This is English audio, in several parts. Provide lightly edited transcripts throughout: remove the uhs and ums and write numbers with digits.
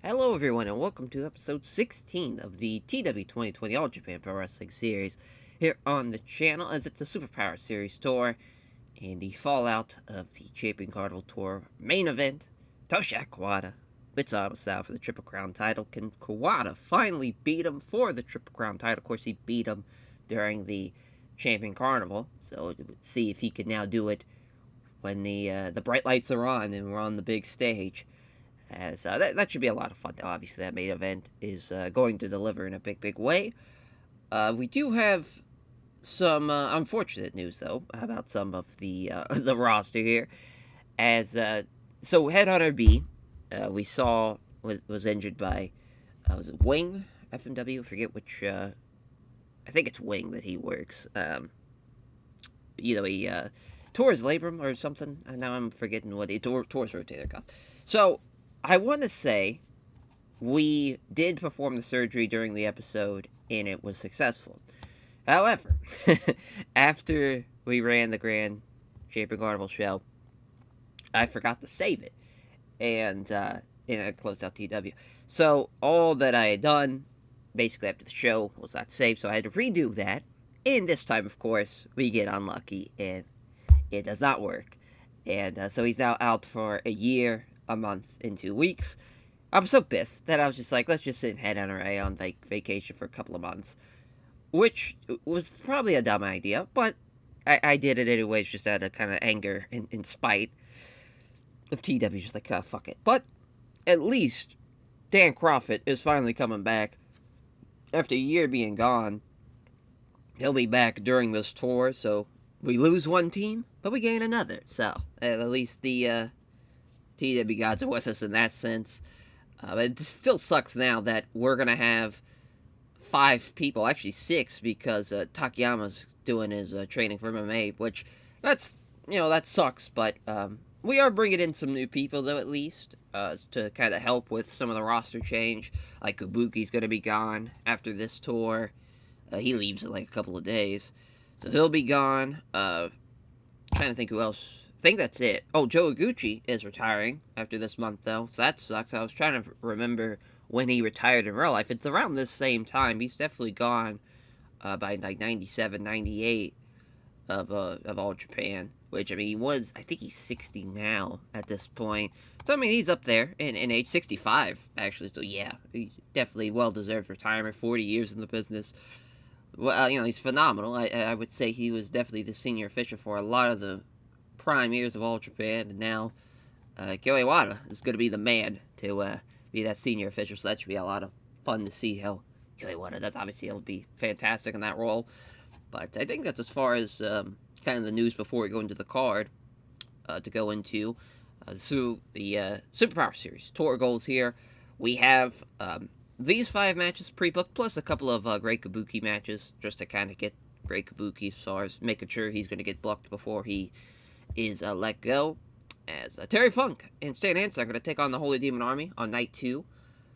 Hello, everyone, and welcome to episode 16 of the TEW 2020 All Japan Pro Wrestling Series here on the channel, as it's a Superpower Series tour and the fallout of the Champion Carnival Tour main event. Tosha Kawada beats Amasawa for the Triple Crown title. Can Kawada finally beat him for the Triple Crown title? Of course, he beat him during the Champion Carnival, so we'll see if he can now do it when the bright lights are on and we're on the big stage. As that should be a lot of fun. Obviously, that main event is going to deliver in a big way. We do have some unfortunate news, though, about some of the the roster here. As so, Headhunter B, we saw was injured by was it Wing FMW? Forget which. I think it's Wing that he works. He tore his labrum or something. And now I'm forgetting what he tore his rotator cuff. So I want to say we did perform the surgery during the episode and it was successful. However, after we ran the Grand Champion Carnival show, I forgot to save it. And I closed out TW. So all that I had done, basically after the show, was not saved. So I had to redo that. And this time, of course, we get unlucky and it does not work. And so he's now out for a year, a month, and 2 weeks. I'm so pissed that I was just like, let's just sit and head NRA on like vacation for a couple of months. Which was probably a dumb idea, but I did it anyways, just out of kind of anger and spite of TW, just like, fuck it. But at least Dan Crawford is finally coming back. After a year being gone, he'll be back during this tour, so we lose one team, but we gain another. So at least the TW gods are with us in that sense. But it still sucks now that we're going to have 5 people, actually 6, because Takayama's doing his training for MMA, which that sucks, but we are bringing in some new people, though, at least, to kind of help with some of the roster change. Like, Kabuki's going to be gone after this tour. He leaves in like a couple of days, so he'll be gone. Trying to think who else. I think that's it. Oh, Joe Iguchi is retiring after this month, though, so that sucks. I was trying to remember when he retired in real life. It's around this same time. He's definitely gone by like 97, 98 of All Japan. Which, I mean, I think he's 60 now at this point. So, I mean, he's up there in age, 65, actually. So, yeah, he's definitely well-deserved retirement, 40 years in the business. Well, he's phenomenal. I would say he was definitely the senior official for a lot of the prime years of All Japan. And now, Kyo Iwata is going to be the man to be that senior official, so that should be a lot of fun to see how Kyo Iwata does. Obviously, he'll be fantastic in that role. But I think that's as far as kind of the news before we go into the card to go into. So the Superpower Series tour goals here. We have these 5 matches pre-booked, plus a couple of Great Kabuki matches, just to kind of get Great Kabuki as far as making sure he's going to get booked before he is let go. As Terry Funk and Stan Hansen are going to take on the Holy Demon Army on night 2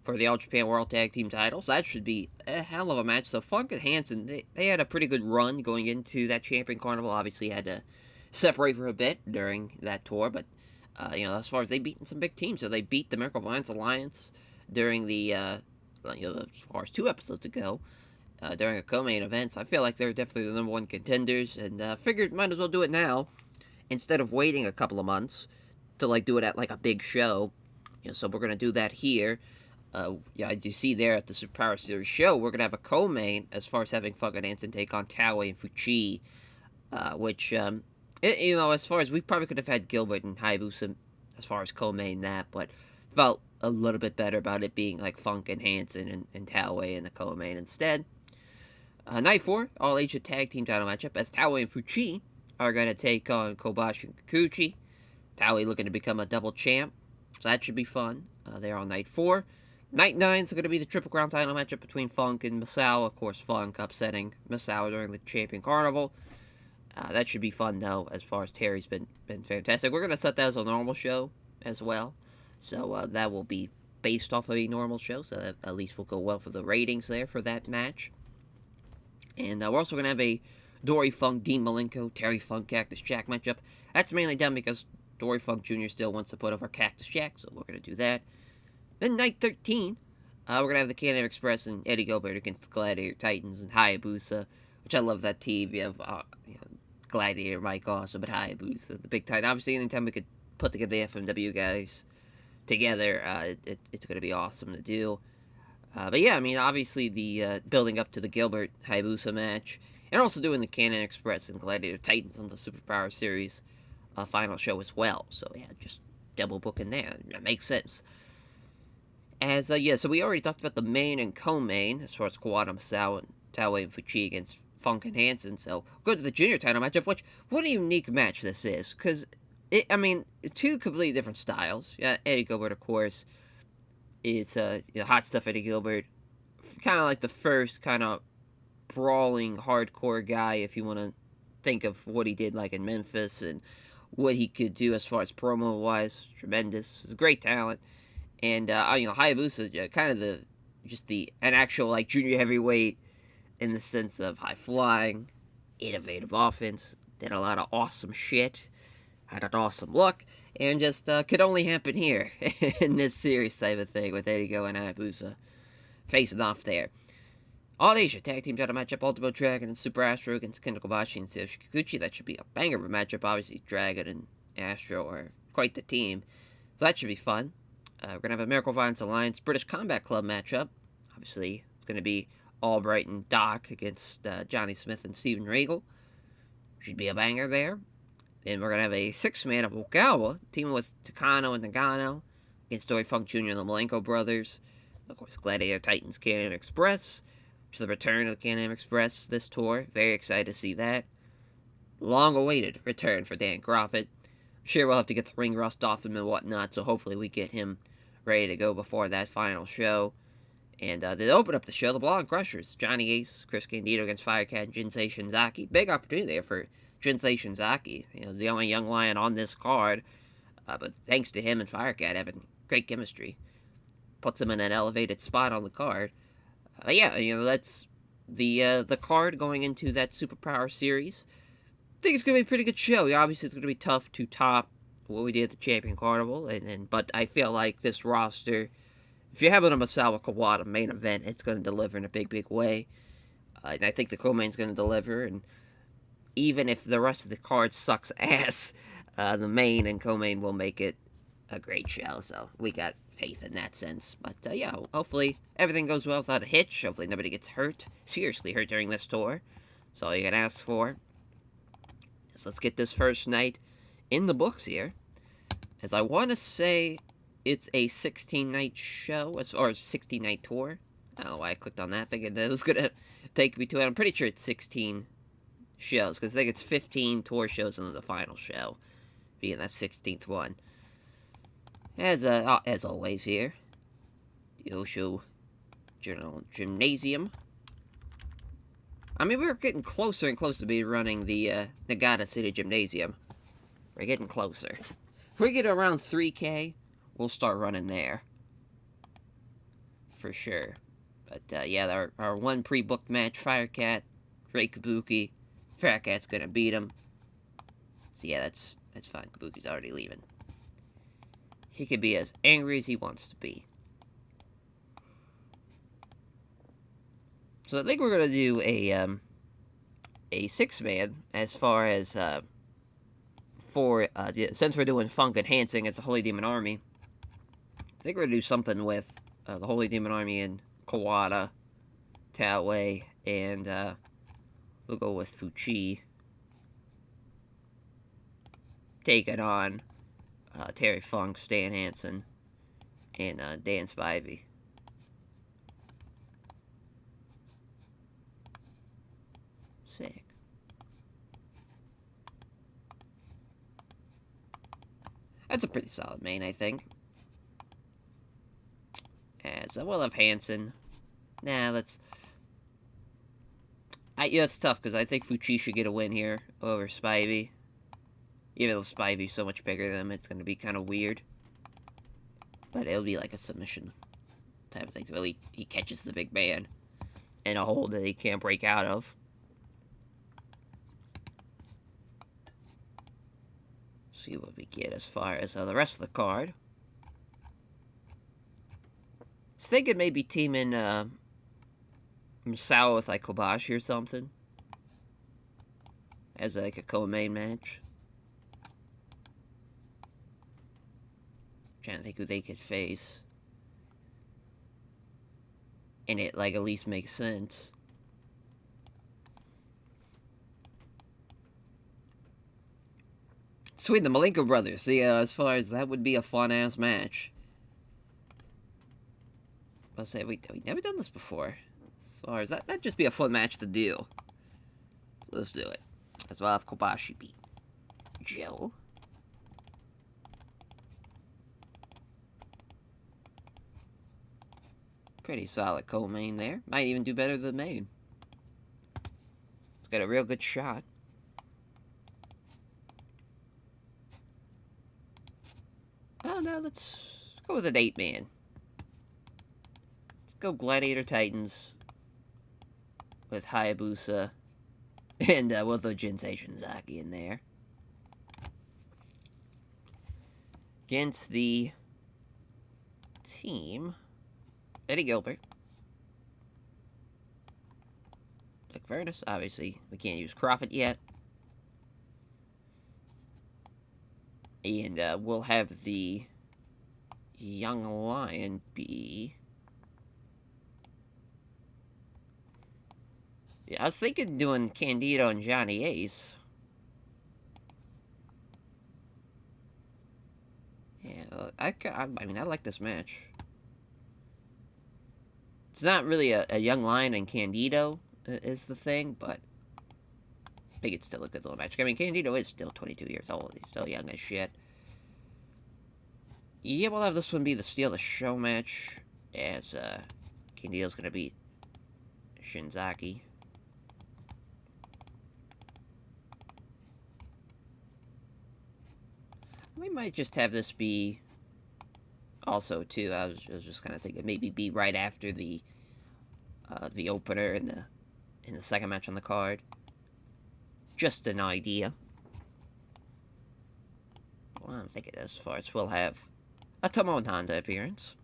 for the All Japan World Tag Team titles. That should be a hell of a match. So Funk and Hansen, they had a pretty good run going into that Champion Carnival. Obviously had to separate for a bit during that tour, but as far as they beaten some big teams, so they beat the Miracle Alliance during the as far as 2 episodes ago. During a co-main event, so I feel like they're definitely the number 1 contenders, and figured might as well do it now instead of waiting a couple of months to like do it at like a big show. So we're gonna do that here. As you see there at the Superpower Series show, we're gonna have a co-main as far as having Funk and Hansen take on Taue and Fuchi, which as far as we probably could have had Gilbert and Hayabusa as far as co-main that, but felt a little bit better about it being like Funk and Hansen and Taue in the co-main instead. Night 4, All Asia Tag Team title matchup, as Taue and Fuchi are going to take on Kobashi and Kikuchi. Taue looking to become a double champ, so that should be fun. They're on Night 4. Night 9 is going to be the Triple Crown title matchup between Funk and Misawa. Of course, Funk upsetting Misawa during the Champion Carnival. That should be fun, though, as far as Terry's been fantastic. We're going to set that as a normal show as well. So that will be based off of a normal show, so that at least will go well for the ratings there for that match. And we're also going to have a Dory Funk, Dean Malenko, Terry Funk, Cactus Jack matchup. That's mainly done because Dory Funk Jr. still wants to put over Cactus Jack, so we're going to do that. Then night 13, we're going to have the Can-Am Express and Eddie Gilbert against the Gladiator Titans and Hayabusa, which I love that team. You have Gladiator Mike also, but Hayabusa, the big Titan. Obviously, anytime we could put together the FMW guys together, it's going to be awesome to do. But yeah, I mean, obviously the building up to the Gilbert Hayabusa match, and also doing the Can-Am Express and Gladiator Titans on the Superpower Series final show as well. So yeah, just double booking there. That makes sense. As so we already talked about the main and co-main as far as Kawada Masao and Taue and Fuchi against Funk and Hansen. So go to the junior title matchup. Which what a unique match this is, because I mean, two completely different styles. Yeah, Eddie Gilbert, of course, is hot stuff. Eddie Gilbert, kind of like the first kind of brawling hardcore guy, if you want to think of what he did like in Memphis and what he could do as far as promo wise. Tremendous. He's a great talent. And Hayabusa, kind of an actual like junior heavyweight in the sense of high flying, innovative offense, did a lot of awesome shit, had an awesome look, and just could only happen here in this series type of thing with Eddie Go and Hayabusa facing off there. All Asia Tag Team title matchup: Ultimo Dragon and Super Astro against Kendo Kobashi and Seiya Kikuchi. That should be a banger of a matchup. Obviously, Dragon and Astro are quite the team, so that should be fun. We're going to have a Miracle Violence Alliance British Combat Club matchup. Obviously, it's going to be Albright and Doc against Johnny Smith and Steven Regal. Should be a banger there. Then we're going to have a six-man of Okawa, teaming with Takano and Nagano against Dory Funk Jr. and the Malenko brothers. Of course, Gladiator Titans Can-Am Express, which is the return of the Can-Am Express this tour. Very excited to see that. Long-awaited return for Dan Crawford. Sure, we'll have to get the ring rust off him and whatnot, so hopefully we get him ready to go before that final show. And they open up the show, the Blonde Crushers, Johnny Ace, Chris Candido against Firecat and Jinsei Shinzaki. Big opportunity there for Jinsei Shinzaki. He's the only young lion on this card, but thanks to him and Firecat having great chemistry, puts him in an elevated spot on the card. That's the card going into that Superpower Series. I think it's going to be a pretty good show. Obviously, it's going to be tough to top what we did at the Champion Carnival, but I feel like this roster, if you're having a Masawa Kawada main event, it's going to deliver in a big, big way. And I think the co-main's going to deliver, and even if the rest of the card sucks ass, the main and co-main will make it a great show. So we got faith in that sense. But hopefully everything goes well without a hitch. Hopefully nobody gets seriously hurt during this tour. That's all you can ask for. So let's get this first night in the books here. As I want to say it's a 16-night show, or 16-night tour. I don't know why I clicked on that, thinking that it was going to take me to it. I'm pretty sure it's 16 shows, because I think it's 15 tour shows and then the final show being that 16th one. As always here, the Osho Gymnasium. I mean, we're getting closer and closer to be running the Nagata City Gymnasium. We're getting closer. If we get around 3K, we'll start running there. For sure. But, our one pre-booked match, Firecat, Great Kabuki. Firecat's gonna beat him. So, yeah, that's fine. Kabuki's already leaving. He can be as angry as he wants to be. So I think we're gonna do a six-man as far as since we're doing Funk and Hansen as the Holy Demon Army. I think we're gonna do something with the Holy Demon Army and Kawada, Taue, and we'll go with Fuchi taking on Terry Funk, Stan Hansen, and Dan Spivey. Sick. That's a pretty solid main, I think. As I will have Hansen. Nah, it's tough because I think Fuchi should get a win here over Spivey. Even though Spivey's so much bigger than him, it's going to be kind of weird. But it'll be like a submission type of thing. So he catches the big man in a hole that he can't break out of. See what we get as far as the rest of the card. was thinking maybe teaming Misawa with like Kobashi or something as like a co-main match. Trying to think who they could face, and it like at least makes sense. Between the Malenko brothers, as far as that would be a fun ass match. I'll say we never done this before. As far as that'd just be a fun match to do. So let's do it. As well have Kobashi beat Joe. Pretty solid co-main there. Might even do better than main. It's got a real good shot. Oh no, let's go with an 8-man. Let's go Gladiator Titans with Hayabusa and we'll throw Jinsei Shinzaki in there. Against the team, Eddie Gilbert. Like Furnace, obviously we can't use Crawford yet. And we'll have the Young Lion be... Yeah, I was thinking doing Candido and Johnny Ace. Yeah, I mean, I like this match. It's not really a Young Lion and Candido is the thing, but I think it's still a good little match. I mean, Candido is still 22 years old. He's still young as shit. Yeah, we'll have this one be the Steal the Show match, as Candido's gonna beat Shinzaki. We might just have this be also too. I was just kind of thinking maybe be right after the opener in the second match on the card. Just an idea. Well, I'm thinking as far as we'll have a Tomoe Honda appearance.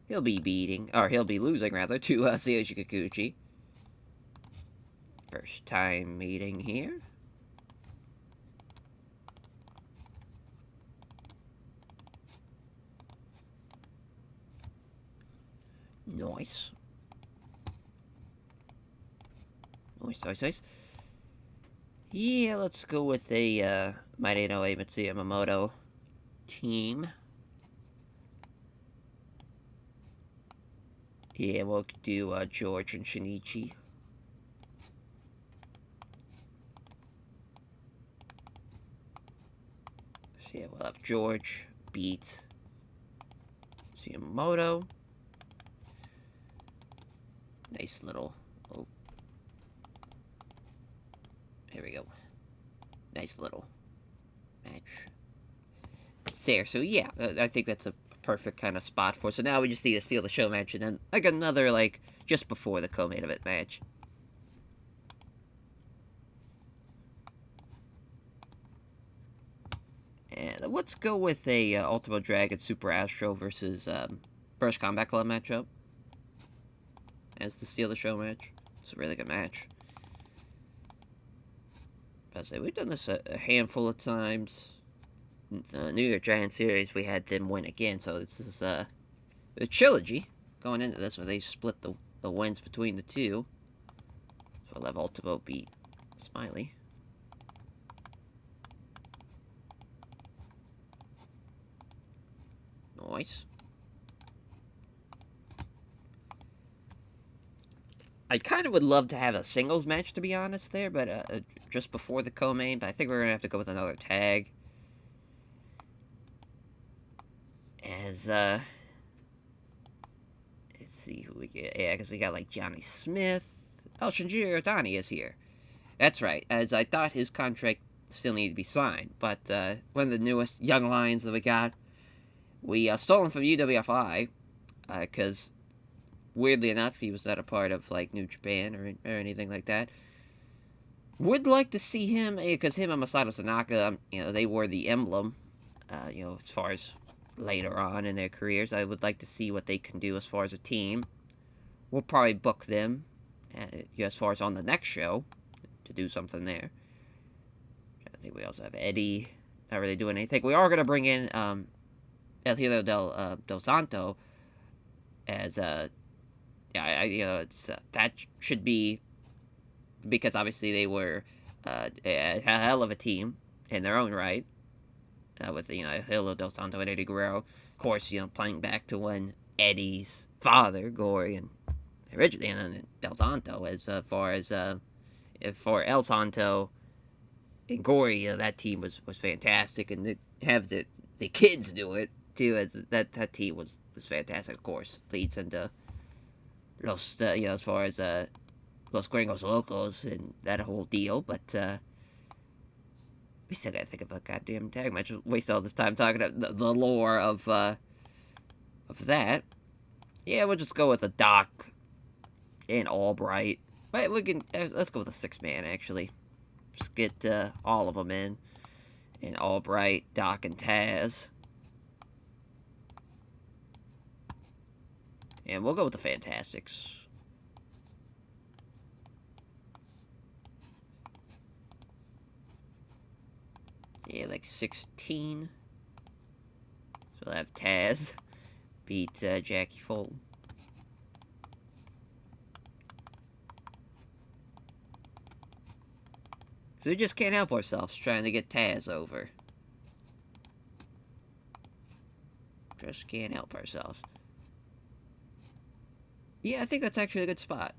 He'll be losing rather to Tsuyoshi Kikuchi. First time meeting here. Nice. Nice. Yeah, let's go with a Mighty no Mitsu Yamamoto team. Yeah, we'll do George and Shinichi. So yeah, we'll have George beat Yamamoto. Nice little... Oh. There we go. Nice little match. There, so yeah, I think that's a perfect kind of spot for us. So now we just need to Steal the Show match and then, like, another, like, just before the co-main event match. And let's go with a Ultimo Dragon Super Astro versus British Combat Club matchup. As the Steal the Show match. It's a really good match. I say we've done this a handful of times. The New York Giant Series, we had them win again, so this is a trilogy going into this, where they split the wins between the two. So we'll have Ultimo beat Smiley. Nice. I kind of would love to have a singles match, to be honest, there, but just before the co-main, but I think we're going to have to go with another tag. As, let's see who we get. Yeah, because we got, like, Johnny Smith. Oh, Shinjiro Otani is here. That's right, as I thought his contract still needed to be signed, but one of the newest Young Lions that we got, we stole him from UWFI, because... weirdly enough, he was not a part of, like, New Japan or anything like that. Would like to see him, because him and Masato Tanaka, they wore the emblem, as far as later on in their careers. I would like to see what they can do as far as a team. We'll probably book them as far as on the next show to do something there. I think we also have Eddie. Not really doing anything. We are going to bring in El Hilo del Santo as it's that should be, because obviously they were a hell of a team in their own right, with Hilo del Santo and Eddie Guerrero. Of course, playing back to when Eddie's father, Gory, and originally and Del Santo, as far as for El Santo and Gory, that team was fantastic, and to have the kids do it too, as that team was fantastic. Of course, leads into Los as far as Los Gringos Locos and that whole deal, but we still gotta think of a goddamn tag match. Waste all this time talking about the lore of that. Yeah, we'll just go with a Doc and Albright. But we can let's go with a 6-man actually. Just get all of them in, and Albright, Doc, and Taz. And we'll go with the Fantastics. Yeah, like 16. So we'll have Taz beat Jackie Fulton. So we just can't help ourselves trying to get Taz over. Just can't help ourselves. Yeah, I think that's actually a good spot.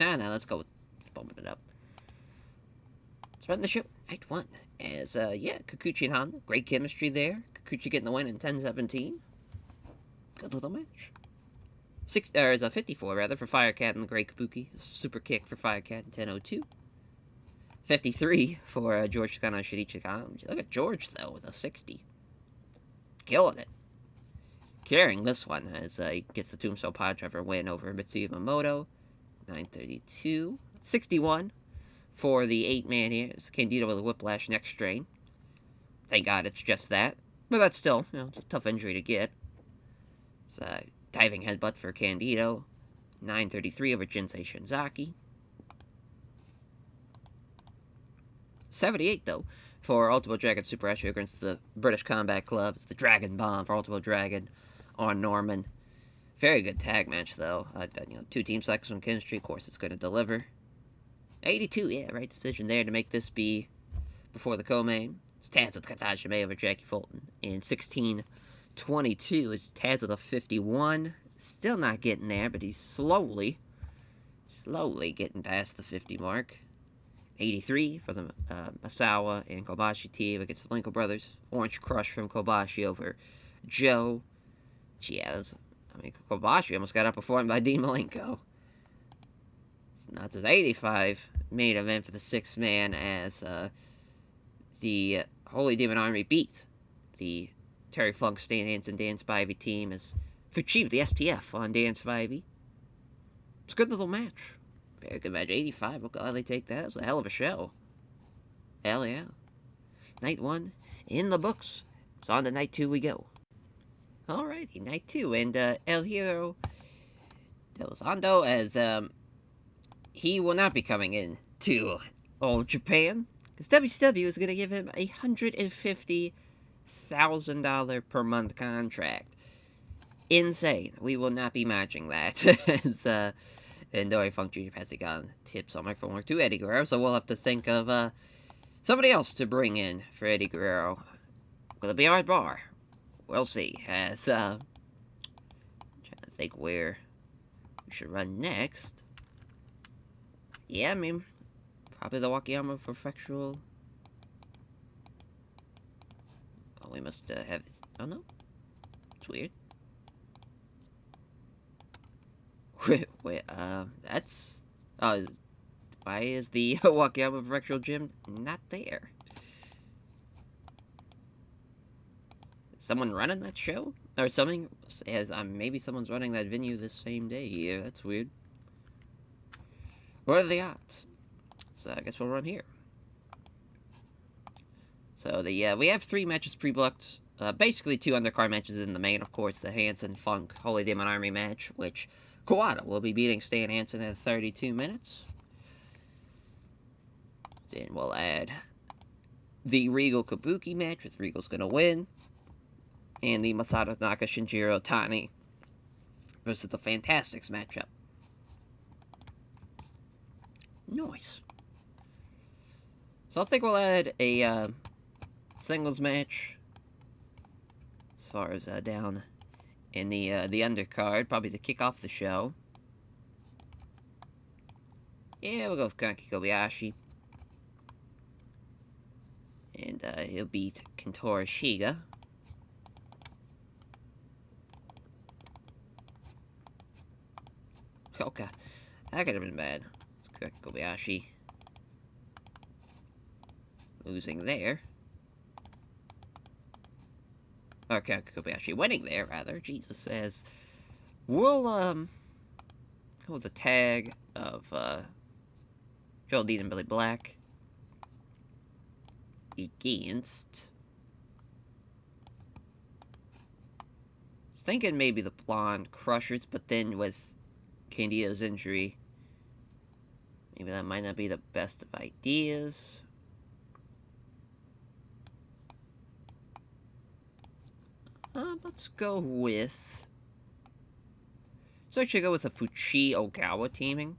No, let's go with bumping it up. Let's run the show. Night 1. As, Kikuchi and Honda. Great chemistry there. Kikuchi getting the win in 10-17. Good little match. 54, rather, for Firecat and the Great Kabuki. Super kick for Firecat in 10-02. 53 for George Chicano and Shinichi Chicano. Look at George, though, with a 60. Killing it. Carrying this one as he gets the Tombstone Piledriver win over Mitsuya Yamamoto. 932. 61 for the 8-man here. It's Candido with a whiplash neck strain. Thank God it's just that. But that's still, it's a tough injury to get. It's a diving headbutt for Candido. 933 over Jinsei Shinzaki. 78, though, for Ultimo Dragon Super Astro against the British Combat Club. It's the Dragon Bomb for Ultimo Dragon on Norman. Very good tag match, though. 2 teams like some chemistry. Of course, it's going to deliver. 82, yeah, right decision there to make this be before the co-main. It's Taz with Katashime over Jackie Fulton. In 16-22 is Taz with a 51. Still not getting there, but he's slowly getting past the 50 mark. 83 for the Masawa and Kobashi team against the Linko Brothers. Orange Crush from Kobashi over Joe. Kobashi almost got up before him by Dean Malenko. Now it's 85 main event for the 6-man as the Holy Demon Army beat the Terry Funk, Stan Hansen, Dan Spivey team as achieved the STF on Dan Spivey. It's a good little match. Very good match. 85. I'll gladly take that. It was a hell of a show. Hell yeah. Night 1 in the books. So on to night 2 we go. Alrighty, night 2. And El Hiro del Santo as he will not be coming in to Old Japan. Because WCW is going to give him a $150,000 per month contract. Insane. We will not be matching that. As, and Dory Funk Jr. passing on tips on microphone work to Eddie Guerrero, so we'll have to think of somebody else to bring in for Eddie Guerrero. Will it be Art Bar? We'll see. As, trying to think where we should run next. Yeah, probably the Wakayama Prefectural. Oh, we must have... Oh, no. It's weird. Wait, that's... why is the Wakayama Prefectural Gym not there? Is someone running that show? Or something? Maybe someone's running that venue this same day. Yeah, that's weird. What are the odds? So I guess we'll run here. So we have 3 matches pre-booked. basically 2 undercard matches in the main, of course, the Hansen Funk Holy Demon Army match, which Kawada will be beating Stan Hansen at 32 minutes. Then we'll add the Regal Kabuki match, with Regal's going to win, and the Masato Tanaka Shinjiro Tani versus the Fantastics matchup. Nice. So I think we'll add a singles match as far as down in the undercard, probably to kick off the show. Yeah, we'll go with Kanki Kobayashi. And he'll beat Kentaro Shiga. Okay, that could have been bad. Kanki Kobayashi losing there. Or Kanki Kobayashi winning there, rather. Jesus says. We'll, go with a tag of, Joel Dean and Billy Black against... I was thinking maybe the Blonde Crushers, but then with Candido's injury, maybe that might not be the best of ideas. Let's go with... Let's actually go with the Fuchi Ogawa teaming.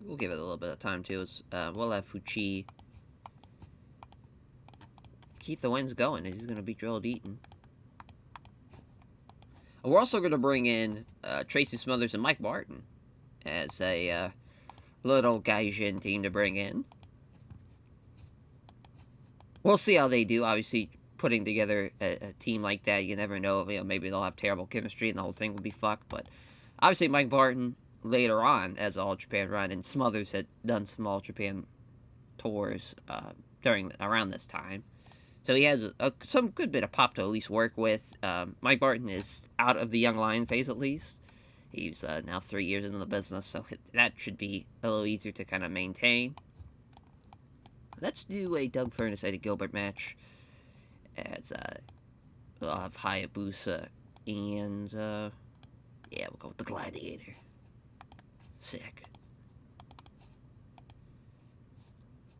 We'll give it a little bit of time, too. We'll have Fuchi keep the wins going, as he's going to beat Joel Deaton. We're also going to bring in Tracy Smothers and Mike Martin as a little Gaijin team to bring in. We'll see how they do. Obviously, putting together a team like that, you never know. Maybe they'll have terrible chemistry and the whole thing will be fucked. But obviously, Mike Martin later on as All Japan run, and Smothers had done some All Japan tours around this time, so he has some good bit of pop to at least work with. Mike Martin is out of the young lion phase at least. He's now 3 years into the business, so that should be a little easier to kind of maintain. Let's do a Doug Furnace Eddie Gilbert match, as we'll have Hayabusa and yeah, we'll go with the Gladiator. Sick.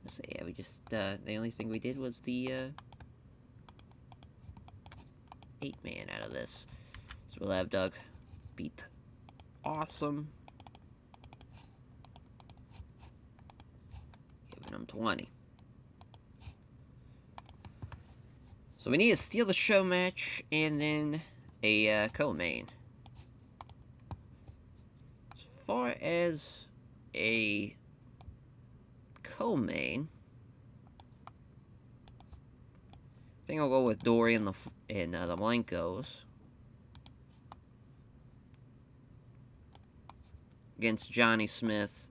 So yeah, we just the only thing we did was the 8-man out of this. So we'll have Doug beat Awesome, giving him 20. So we need a steal the show match and then a co-main. As far as a co-main, I think I'll go with Dory and the Malenkos against Johnny Smith,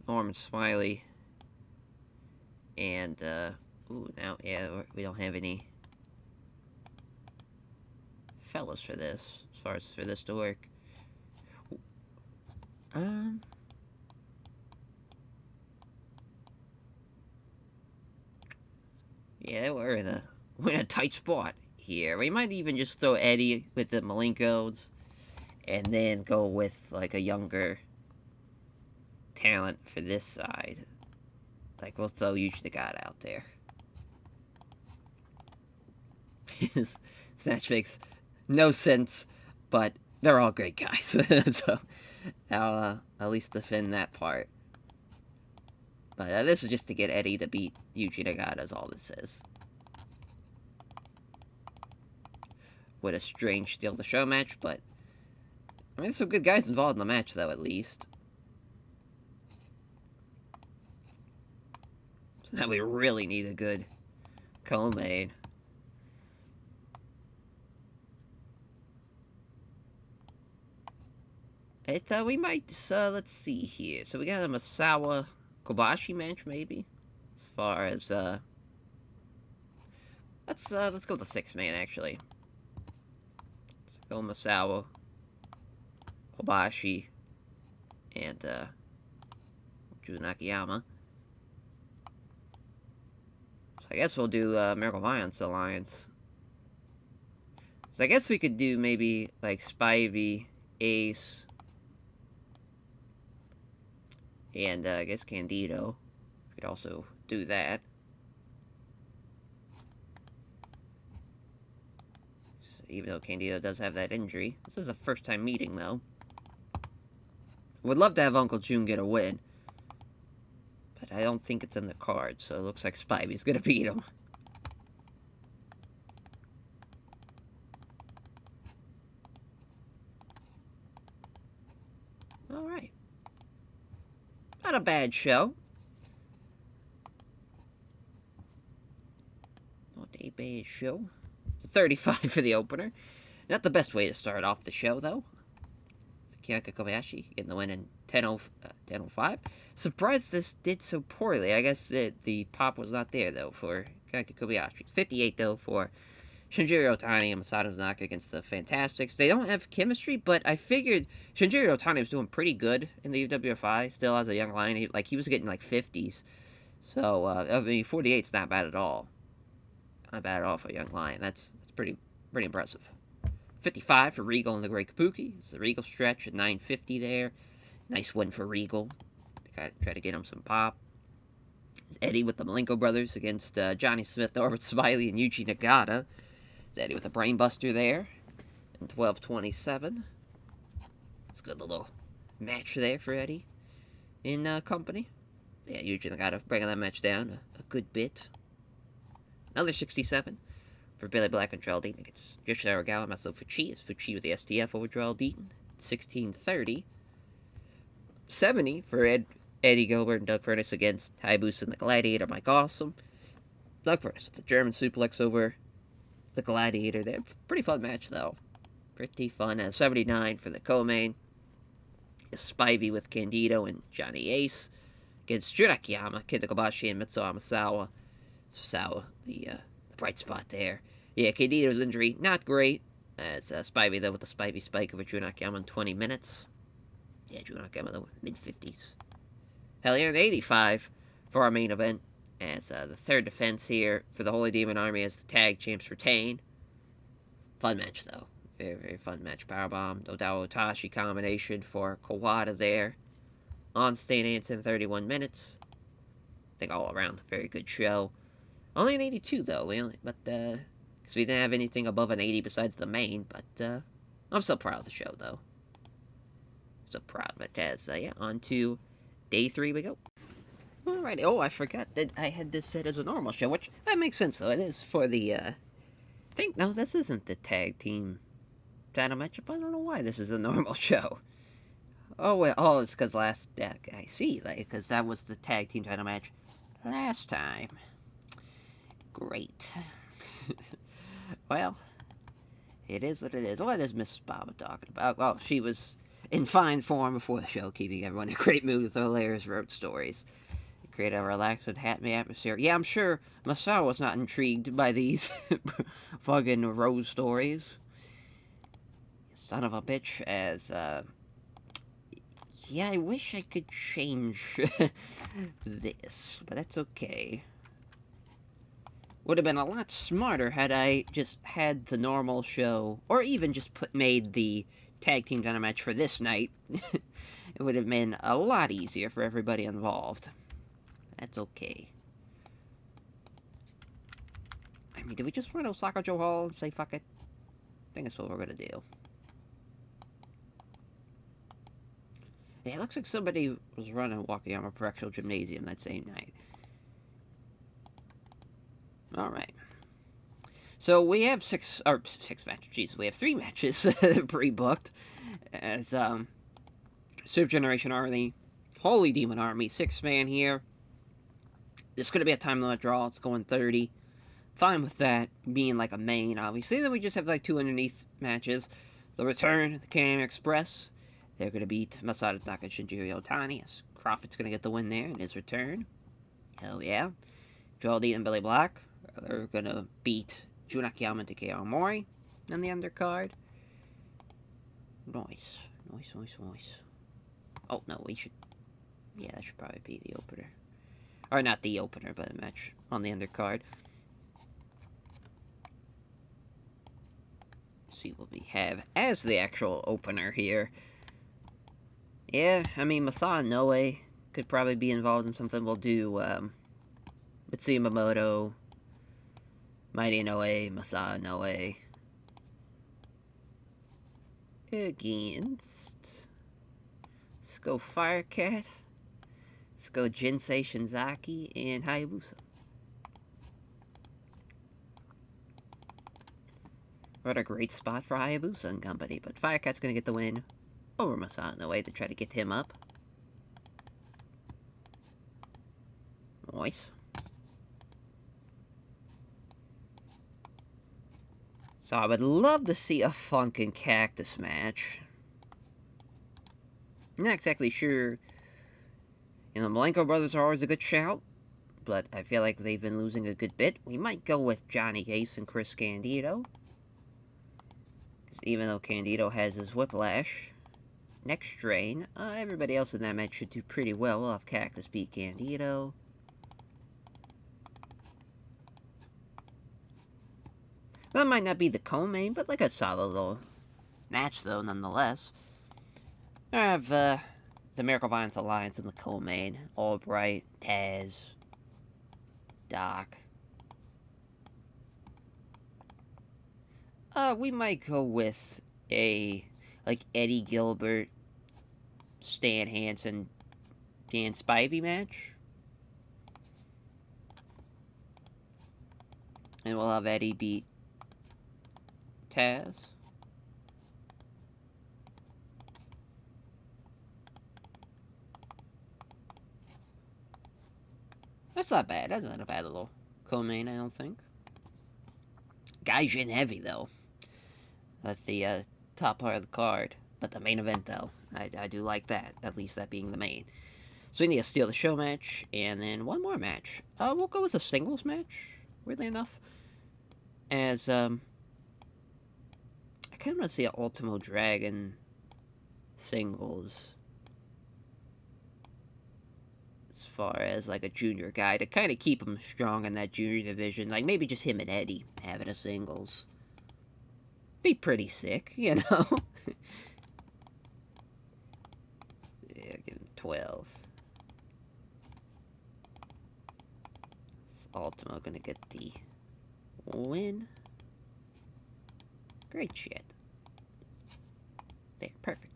Norman Smiley, and ooh, now yeah, we don't have any fellas for this, as far as for this to work. Yeah, we're in a tight spot here. We might even just throw Eddie with the Malenkos, and then go with like a younger talent for this side. Like we'll throw Yuji Nagata out there. This match makes no sense, but they're all great guys. So I'll at least defend that part. But this is just to get Eddie to beat Yuji Nagata is all this is. With a strange steal the show match, but I mean, there's some good guys involved in the match, though, at least. So now we really need a good co-main. I thought we might, let's see here. So we got a Masawa Kobashi match, maybe? As far as, let's go with the 6-man, actually. Let's go Masawa, Kobashi, and, Jun Akiyama. So I guess we'll do Miracle Violence Alliance. So I guess we could do maybe like Spivey, Ace, and I guess Candido. We could also do that. So even though Candido does have that injury. This is a first time meeting though. Would love to have Uncle June get a win. But I don't think it's in the card, so it looks like Spivey's gonna beat him. Alright. Not a bad show. Not a bad show. 35 for the opener. Not the best way to start off the show, though. Kiyaka Kobayashi getting the win in 10:05. Surprised this did so poorly. I guess the pop was not there, though, for Kiyaka Kobayashi. 58, though, for Shinjiro Otani and Masato Tanaka against the Fantastics. They don't have chemistry, but I figured Shinjiro Otani was doing pretty good in the UWFI, still as a young lion. He was getting like 50s. So, I mean, 48's not bad at all. Not bad at all for a young lion. That's pretty impressive. 55 for Regal and the Great Kabuki. It's the Regal stretch at 950 there. Nice win for Regal. Try to get him some pop. Eddie with the Malenko brothers against Johnny Smith, Norbert Smiley, and Yuji Nagata. It's Eddie with a brainbuster there. And 12:27. It's a good little match there for Eddie in company. Yeah, Yuji Nagata bringing that match down a good bit. Another 67 for Billy Black and Joel Deaton against Yoshida Aragawa, Masato Fuchi. It's Fuchi with the STF over Joel Deaton. 16:30. 70 for Eddie Gilbert and Doug Furnace against Hayabusa and the Gladiator, Mike Awesome. Doug Furnace with the German suplex over the Gladiator there. Pretty fun match, though. Pretty fun. 79 for the co-main. Spivey with Candido and Johnny Ace against Jun Akiyama, Kenta Kobashi, and Mitsuo Amasawa. Sawa, the bright spot there. Yeah, Candido's injury, not great. As Spivey, though, with the Spivey spike over Jun Akiyama in 20 minutes. Yeah, Jun Akiyama, though, mid-50s. Hell yeah, 85 for our main event. As the third defense here for the Holy Demon Army as the tag champs retain. Fun match, though. Very, very fun match. Powerbomb, Dodao Otashi combination for Kawada there. On Stain Anson, 31 minutes. I think all around, very good show. Only an 82, though, because we didn't have anything above an 80 besides the main, but I'm still proud of the show, though. So proud of it, as, yeah, on to day 3 we go. Alright, oh, I forgot that I had this set as a normal show, which, that makes sense, though. It is for the, no, this isn't the tag team title matchup. I don't know why this is a normal show. Oh, well, oh, it's because I see, because that was the tag team title match last time. Great. Well, it is what it is. What is Miss Baba talking about? Well, she was in fine form before the show, keeping everyone in great mood with her hilarious road stories. It created a relaxed and happy atmosphere. Yeah, I'm sure Masao was not intrigued by these fucking road stories. Son of a bitch, as, yeah, I wish I could change this, but that's okay. Would have been a lot smarter had I just had the normal show, or even just made the tag team title match for this night. It would have been a lot easier for everybody involved. That's okay. I mean, did we just run Osaka Joe Hall and say fuck it? I think that's what we're gonna do. Yeah, it looks like somebody was running Wakayama Correctional Gymnasium that same night. Alright. So we have six matches. Jeez, we have 3 matches pre-booked. As, Super Generation Army, Holy Demon Army, 6-man here. This is going to be a time limit draw. It's going 30. Fine with that being like a main, obviously. Then we just have like 2 underneath matches. The Return, the K.M. Express. They're going to beat Masato Tanaka and Shinjiro Otani. Crawford's going to get the win there in his return. Hell yeah. Joel Deaton and Billy Black. They're going to beat Jun Akiyama and Takeo Omori on the undercard. Nice. Oh, no, we should... Yeah, that should probably be the opener. Or not the opener, but a match on the undercard. See what we have as the actual opener here. Yeah, I mean, Masa Noe could probably be involved in something. We'll do Mitsuya Mamoto, Mighty Noe, Masa Noe against. Let's go Firecat. Let's go Jinsei Shinzaki and Hayabusa. What a great spot for Hayabusa and company, but Firecat's going to get the win over Masa Noe to try to get him up. Nice. So I would love to see a Funk and Cactus match. Not exactly sure. You know, Malenko brothers are always a good shout, but I feel like they've been losing a good bit. We might go with Johnny Ace and Chris Candido. Because even though Candido has his whiplash, next strain, everybody else in that match should do pretty well. We'll have Cactus beat Candido. That might not be the co-main, but like a solid little match, though, nonetheless. I have the Miracle Violence Alliance in the co-main. Albright, Taz, Doc. We might go with a, like, Eddie Gilbert, Stan Hansen, Dan Spivey match. And we'll have Eddie beat Taz. That's not bad. That's not a bad little co-main, I don't think. Gaijin heavy, though. That's the top part of the card. But the main event, though, I do like that. At least that being the main. So we need a Steal the Show match, and then one more match. We'll go with a singles match, weirdly enough. As, I kind of want to see an Ultimo Dragon singles. As far as, like, a junior guy, to kind of keep him strong in that junior division. Like, maybe just him and Eddie having a singles. Be pretty sick, you know? Yeah, give him 12. Is Ultimo gonna get the win? Great shit. There, perfect.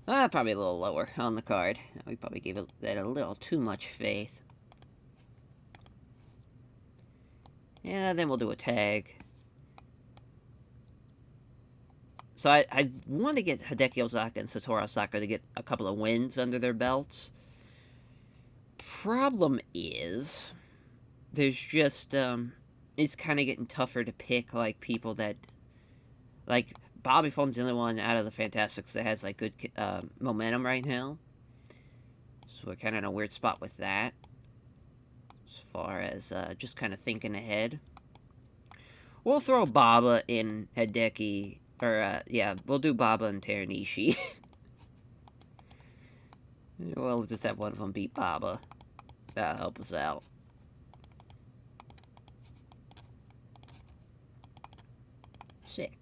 Probably a little lower on the card. We probably gave that a little too much faith. Yeah, then we'll do a tag. So I want to get Hideki Ozaka and Satoru Osaka to get a couple of wins under their belts. Problem is, there's just, it's kind of getting tougher to pick, like, people that, like, Bobby Fulton's the only one out of the Fantastics that has, like, good momentum right now. So we're kind of in a weird spot with that. As far as just kind of thinking ahead. We'll throw Baba in Hideki. Or, yeah, we'll do Baba and Teranishi. We'll just have one of them beat Baba. That'll help us out. Sick.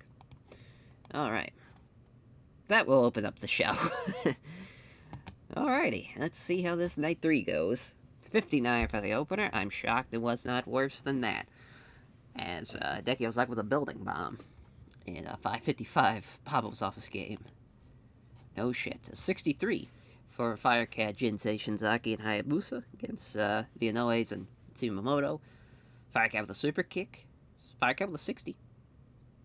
Alright. That will open up the show. Alrighty, let's see how this night 3 goes. 59 for the opener. I'm shocked it was not worse than that. As Hideki was like with a building bomb. And 555 Pabo's office game. No shit. 63 for Firecat, Jinsei, Shinzaki, and Hayabusa against the Inoues and Tsumamoto. Firecat with a super kick. Firecat with a 60.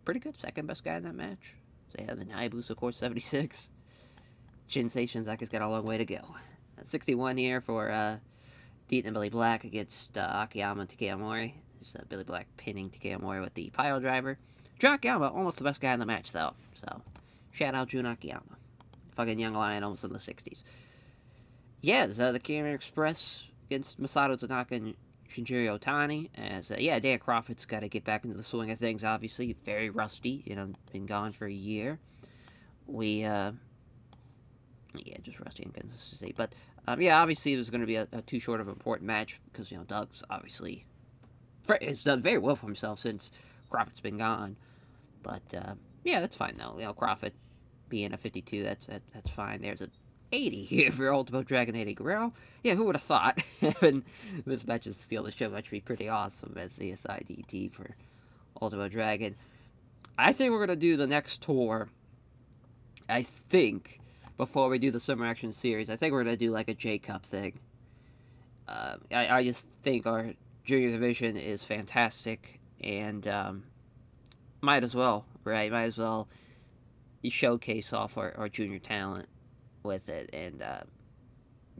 Pretty good. Second best guy in that match. So yeah, then Hayabusa, of course, 76. Jinsei, Shinzaki's got a long way to go. 61 here for Deaton and Billy Black against Akiyama and Takeyamori. There's Billy Black pinning Takeyamori with the pile driver. Jun Akiyama, almost the best guy in the match, though. So, shout out Jun Akiyama. Fucking young lion, almost in the 60s. Yes, the Kirin Express against Masato Tanaka and Shinjiro Otani. As, yeah, Dan Crawford's got to get back into the swing of things, obviously. Very rusty, you know, been gone for a year. We, Yeah, just rusty inconsistency. But yeah, obviously it was going to be a too short of an important match because Doug's obviously has done very well for himself since Crawford's been gone. But yeah, that's fine though. Crawford being a 52, that's fine. There's a 80 here for Ultimo Dragon 80 Guerrero. Yeah, who would have thought having this match is steal the show match be pretty awesome as the SIDT for Ultimo Dragon. I think we're gonna do the next tour. I think before we do the Summer Action Series, I think we're gonna do like a J Cup thing. I just think our junior division is fantastic, and might as well, right? Might as well showcase off our junior talent with it. And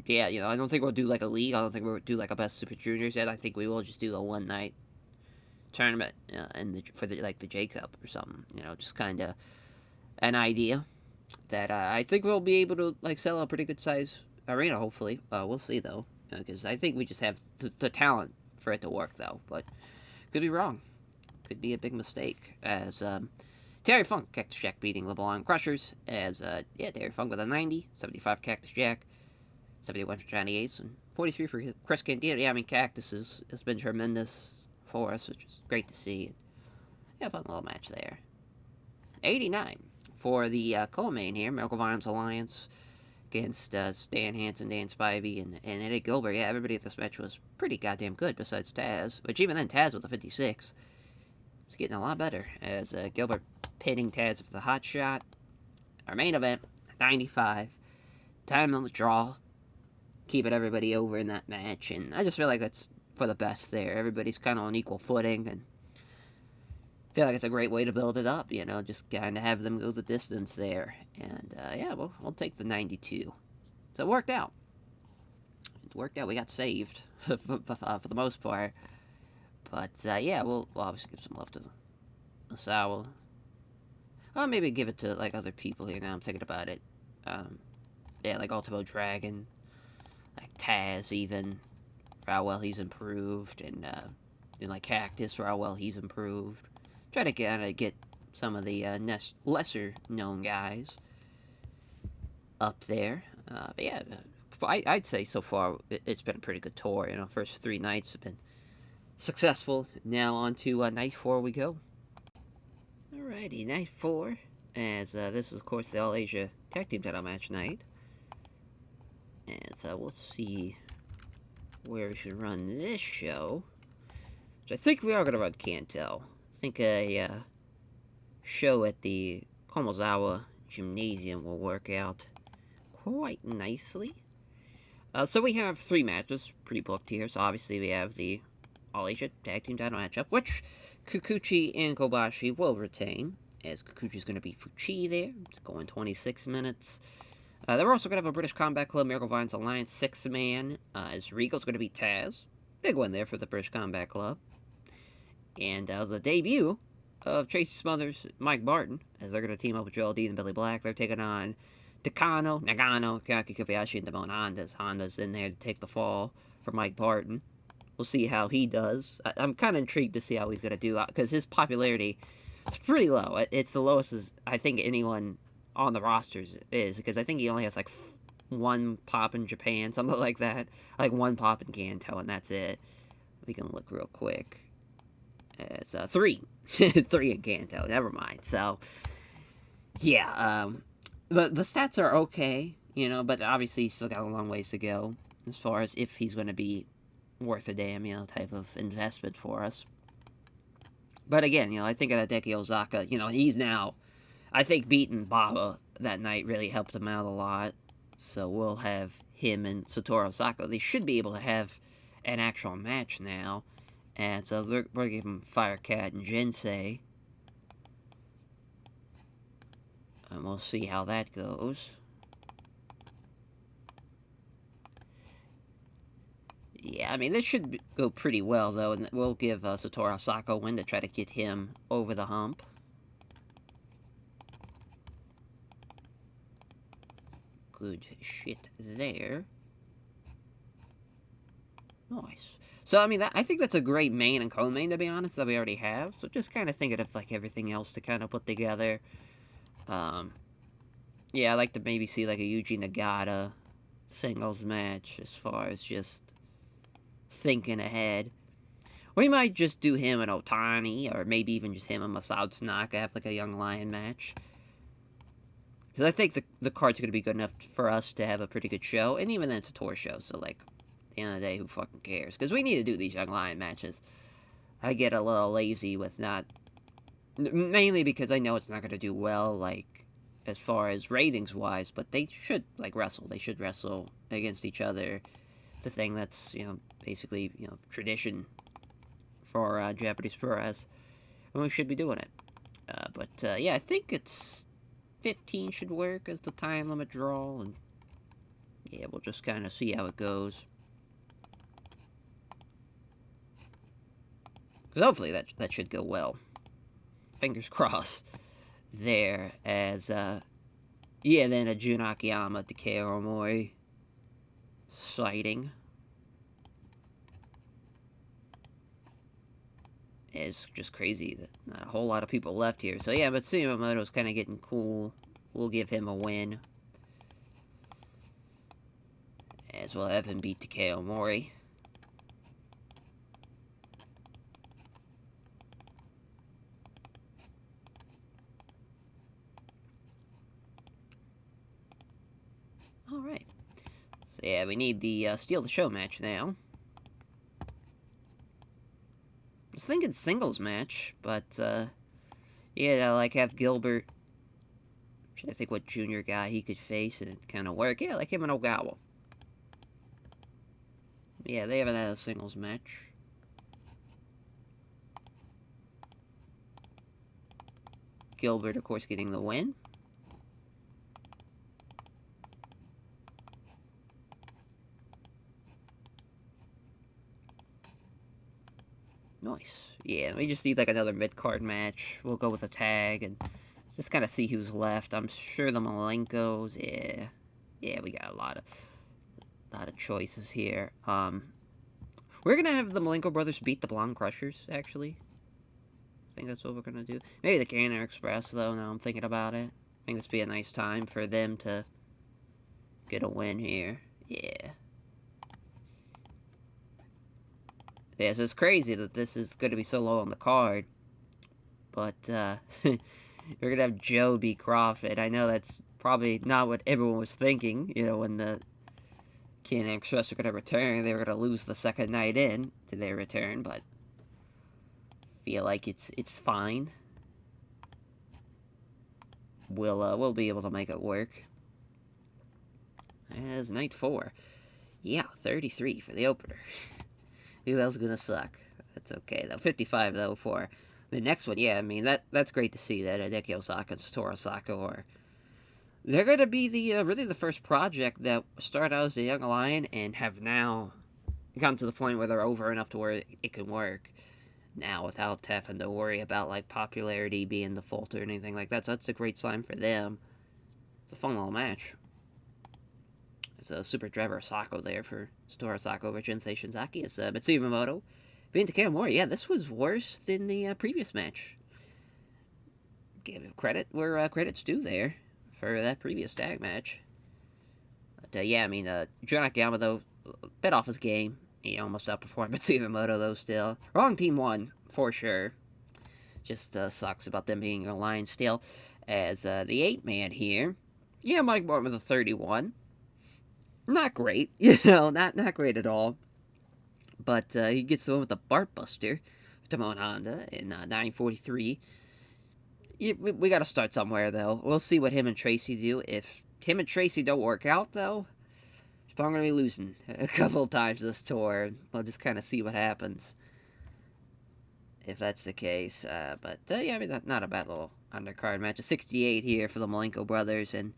yeah, I don't think we'll do like a league. I don't think we'll do like a best super juniors yet. I think we will just do a one night tournament for the J Cup or something. Just kind of an idea that I think we'll be able to like sell a pretty good size arena. Hopefully, we'll see though, because I think we just have the talent for it to work though. But could be wrong. Could be a big mistake as. Terry Funk, Cactus Jack beating LeBlanc Crushers as, Terry Funk with a 90, 75 Cactus Jack, 71 for Johnny Ace, and 43 for Chris Candido. Yeah, I mean, Cactus has been tremendous for us, which is great to see. Yeah, fun little match there. 89 for the co-main here, Miracle Violence Alliance against Stan Hansen, Dan Spivey, and Eddie Gilbert. Yeah, everybody at this match was pretty goddamn good besides Taz, which even then Taz with a 56 was getting a lot better as Gilbert pitting Taz for the hot shot. Our main event, 95. Time on the draw. Keeping everybody over in that match. And I just feel like that's for the best there. Everybody's kind of on equal footing. And I feel like it's a great way to build it up, just kind of have them go the distance there. And yeah, we'll take the 92. So it worked out. We got saved for the most part. But yeah, we'll obviously give some love to Osawa. Or maybe give it to like other people here now I'm thinking about it. Yeah, like Ultimo Dragon, like Taz even, for how well he's improved, and like Cactus for how well he's improved. Try to get some of the lesser known guys up there. But yeah, I'd say so far it's been a pretty good tour. First 3 nights have been successful. Now on to night 4 we go. Alrighty, night 4, as this is of course the All Asia Tag Team Title Match night. And so we'll see where we should run this show. Which I think we are going to run Kanto. I think a show at the Komozawa Gymnasium will work out quite nicely. So we have 3 matches pretty-booked here. So obviously we have the All Asia Tag Team Title matchup, which Kikuchi and Kobashi will retain, as Kikuchi's going to be Fuchi there. It's going 26 minutes. Then we're also going to have a British Combat Club Miracle Violence Alliance 6-man, as Regal's going to be Taz. Big one there for the British Combat Club. And the debut of Tracy Smothers, Mike Barton, as they're going to team up with Joel D and Billy Black. They're taking on Takano, Nagano, Kaki Kobayashi, and Damon Hondas. Honda's in there to take the fall for Mike Barton. We'll see how he does. I'm kind of intrigued to see how he's going to do, because his popularity is pretty low. It's the lowest as I think anyone on the rosters is, because I think he only has like 1 pop in Japan, something like that. Like 1 pop in Kanto, and that's it. We can look real quick. It's 3. 3 in Kanto, never mind. So, yeah, the stats are okay, but obviously he's still got a long ways to go as far as if he's going to be worth a damn, type of investment for us. But again, I think of Hideki Ozaka, he's now, I think beating Baba that night really helped him out a lot. So we'll have him and Satoru Osaka. They should be able to have an actual match now. And so we're going to give him Firecat and Jinsei. And we'll see how that goes. Yeah, I mean, this should go pretty well, though, and we'll give Satoru Osaka a win to try to get him over the hump. Good shit there. Nice. So, I mean, I think that's a great main and co-main, to be honest, that we already have. So just kind of thinking of, like, everything else to kind of put together. Yeah, I'd like to maybe see like a Yuji Nagata singles match as far as just thinking ahead. We might just do him and Otani, or maybe even just him and Masao Tanaka have like a Young Lion match. Because I think the card's going to be good enough for us to have a pretty good show, and even then it's a tour show, so like, at the end of the day, who fucking cares? Because we need to do these Young Lion matches. I get a little lazy with not... Mainly because I know it's not going to do well, like, as far as ratings-wise, but they should, like, wrestle. They should wrestle against each other. It's a thing that's, basically, tradition for Japanese pro wrestling. And we should be doing it. But yeah, I think it's 15 should work as the time limit draw, and yeah, we'll just kind of see how it goes. Because hopefully that should go well. Fingers crossed there, as, yeah, then a Jun Akiyama to Takeo Omori sighting. It's just crazy that not a whole lot of people left here. So yeah, but Yamamoto's kind of getting cool. We'll give him a win. As we'll have him beat Takeo Omori. Alright. So yeah, we need the Steal the Show match now. I was thinking singles match, but, yeah, like have Gilbert. I think what junior guy he could face and it kind of work. Yeah, like him and Ogawa. Yeah, they haven't had a singles match. Gilbert, of course, getting the win. Nice. Yeah, we just need like another mid-card match. We'll go with a tag and just kind of see who's left. I'm sure the Malenkos, yeah. Yeah, we got a lot of choices here. We're gonna have the Malenko brothers beat the Blonde Crushers, actually. I think that's what we're gonna do. Maybe the Canada Express, though, now I'm thinking about it. I think this would be a nice time for them to get a win here. Yeah. Yeah, so it's crazy that this is going to be so low on the card. But, we're going to have Joe beat Crawford. I know that's probably not what everyone was thinking, when the Canada Express are going to return. They were going to lose the second night in to their return, but feel like it's fine. We'll be able to make it work. As night 4. Yeah, 33 for the opener. Dude, that was gonna suck. That's okay though. 55 though for the next one. Yeah, I mean that's great to see that Hideki Osaka and Satoru Osaka they're gonna be the really the first project that started out as a young lion and have now come to the point where they're over enough to where it can work now without having to worry about like popularity being the fault or anything like that. So that's a great sign for them. It's a fun little match. It's a super driver Osako there for Satoru Osaka over Jinsei Shinzaki. It's Mitsuya Yamamoto being Takeo Omori. Yeah, this was worse than the previous match. Give credit where credit's due there for that previous tag match. But yeah, I mean, Jun Akiyama, though, a bit off his game. He almost outperformed Mitsuya Yamamoto, though, still. Wrong team won, for sure. Just sucks about them being a line still. As the 8-man here, yeah, Mike Morton with a 31. Not great, not great at all. But he gets the win with the Bart Buster, Tomoe Honda in 9:43. We got to start somewhere, though. We'll see what him and Tracy do. If him and Tracy don't work out, though, I'm going to be losing a couple of times this tour. We'll just kind of see what happens if that's the case. But yeah, I mean, not a bad little undercard match. A 68 here for the Malenko brothers and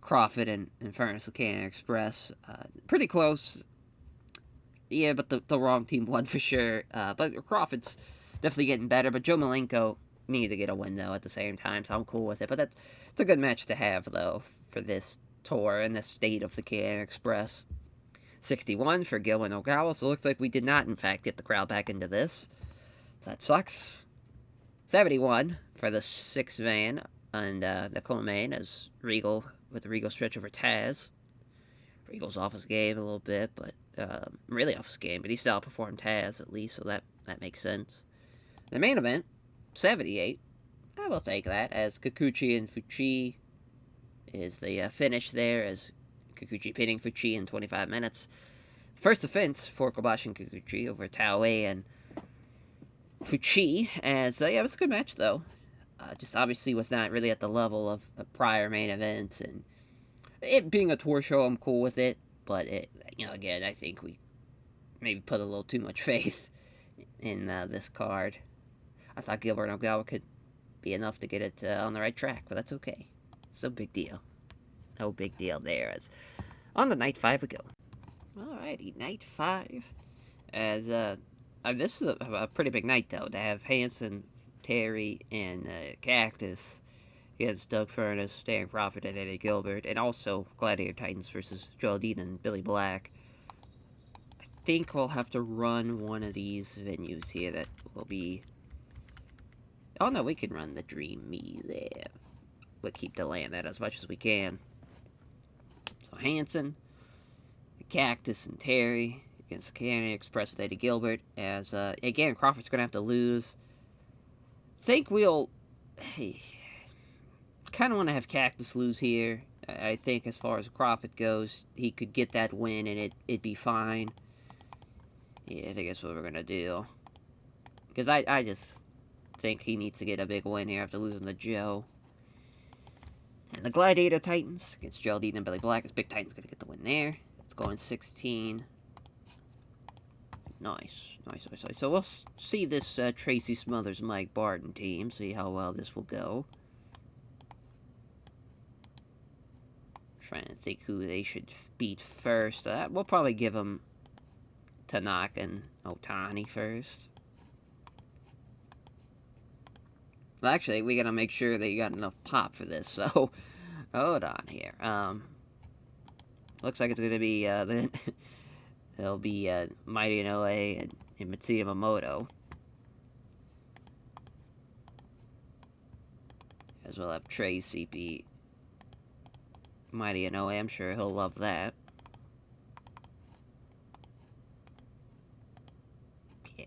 Crawford and Furnace Canada Express. Pretty close. Yeah, but the wrong team won for sure. But Crawford's definitely getting better. But Joe Malenko needed to get a win, though, at the same time. So I'm cool with it. But it's a good match to have, though, for this tour and the state of the Canada Express. 61 for Gil and Ogawa. So it looks like we did not, in fact, get the crowd back into this. So that sucks. 71 for the 6-man and the co-main as Regal with the Regal stretch over Taz. Regal's off his game a little bit, but really off his game. But he still outperformed Taz at least, so that makes sense. The main event, 78. I will take that as Kikuchi and Fuchi is the finish there, as Kikuchi pinning Fuchi in 25 minutes. First defense for Kobashi and Kikuchi over Taue and Fuchi, as yeah, it was a good match though. Just obviously was not really at the level of a prior main events, and it being a tour show, I'm cool with it. But it, again, I think we maybe put a little too much faith in this card. I thought Gilbert and Ogawa could be enough to get it on the right track, but that's okay. It's no big deal. No big deal there. As on the night 5 we go. Alrighty, night 5. As this is a pretty big night though, to have Hanson, Terry, and Cactus against Doug Furnace, Dan Crawford, and Eddie Gilbert, and also Gladiator Titans versus Joel Dean and Billy Black. I think we'll have to run one of these venues here that will be... Oh no, we can run the Dream Me there. We'll keep delaying that as much as we can. So Hanson, Cactus, and Terry against the Canadian Express with Eddie Gilbert. As, again, Crawford's going to have to lose. Think we'll... Hey, kind of want to have Cactus lose here. I think as far as Crawford goes, he could get that win and it'd be fine. Yeah, I think that's what we're going to do. Because I just think he needs to get a big win here after losing to Joe. And the Gladiator Titans against Joe Dean and Billy Black. This Big Titan's going to get the win there. It's going 16. Nice. So we'll see this Tracy Smothers, Mike Barton team. See how well this will go. Trying to think who they should beat first. We'll probably give them Tanaka and Otani first. Well, actually, we gotta make sure they got enough pop for this, so hold on here. Looks like it's gonna be it'll be Mighty Inoue and Mitsuya Momoto, as well have Tracy beat Mighty Inoue. I'm sure he'll love that. Yeah,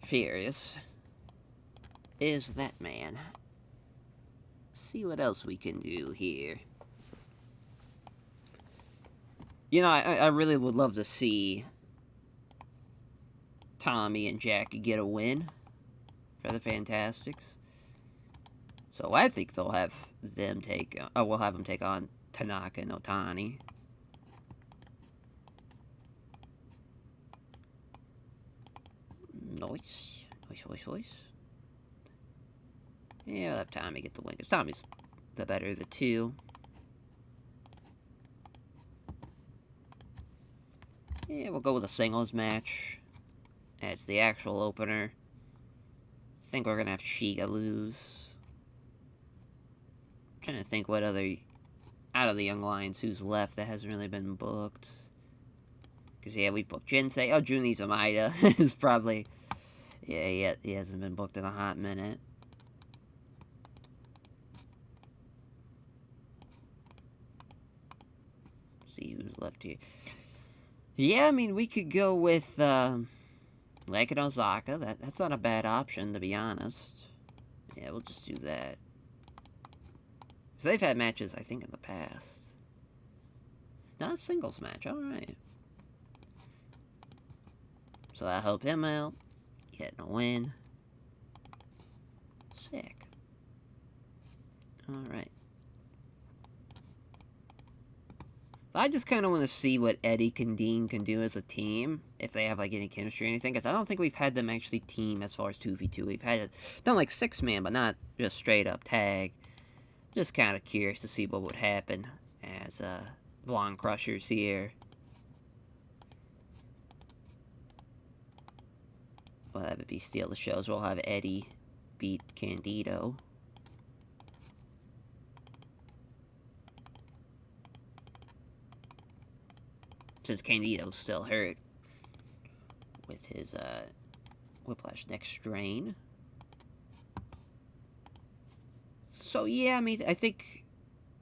Furious is that man. See what else we can do here. I really would love to see Tommy and Jackie get a win for the Fantastics. So I think they'll have them take... we'll have them take on Tanaka and Otani. Nice. Yeah, I'll have Tommy get the win, because Tommy's the better of the two. Yeah, we'll go with a singles match as the actual opener. I think we're going to have Shiga lose. I'm trying to think what other... Out of the Young Lions, who's left that hasn't really been booked. Because, yeah, we booked Jinsei. Oh, Juni Zamida is probably... Yeah, he hasn't been booked in a hot minute. See who's left here. Yeah, I mean, we could go with Lake and Osaka. That's not a bad option, to be honest. Yeah, we'll just do that. Because they've had matches, I think, in the past. Not a singles match, alright. So I'll help him out. Getting a win. Sick. Alright. I just kind of want to see what Eddie and Dean can do as a team, if they have, like, any chemistry or anything, because I don't think we've had them actually team as far as 2v2. We've had it done, like, 6-man, but not just straight-up tag. Just kind of curious to see what would happen as, Blonde Crushers here. We'll have it be steal the shows. We'll have Eddie beat Candido. Since Candido's still hurt with his whiplash neck strain. So yeah, I mean, I think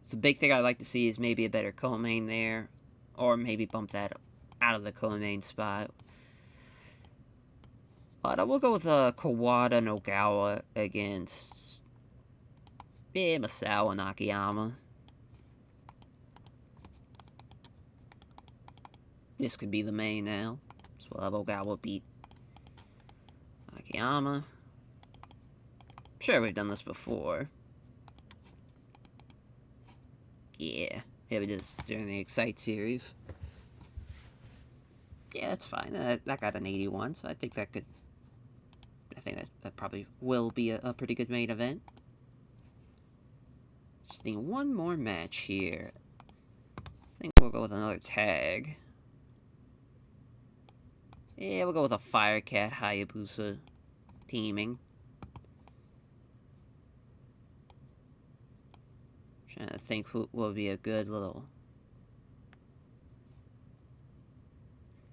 So the big thing I'd like to see is maybe a better co-main there, or maybe bump that out of the co-main spot. But we'll go with Kawada Nogawa against Masawa Nakayama. This could be the main now. So we'll have Ogawa beat Nakayama. Sure, we've done this before. Yeah, we did this during the Excite series. Yeah, that's fine. That got an 81, so I think that could... I think that probably will be a pretty good main event. Just need one more match here. I think we'll go with another tag. Yeah, we'll go with a Firecat Hayabusa teaming. Trying to think who will be a good little...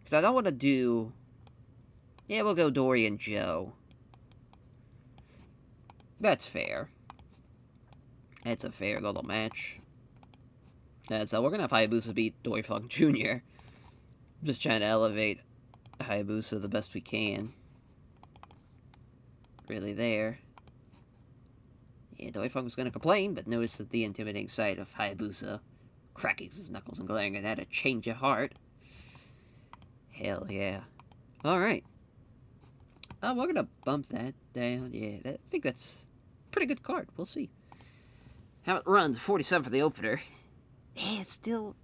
Because I don't want to do... Yeah, we'll go Dory and Joe. That's fair. It's a fair little match. And so we're going to have Hayabusa beat Dory Funk Jr. Just trying to elevate Hayabusa the best we can. Really there. Yeah, Dory Funk was going to complain, but noticed that the intimidating sight of Hayabusa cracking his knuckles and glaring and had a change of heart. Hell yeah. Alright. We're going to bump that down. Yeah, I think that's a pretty good card. We'll see how it runs. 47 for the opener. Yeah, it still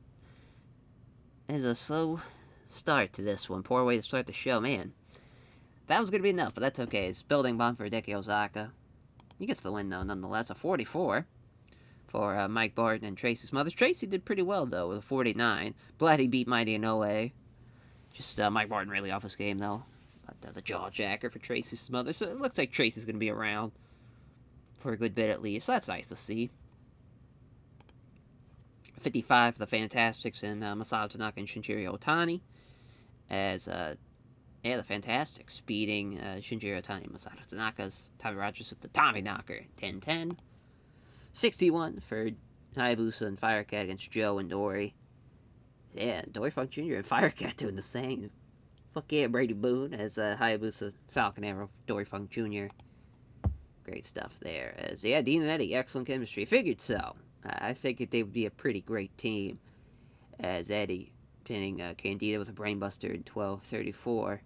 is a slow start to this one. Poor way to start the show, man. That was going to be enough, but that's okay. It's building bomb for Hideki Osaka. He gets the win, though, nonetheless. A 44 for Mike Barton and Tracy Smothers. Tracy did pretty well, though, with a 49. Glad he beat Mighty Inoue. Just Mike Barton really off his game, though. But the jaw jacker for Tracy Smothers. So it looks like Tracy's going to be around for a good bit at least. So that's nice to see. 55 for the Fantastics and Masato Tanaka and Shinjiro Otani. As, the Fantastics beating Shinjiro Otani and Masato Tanaka's Tommy Rogers with the Tommy Knocker. 10-10. 61 for Hayabusa and Firecat against Joe and Dory. Yeah, Dory Funk Jr. and Firecat doing the same. Fuck yeah, Brady Boone as Hayabusa Falcon Arrow, Dory Funk Jr. Great stuff there. As, yeah, Dean and Eddie, excellent chemistry. Figured so. I figured they would be a pretty great team. As Eddie pinning Candida with a brainbuster in 12:34.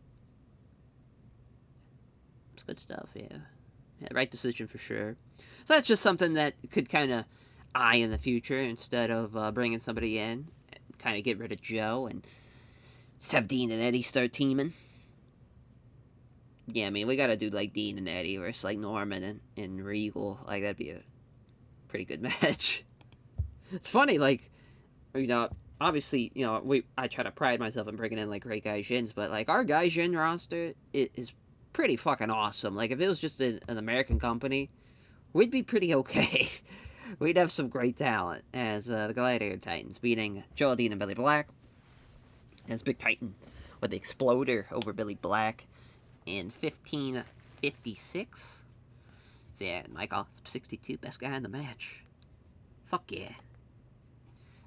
It's good stuff, yeah. Right decision for sure. So that's just something that could kind of eye in the future instead of bringing somebody in. Kind of get rid of Joe and just have Dean and Eddie start teaming. Yeah, I mean, we gotta do like Dean and Eddie versus like Norman and Regal. Like, that'd be a pretty good match. It's funny, like, you know, obviously, you know, I try to pride myself in bringing in like great Gaijins, but like our Gaijin roster is pretty fucking awesome. Like, if it was just an American company, we'd be pretty okay. We'd have some great talent as the Gladiator Titans beating Joel Dean and Billy Black. As Big Titan with the Exploder over Billy Black in 1556. So yeah, Michael 62, best guy in the match. Fuck yeah.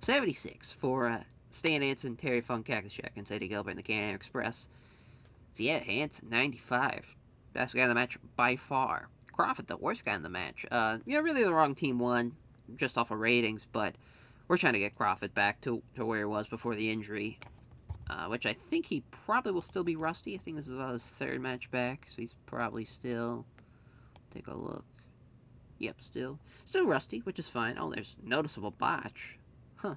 76 for Stan Hansen, Terry Funk, Cactus Jack, and Eddie Gilbert in the Can-Am Express. So yeah, Hansen 95, best guy in the match by far. Crawford, the worst guy in the match. Really the wrong team won, just off of ratings, but we're trying to get Crawford back to where he was before the injury, which I think he probably will still be rusty. I think this is about his third match back, so he's probably still... Take a look. Yep, still rusty, which is fine. Oh, there's noticeable botch. Huh.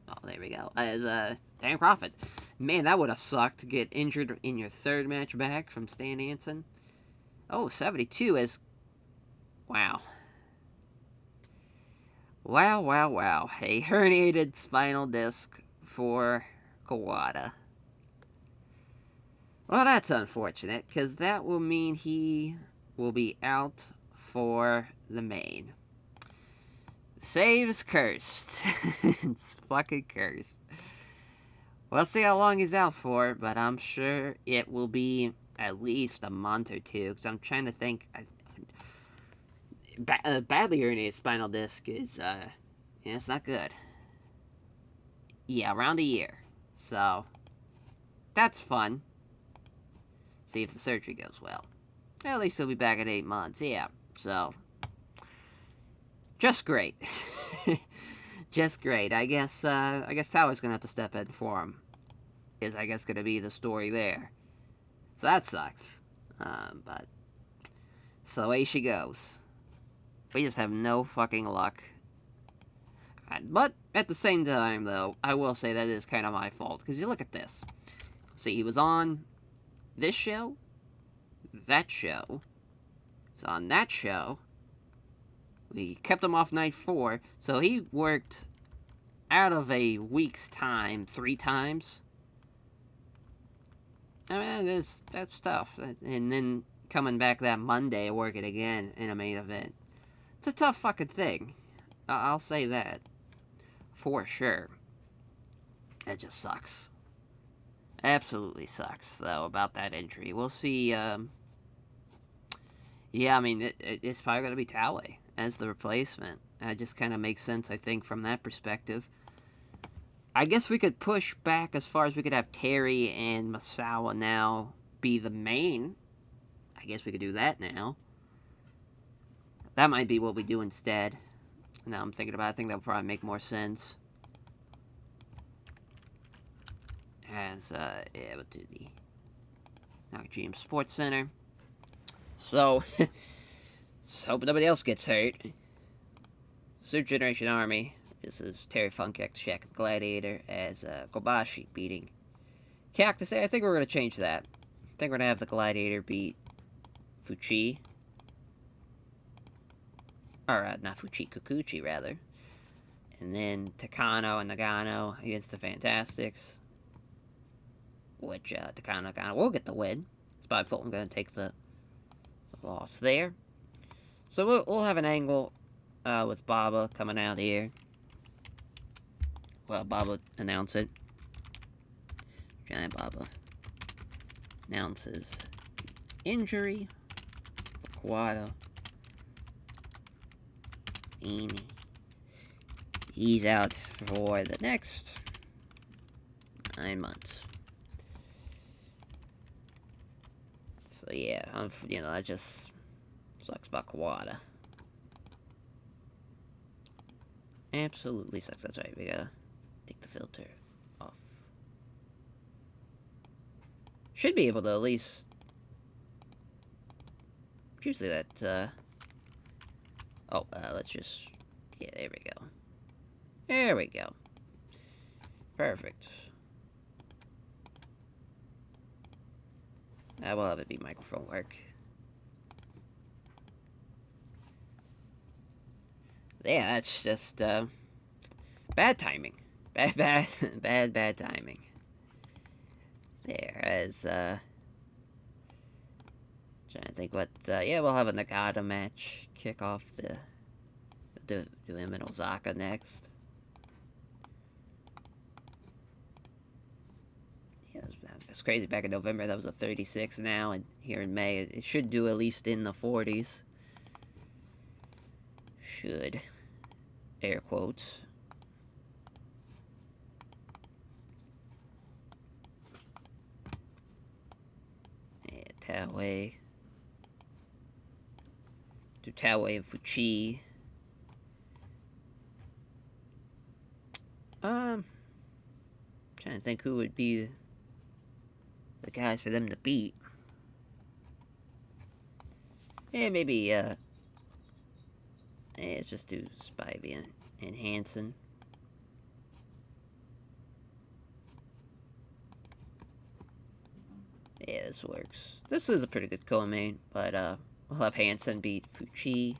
Oh, there we go. As, Dan Crawford. Man, that would have sucked to get injured in your third match back from Stan Hansen. Oh, 72 as... Wow. Wow. A herniated spinal disc for Kawada. Well, that's unfortunate, because that will mean he will be out for the main. Save is cursed. It's fucking cursed. We'll see how long he's out for, but I'm sure it will be at least a month or two, because I'm trying to think. badly herniated spinal disc is, yeah, it's not good. Yeah, around a year. So, that's fun. See if the surgery goes well. At least he'll be back in 8 months. Yeah. So, just great. Just great. I guess Tower's gonna have to step in for him. Is I guess gonna be the story there. So that sucks. But so away she goes. We just have no fucking luck. But at the same time, though, I will say that is kind of my fault. Because you look at this. See, he was on this show, that show, he was on that show. We kept him off night 4, so he worked out of a week's time 3 times. I mean, that's tough. And then coming back that Monday and working again in a main event. It's a tough fucking thing. I'll say that. For sure. That just sucks. Absolutely sucks, though, about that injury. We'll see. Yeah, I mean, it's probably going to be Taue as the replacement. That just kind of makes sense, I think, from that perspective. I guess we could push back as far as we could have Terry and Masawa now be the main. I guess we could do that now. That might be what we do instead. Now I'm thinking about it, I think that would probably make more sense. As, yeah, we'll do the Nakajima Sports Center. So, let's hope nobody else gets hurt. Super Generation Army. This is Terry Funk, Shaq Gladiator, as Kobashi beating Cactus. I think we're going to change that. I think we're going to have the Gladiator beat Fuchi. Or, not Fuchi, Kikuchi, rather. And then Takano and Nagano against the Fantastics. Which, Takano and Nagano will get the win. Spot Fulton going to take the loss there. So we'll have an angle with Baba coming out here. Well, Baba announced it. Giant Baba announces injury for Kawada. And he's out for the next 9 months. So yeah, that just sucks about Kawada. Absolutely sucks. That's right, we gotta take the filter off. Should be able to at least... Usually that, let's just... Yeah, there we go. There we go. Perfect. I will have it be microphone work. Yeah, that's just, bad timing. Bad timing. There, as, trying to think what, yeah, we'll have a Nagata match kick off the, do him and Osaka next. Yeah, it's crazy. Back in November, that was a 36 now, and here in May, it should do at least in the 40s. Should. Air quotes. Yeah, Taue. Do Taue and Fuchi. Trying to think who would be the guys for them to beat. Yeah, maybe, let's just do Spivey and Hansen. Yeah, this works. This is a pretty good co-main, but, we'll have Hansen beat Fuchi.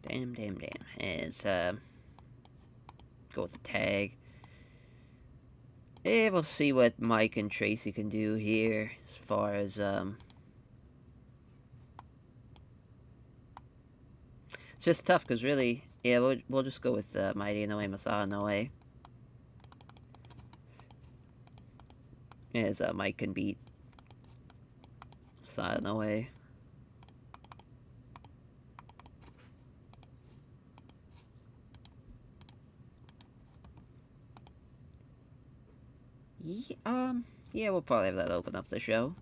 Damn. As, go with the tag. Yeah, we'll see what Mike and Tracy can do here, as far as, it's just tough, because really, yeah, we'll just go with, Mighty Inoue, Masawa Inoue. as Mike can beat Side in the way. Yeah, we'll probably have that open up the show.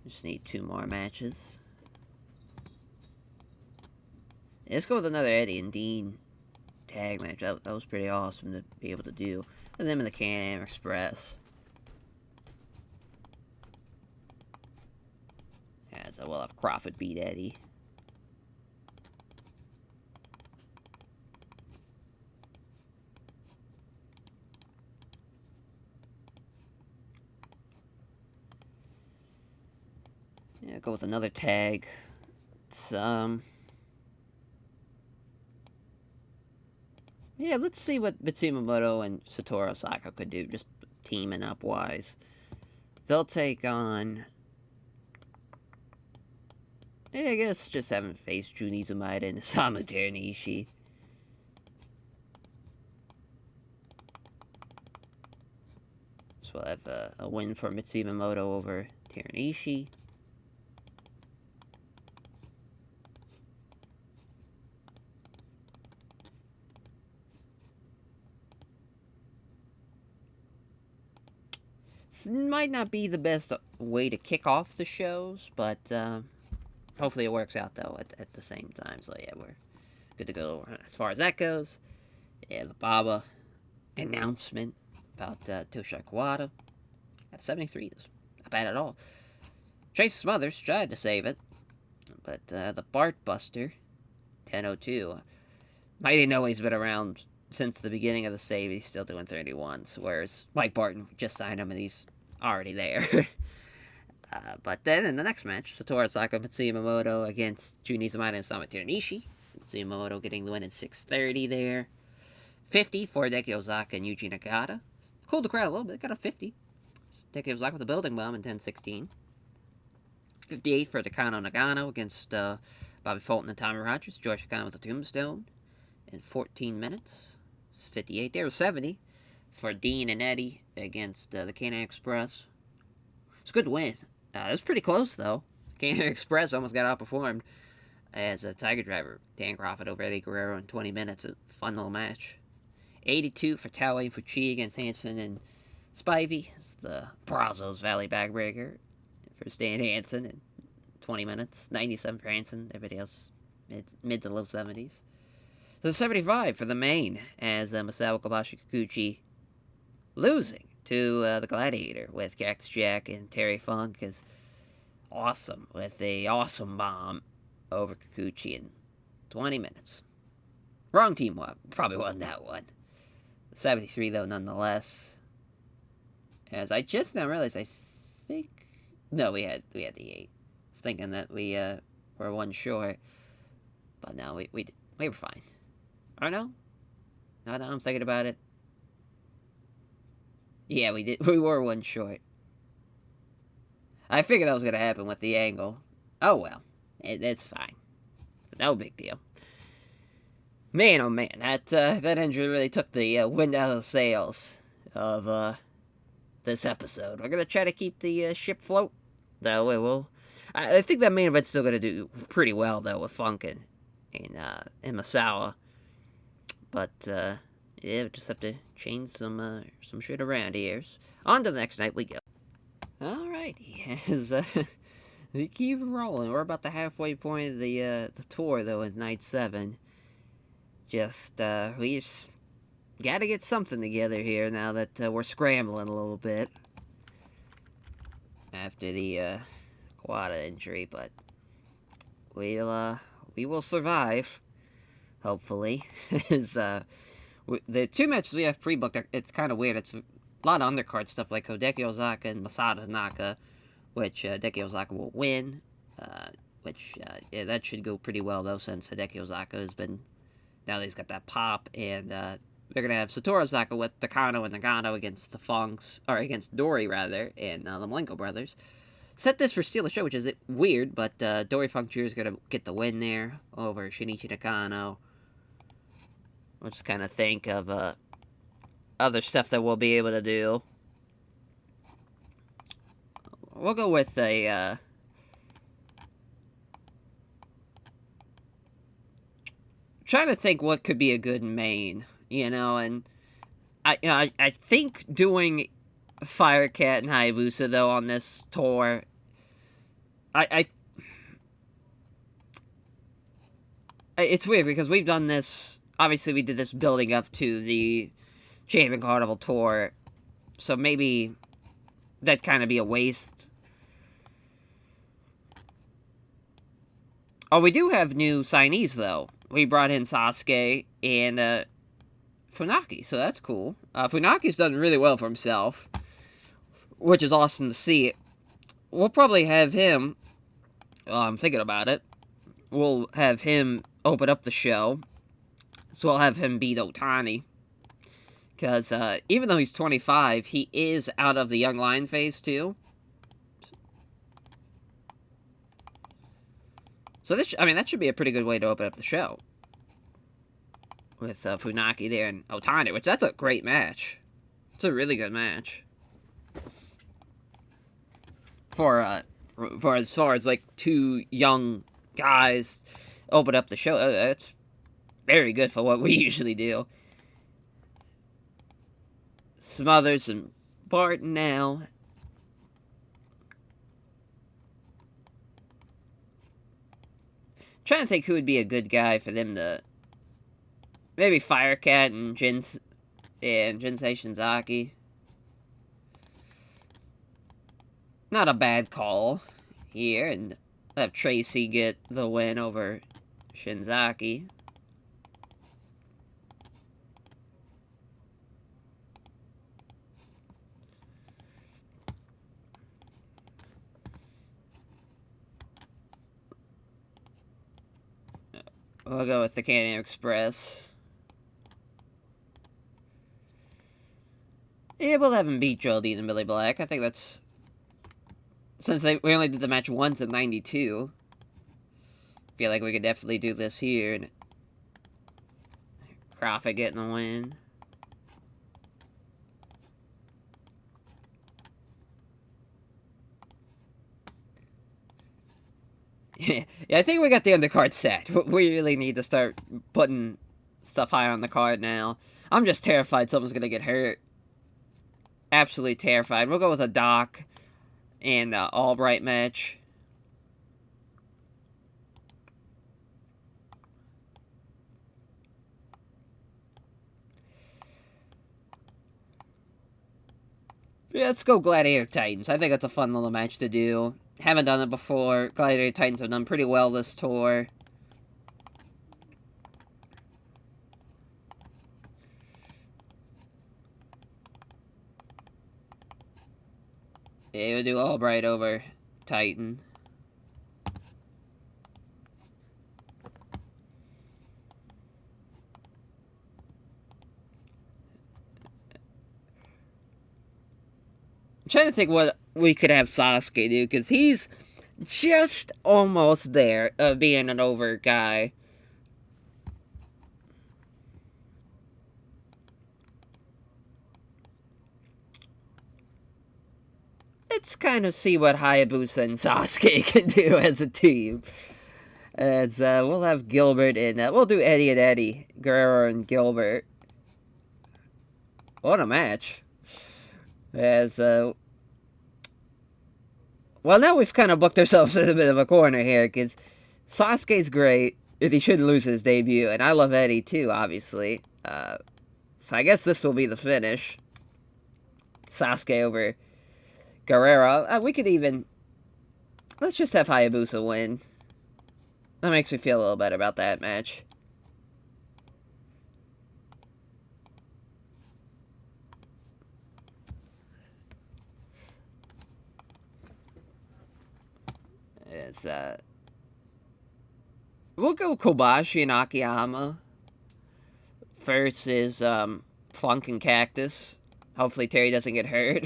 Just need 2 more matches. Let's go with another Eddie and Dean tag match. That was pretty awesome to be able to do. And them in the Can-Am Express. Yeah, so we'll have Crawford beat Eddie. Yeah, go with another tag. It's, yeah, let's see what Mitsumoto and Satoru Osaka could do, just teaming up wise. They'll take on... Yeah, I guess just haven't faced Jun Izumida and Isamu Teranishi. So we'll have a win for Mitsumoto over Teranishi. This might not be the best way to kick off the shows, but hopefully it works out, though, at the same time. So, yeah, we're good to go as far as that goes. Yeah, the Baba announcement about Tosha Kawada at 73 is not bad at all. Trace Smothers tried to save it, but the Bart Buster, 10:02, Mighty Inoue's been around since the beginning of the save. He's still doing 31s, whereas Mike Barton just signed him and he's already there. But then in the next match, Satoru Osaka Mitsumoto against Jun Izumida and Isamu Teranishi. Mitsumoto getting the win in 6:30 there. 50 for Hideki Ozaka and Yuji Nagata. Cooled the crowd a little bit, got a 50. Hideki Ozaka with a building bomb in 10:16. 58 for Takano Nagano against Bobby Fulton and Tommy Rogers. George Takano with a tombstone in 14 minutes. 58 there. 70 for Dean and Eddie against the Can-Am Express. It's a good win. It was pretty close, though. Can-Am Express almost got outperformed as a Tiger Driver. Dan Crawford over Eddie Guerrero in 20 minutes. A fun little match. 82 for Taue and Fuchi against Hansen and Spivey. It's the Brazos Valley Backbreaker for Stan Hansen in 20 minutes. 97 for Hansen. Everybody else mid to low 70s. So 75 for the main as Masao Kobashi Kikuchi losing to the Gladiator with Cactus Jack and Terry Funk is awesome with a awesome bomb over Kikuchi in 20 minutes. Wrong team probably won that one. 73 though nonetheless. As I just now realized, I think no, we had the 8. I was thinking that we were one short, but no, we were fine. Or no? No, I'm thinking about it. Yeah, we did. We were one short. I figured that was going to happen with the angle. Oh, well. It's fine. No big deal. Man, oh man. That injury really took the wind out of the sails of this episode. We're going to try to keep the ship float. That way I think that main event's still going to do pretty well, though, with Funk and Masawa. But, yeah, we just have to change some shit around here. On to the next night we go. Alrighty, as we keep rolling. We're about the halfway point of the tour, though, in night 7. We just gotta get something together here now that we're scrambling a little bit after the Kawada injury, but we will survive. Hopefully. The 2 matches we have pre-booked, it's kind of weird. It's a lot of undercard stuff like Hideki Ozaka and Masada Tanaka, which Hideki Ozaka will win. Yeah, that should go pretty well, though, since Hideki Ozaka has been... Now that he's got that pop, and they're going to have Satoru Ozaka with Takano and Nagano against the Funks, or against Dory, rather, and the Malenko brothers. Set this for Steal the Show, which is weird, but Dory Funk Jr. is going to get the win there over Shinichi Nakano. We'll just kind of think of other stuff that we'll be able to do. we'll go with a, trying to think what could be a good main, and I think doing Firecat and Hayabusa, though, on this tour, I it's weird because we've done this, obviously we did this building up to the Champion Carnival tour, so maybe that'd kind of be a waste. Oh, we do have new signees, though. We brought in Sasuke and Funaki, so that's cool. Funaki's done really well for himself, which is awesome to see. We'll probably have him, I'm thinking about it, we'll have him open up the show, so we'll have him beat Otani. Because even though he's 25, he is out of the young lion phase, too. So this, that should be a pretty good way to open up the show. With Funaki there and Otani, which that's a great match. It's a really good match. For as far as, like, two young guys open up the show, that's very good for what we usually do. Smothers and Barton now. Trying to think who would be a good guy for them to... Maybe Firecat and Jinsei Shinzaki. Not a bad call here, and have Tracy get the win over Shinzaki. We'll go with the Canyon Express. Yeah, we'll have him beat Geraldine and Billy Black. I think that's... Since we only did the match once in 92. I feel like we could definitely do this here. And Crawford getting the win. Yeah, I think we got the undercard set. We really need to start putting stuff higher on the card now. I'm just terrified someone's going to get hurt. Absolutely terrified. We'll go with a Doc and Albright match. Yeah, let's go Gladiator Titans. I think that's a fun little match to do. Haven't done it before. Gladiator Titans have done pretty well this tour. Yeah, we'll do Albright over Titan. I'm trying to think what we could have Sasuke do, because he's just almost there of being an over guy. Let's kind of see what Hayabusa and Sasuke can do as a team. As we'll have Gilbert and we'll do Eddie and Eddie, Guerrero and Gilbert. What a match! As well, now we've kind of booked ourselves in a bit of a corner here, because Sasuke's great, if he shouldn't lose his debut, and I love Eddie too, obviously. So I guess this will be the finish. Sasuke over Guerrero. We could even... Let's just have Hayabusa win. That makes me feel a little better about that match. It's, we'll go Kobashi and Akiyama versus, Funk and Cactus. Hopefully Terry doesn't get hurt.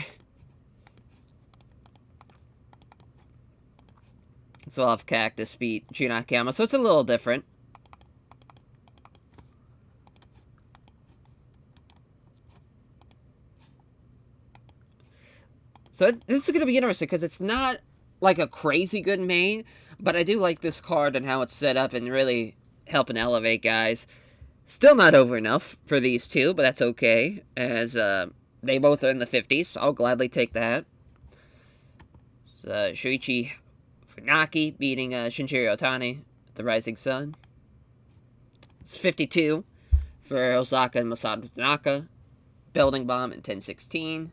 So we'll have Cactus beat Jun Akiyama, so it's a little different. So this is going to be interesting because it's not like a crazy good main, but I do like this card and how it's set up and really helping elevate guys. Still not over enough for these two, but that's okay, as they both are in the 50s, so I'll gladly take that. Shuichi Funaki beating Shinjiro Otani, the Rising Sun. It's 52 for Osaka and Masato Tanaka. Building Bomb in 10-16.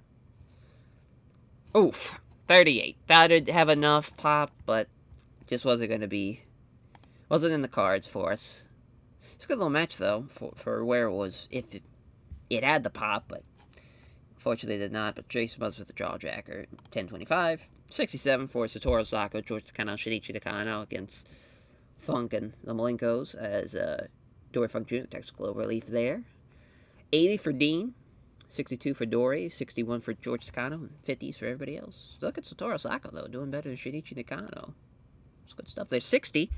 Oof, 38. That'd have enough pop, but just wasn't going to be... wasn't in the cards for us. It's a good little match, though, for where it was. If it had the pop, but unfortunately it did not. But Jason was with the Jawjacker. 10-25. 67 for Satoru Sako, George Takano, Shinichi Takano against Funk and the Malinkos as Dory Funk Jr. Technical relief there. 80 for Dean. 62 for Dory, 61 for George Takano, and 50s for everybody else. Look at Satoru Sako, though, doing better than Shinichi Nakano. It's good stuff. There's 60.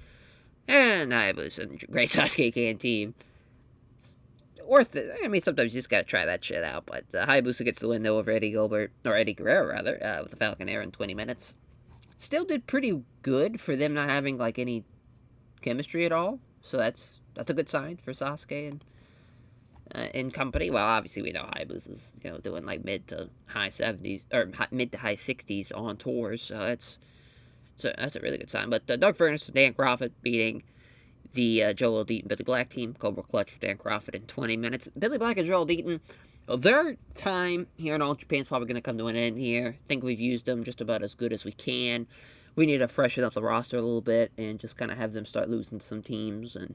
And Hayabusa and Great Sasuke Can team. It's worth it. I mean, sometimes you just gotta try that shit out. But Hayabusa gets the win, though, over Eddie Guerrero, rather, with the Falcon Air in 20 minutes. Still did pretty good for them not having, like, any chemistry at all. So that's a good sign for Sasuke and in company. Well, obviously we know Hayabusa's, doing like mid to high 70s or mid to high 60s on tours, so that's a really good sign. But Doug Furnace and Dan Crawford beating the Joel Deaton Billy Black team. Cobra Clutch for Dan Crawford in 20 minutes. Billy Black and Joel Deaton, their time here in All Japan's probably going to come to an end here. I think we've used them just about as good as we can. We need to freshen up the roster a little bit and just kind of have them start losing some teams and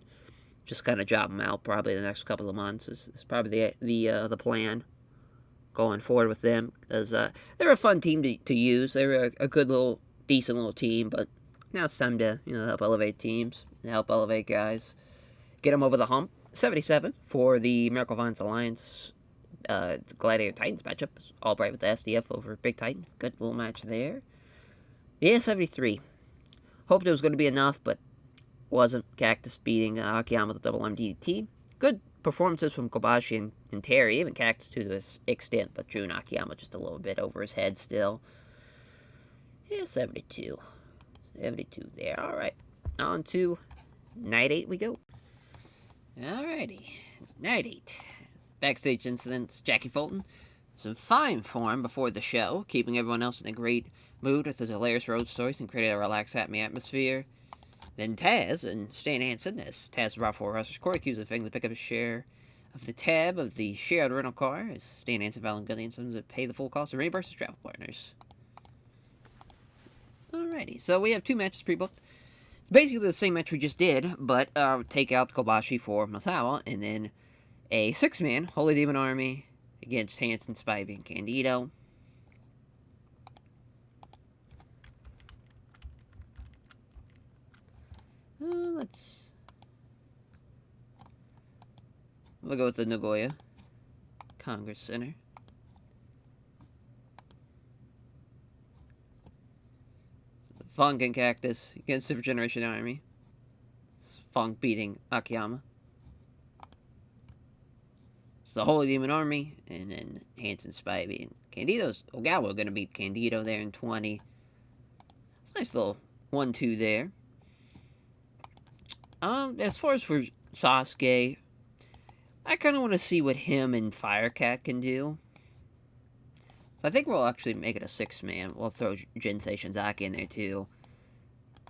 just kind of job them out probably the next couple of months is probably the plan going forward with them. Because they're a fun team to use. They're a good little, decent little team, but now it's time to help elevate teams and help elevate guys. Get them over the hump. 77 for the Miracle Vines Alliance Gladiator Titans matchup. Albright with the SDF over Big Titan. Good little match there. Yeah, 73. Hoped it was going to be enough, but wasn't. Cactus beating Akiyama with a double MDT. Good performances from Kobashi and Terry, even Cactus to this extent, but Drew and Akiyama just a little bit over his head still. Yeah, 72. 72 there. Alright. On to Night 8 we go. Alrighty. Night 8. Backstage incidents. Jackie Fulton. Some fine form before the show, keeping everyone else in a great mood with his hilarious road stories and creating a relaxed, happy atmosphere. Then Taz and Stan Hansen, as Taz brought forward wrestlers, Corey accused of failing to pick up his share of the tab of the shared rental car, as Stan Hansen, Val and Gunny to pay the full cost of reimburse his travel partners. Alrighty, so we have two matches pre-booked. It's basically the same match we just did, but take out Kobashi for Masawa, and then a six-man Holy Demon Army against Hansen, Spivey, and Candido. We'll go with the Nagoya Congress Center. Funk and Cactus against Super Generation Army. Funk beating Akiyama. It's the Holy Demon Army, and then Hansen, Spivey, and Candido's Ogawa going to beat Candido there in 20. It's a nice little 1-2 there. As far as for Sasuke, I kind of want to see what him and Firecat can do. So I think we'll actually make it a six-man. We'll throw Jinsei Shinzaki in there, too.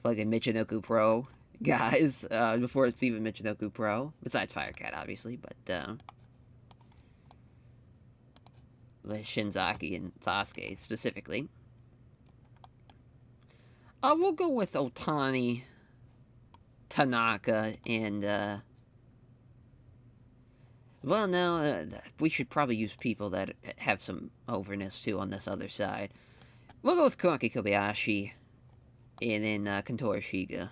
Like a Michinoku Pro guys, before it's even Michinoku Pro. Besides Firecat, obviously, but, the Shinzaki and Sasuke, specifically. We'll go with Otani, Tanaka, and, well, no, we should probably use people that have some overness, too, on this other side. We'll go with Kuraki Kobayashi, and then Kentaro Shiga.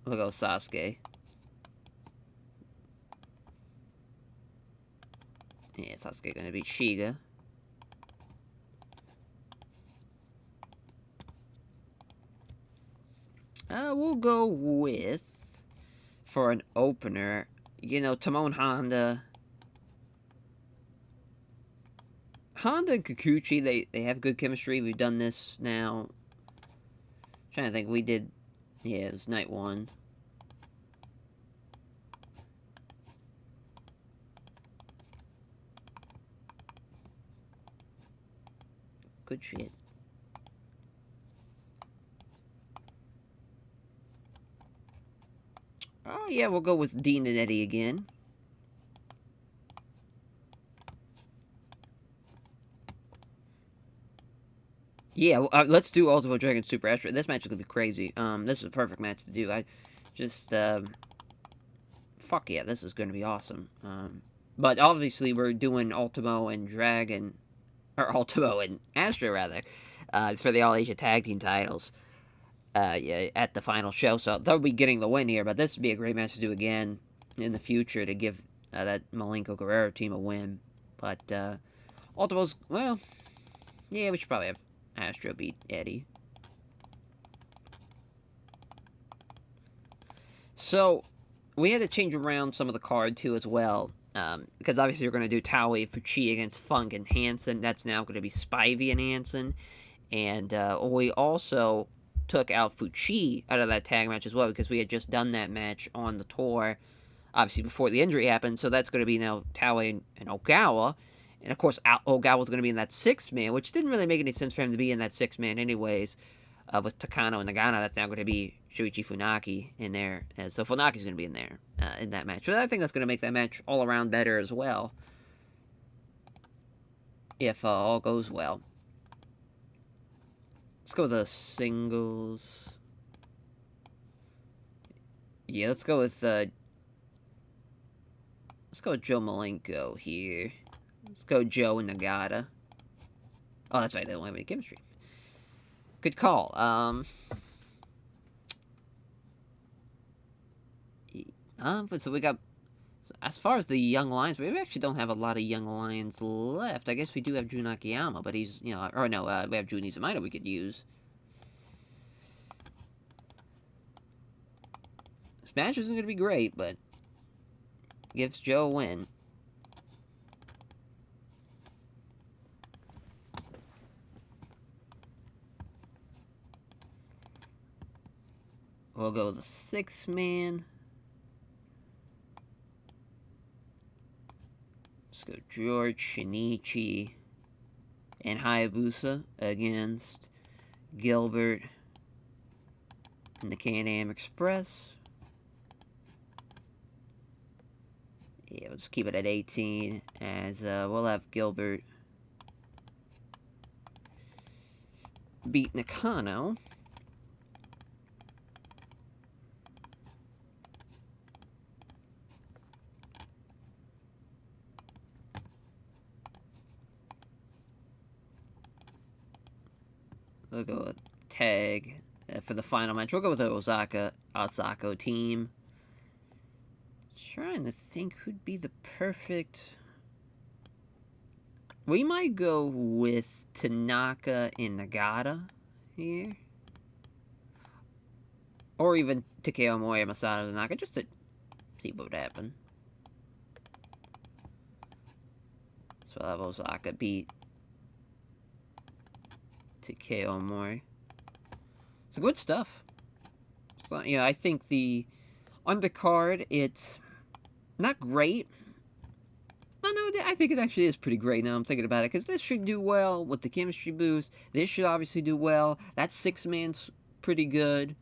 We'll go with Sasuke. Yeah, Sasuke gonna beat Shiga. We'll go with, for an opener, Timon Honda Honda and Kikuchi, they have good chemistry. We've done this now. I'm trying to think, we did. Yeah, it was night one. Good shit. Oh, yeah, we'll go with Dean and Eddie again. Yeah, well, let's do Ultimate Dragon Super Astro. This match is gonna be crazy. This is a perfect match to do. I just, fuck yeah, this is gonna be awesome. But obviously we're doing Ultimo and Dragon, or Ultimo and Astro rather, for the All Asia Tag Team titles. Yeah, at the final show, so they'll be getting the win here. But this would be a great match to do again in the future to give that Malenko Guerrero team a win. But Ultimo's, well, yeah, we should probably have Astro beat Eddie. So we had to change around some of the card too as well. Because obviously we're going to do Taue Fuchi against Funk and Hansen. That's now going to be Spivey and Hansen. And we also took out Fuchi out of that tag match as well because we had just done that match on the tour, obviously before the injury happened. So that's going to be now Taue and Ogawa. And of course, Ogawa's going to be in that 6-man, which didn't really make any sense for him to be in that 6-man anyways. With Takano and Nagano, that's now going to be Shuichi Funaki in there. So Funaki's going to be in there in that match. So I think that's going to make that match all around better as well. If all goes well. Let's go with the singles. Yeah, let's go with Joe Malenko here. Let's go Joe and Nagata. Oh, that's right, they don't have any chemistry. Good call. So we got, as far as the young lions, we actually don't have a lot of young lions left. I guess we do have Jun Akiyama, but he's, or no, we have Jun Izumida we could use. Smash isn't going to be great, but gives Joe a win. We'll go with a 6-man. Let's go George, Shinichi, and Hayabusa against Gilbert and the Can-Am Express. Yeah, we'll just keep it at 18, as we'll have Gilbert beat Nakano. We'll go with tag for the final match. We'll go with the Osako team. Trying to think who'd be the perfect. We might go with Tanaka and Nagata here. Or even Takeo Mori and Masato Tanaka, just to see what would happen. So I'll have Osaka beat Takeo Mori. So good stuff. So, I think the undercard, it's not great. Oh, no, I think it actually is pretty great now I'm thinking about it, because this should do well with the chemistry boost. This should obviously do well. That 6-man's pretty good.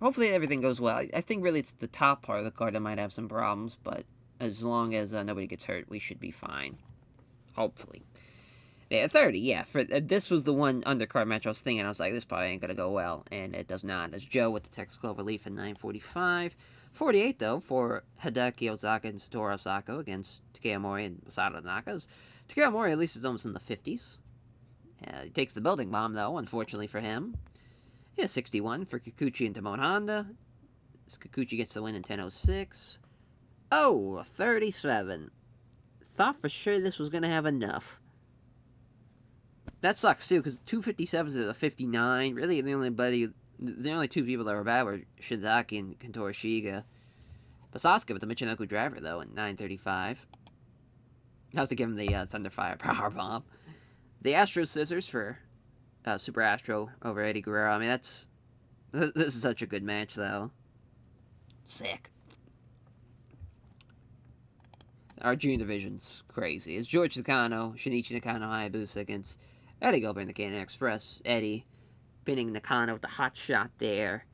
Hopefully everything goes well. I think really it's the top part of the card that might have some problems, but as long as nobody gets hurt, we should be fine. Hopefully. Yeah, 30, yeah. For this was the one undercard match I was thinking. I was like, this probably ain't going to go well, and it does not. It's Joe with the Texas Clover Leaf in 9:45. 48, though, for Hideki Ozaka and Satoru Osako against Takeo Mori and Masato Tanaka. Takeo Mori at least is almost in the 50s. He takes the building bomb, though, unfortunately for him. He has 61 for Kikuchi and Tomoe Honda. Kikuchi gets the win in 10:06. Oh, 37. Thought for sure this was going to have enough. That sucks, too, because 257s is a 59. Really, the only two people that were bad were Shinzaki and Kentaro Shiga. But Sasuke with the Michinoku driver, though, at 9:35. I have to give him the Thunderfire Powerbomb. The Astro Scissors for Super Astro over Eddie Guerrero. I mean, this is such a good match, though. Sick. Our junior division's crazy. It's George Nakano, Shinichi Nakano, Hayabusa against Eddie Gilbert and the Canadian Express. Eddie pinning Nakano with the hot shot there.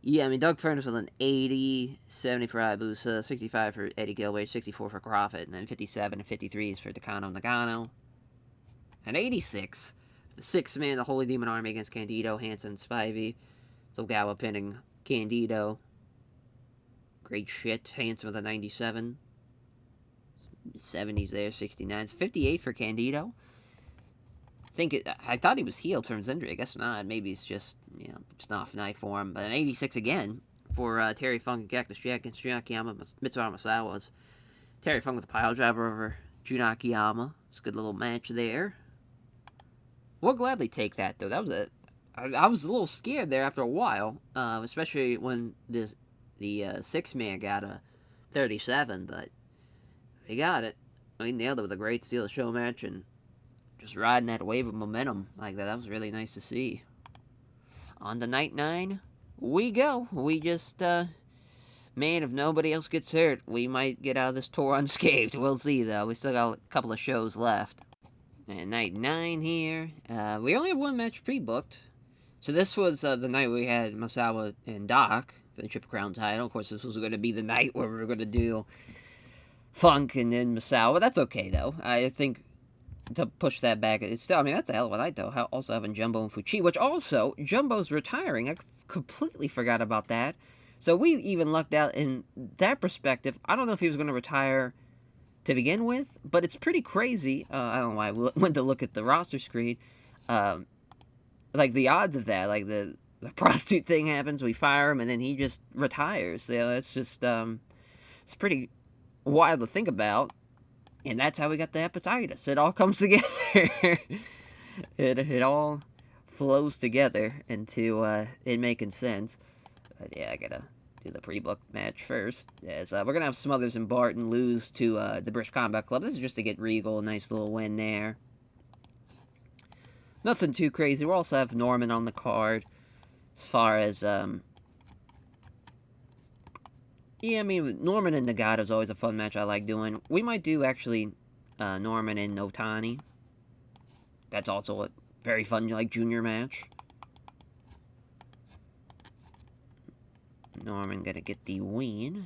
Yeah, I mean, Doug Furnace with an 80, 70 for Hayabusa, 65 for Eddie Gilbert, 64 for Crawford, and then 57 and 53 is for Nakano Nagano. And 86, the sixth man, the Holy Demon Army against Candido, Hansen, Spivey. Ogawa pinning Candido. Great shit. Hansen with a 97. 70s there, 69s. 58 for Candido. I thought he was healed from his injury. I guess not. Maybe it's just, just not off night for him. But an 86 again for Terry Funk and Cactus Jack against Junakiyama. Mitsuharu Masawa's. Terry Funk with a pile driver over Junakiyama. It's a good little match there. We'll gladly take that, though. That was I was a little scared there after a while, especially when the six-man got a 37, but he got it. He nailed it with a great Steal the Show match, and just riding that wave of momentum like that. That was really nice to see. On to Night 9, we go. We just, man, if nobody else gets hurt, we might get out of this tour unscathed. We'll see, though. We still got a couple of shows left. And Night 9 here. We only have one match pre-booked. So this was the night we had Masawa and Doc for the Triple Crown title. Of course, this was going to be the night where we were going to do Funk and then Masawa. That's okay, though. I think to push that back, it's still, I mean, that's a hell of a night, though. Also having Jumbo and Fuchi, which also, Jumbo's retiring. I completely forgot about that. So we even lucked out in that perspective. I don't know if he was going to retire to begin with, but it's pretty crazy. I don't know why I went to look at the roster screen. Like, the odds of that, like, the prostitute thing happens, we fire him, and then he just retires. That's just, it's pretty wild to think about. And that's how we got the hepatitis. It all comes together. it all flows together into it making sense. But yeah, I gotta do the pre-book match first. As we're gonna have Smothers and Barton lose to the British Combat Club. This is just to get Regal, a nice little win there. Nothing too crazy. We'll also have Norman on the card. As far as, yeah, I mean, Norman and Nagata is always a fun match I like doing. We might do, actually, Norman and Notani. That's also a very fun, like, junior match. Norman gonna get the win.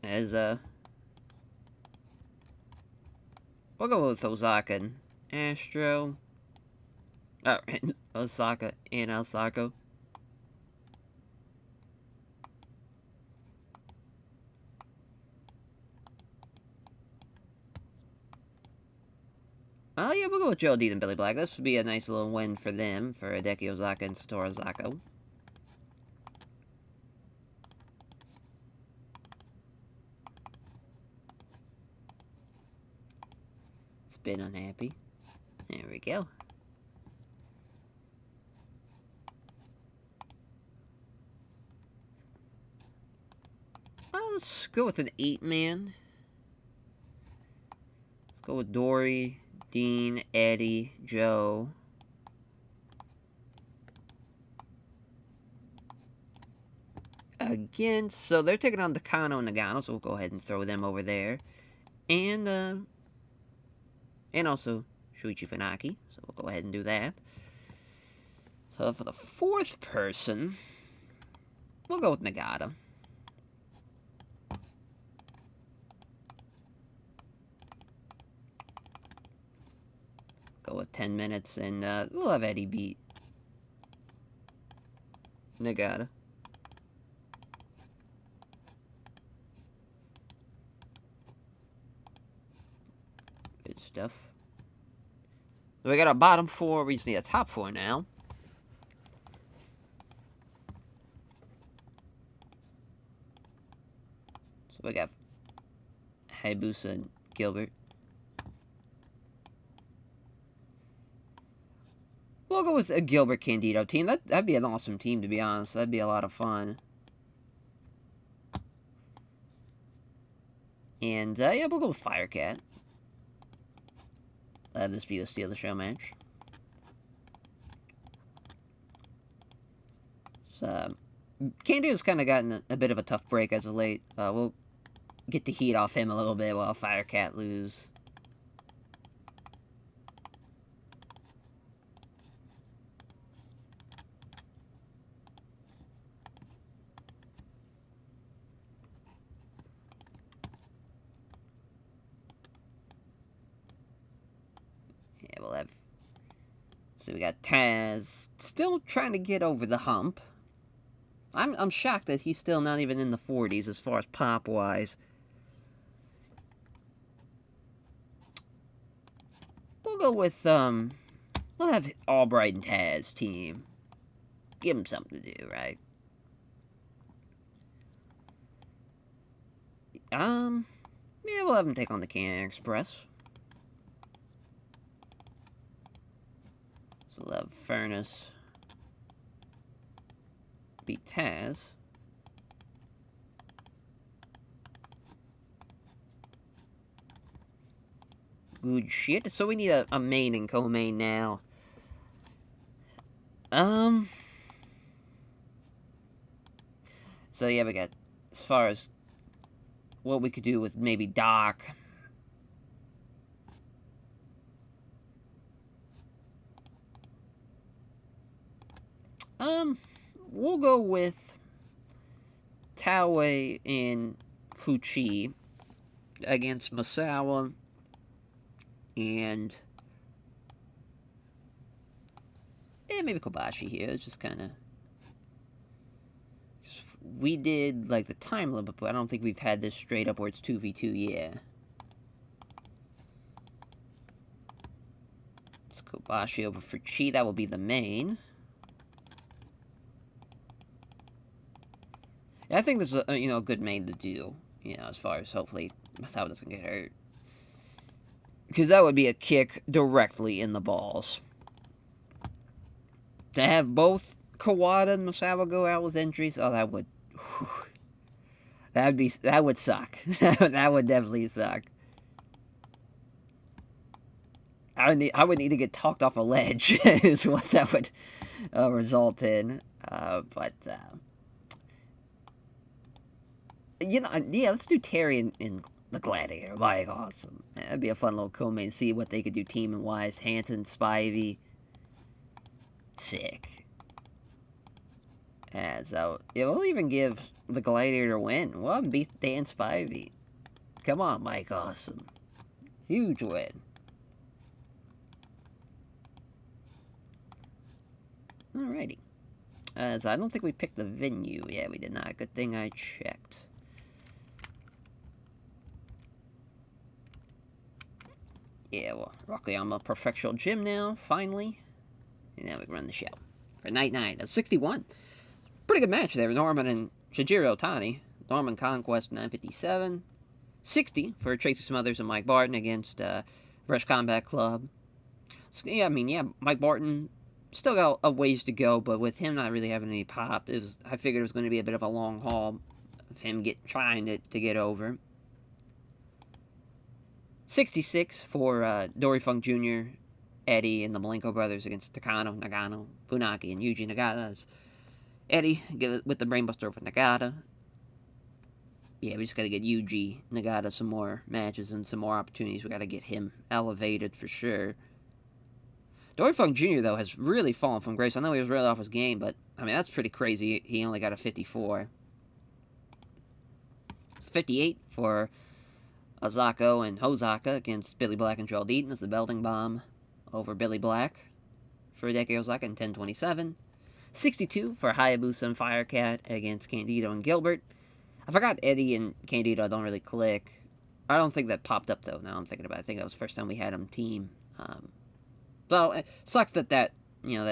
As, we'll go with Osaka and Astro. Oh, Osaka and Osaka. Oh, yeah, we'll go with Joe Dean and Billy Black. This would be a nice little win for them, for Hideki Osaka and Satoru Osaka. Been unhappy. There we go. Let's go with an 8-man. Let's go with Dory, Dean, Eddie, Joe. Again, so they're taking on Nakano and Nagano, so we'll go ahead and throw them over there. And also Shuichi Funaki, so we'll go ahead and do that. So for the fourth person, we'll go with Nagata. Go with 10 minutes, and we'll have Eddie beat Nagata. Good stuff. So we got our bottom four. We just need a top four now. So we got Hayabusa and Gilbert. We'll we'll go with a Gilbert Candido team. That'd be an awesome team, to be honest. That'd be a lot of fun. And, yeah, we'll go with Firecat. Have this be the Steal the Show match. So, Candido's kind of gotten a bit of a tough break as of late. We'll get the heat off him a little bit while Firecat lose. Yeah, we'll have... So we got Taz still trying to get over the hump. I'm shocked that he's still not even in the 40s as far as pop-wise. We'll go with, we'll have Albright and Taz team. Give him something to do, right? Yeah, we'll have him take on the Canadian Express. So we'll have Furnace beat Taz. Good shit. So we need a main and co-main now. So yeah, we got, as far as what we could do with maybe Doc. We'll go with Taue and Fuchi against Masawa and maybe Kobashi here. It's just kind of... We did, like, the time limit, but I don't think we've had this straight up where it's 2v2, yeah. It's Kobashi over Fuchi. That will be the main. I think this is a, a good main to do, as far as hopefully Masawa doesn't get hurt. Because that would be a kick directly in the balls. To have both Kawada and Masawa go out with injuries, oh, that would... That would suck. That would definitely suck. I would need to get talked off a ledge, is what that would result in. Yeah, let's do Terry and the Gladiator. Like, awesome. That'd be a fun little co-main. See what they could do teaming-wise. Hanson, Spivey. Sick. Yeah, so, yeah, we'll even give the Gladiator a win. We'll have him beat Dan Spivey. Come on, Mike. Awesome. Huge win. Alrighty. So I don't think we picked the venue. Yeah, we did not. Good thing I checked. Yeah, well, Rockayama Perfectional Gym now, finally. And now we can run the show. For night 9, that's 61. Pretty good match there, Norman and Shijiro Otani. Norman Conquest 957. 60 for Tracy Smothers and Mike Barton against Fresh Combat Club. So, yeah, Mike Barton still got a ways to go, but with him not really having any pop, I figured it was going to be a bit of a long haul of him trying to get over. 66 for Dory Funk Jr., Eddie, and the Malenko brothers against Takano, Nagano, Funaki, and Yuji Nagata. As Eddie with the Brainbuster over Nagata. Yeah, we just got to get Yuji Nagata some more matches and some more opportunities. We got to get him elevated for sure. Dory Funk Jr., though, has really fallen from grace. I know he was really off his game, but, that's pretty crazy. He only got a 54. 58 for Azako and Hosaka against Billy Black and Joel Deaton as the Belting Bomb over Billy Black for Hideki Hosaka in 1027. 62 for Hayabusa and Firecat against Candido and Gilbert. I forgot Eddie and Candido don't really click. I don't think that popped up, though, now I'm thinking about it. I think that was the first time we had them team. So, it sucks that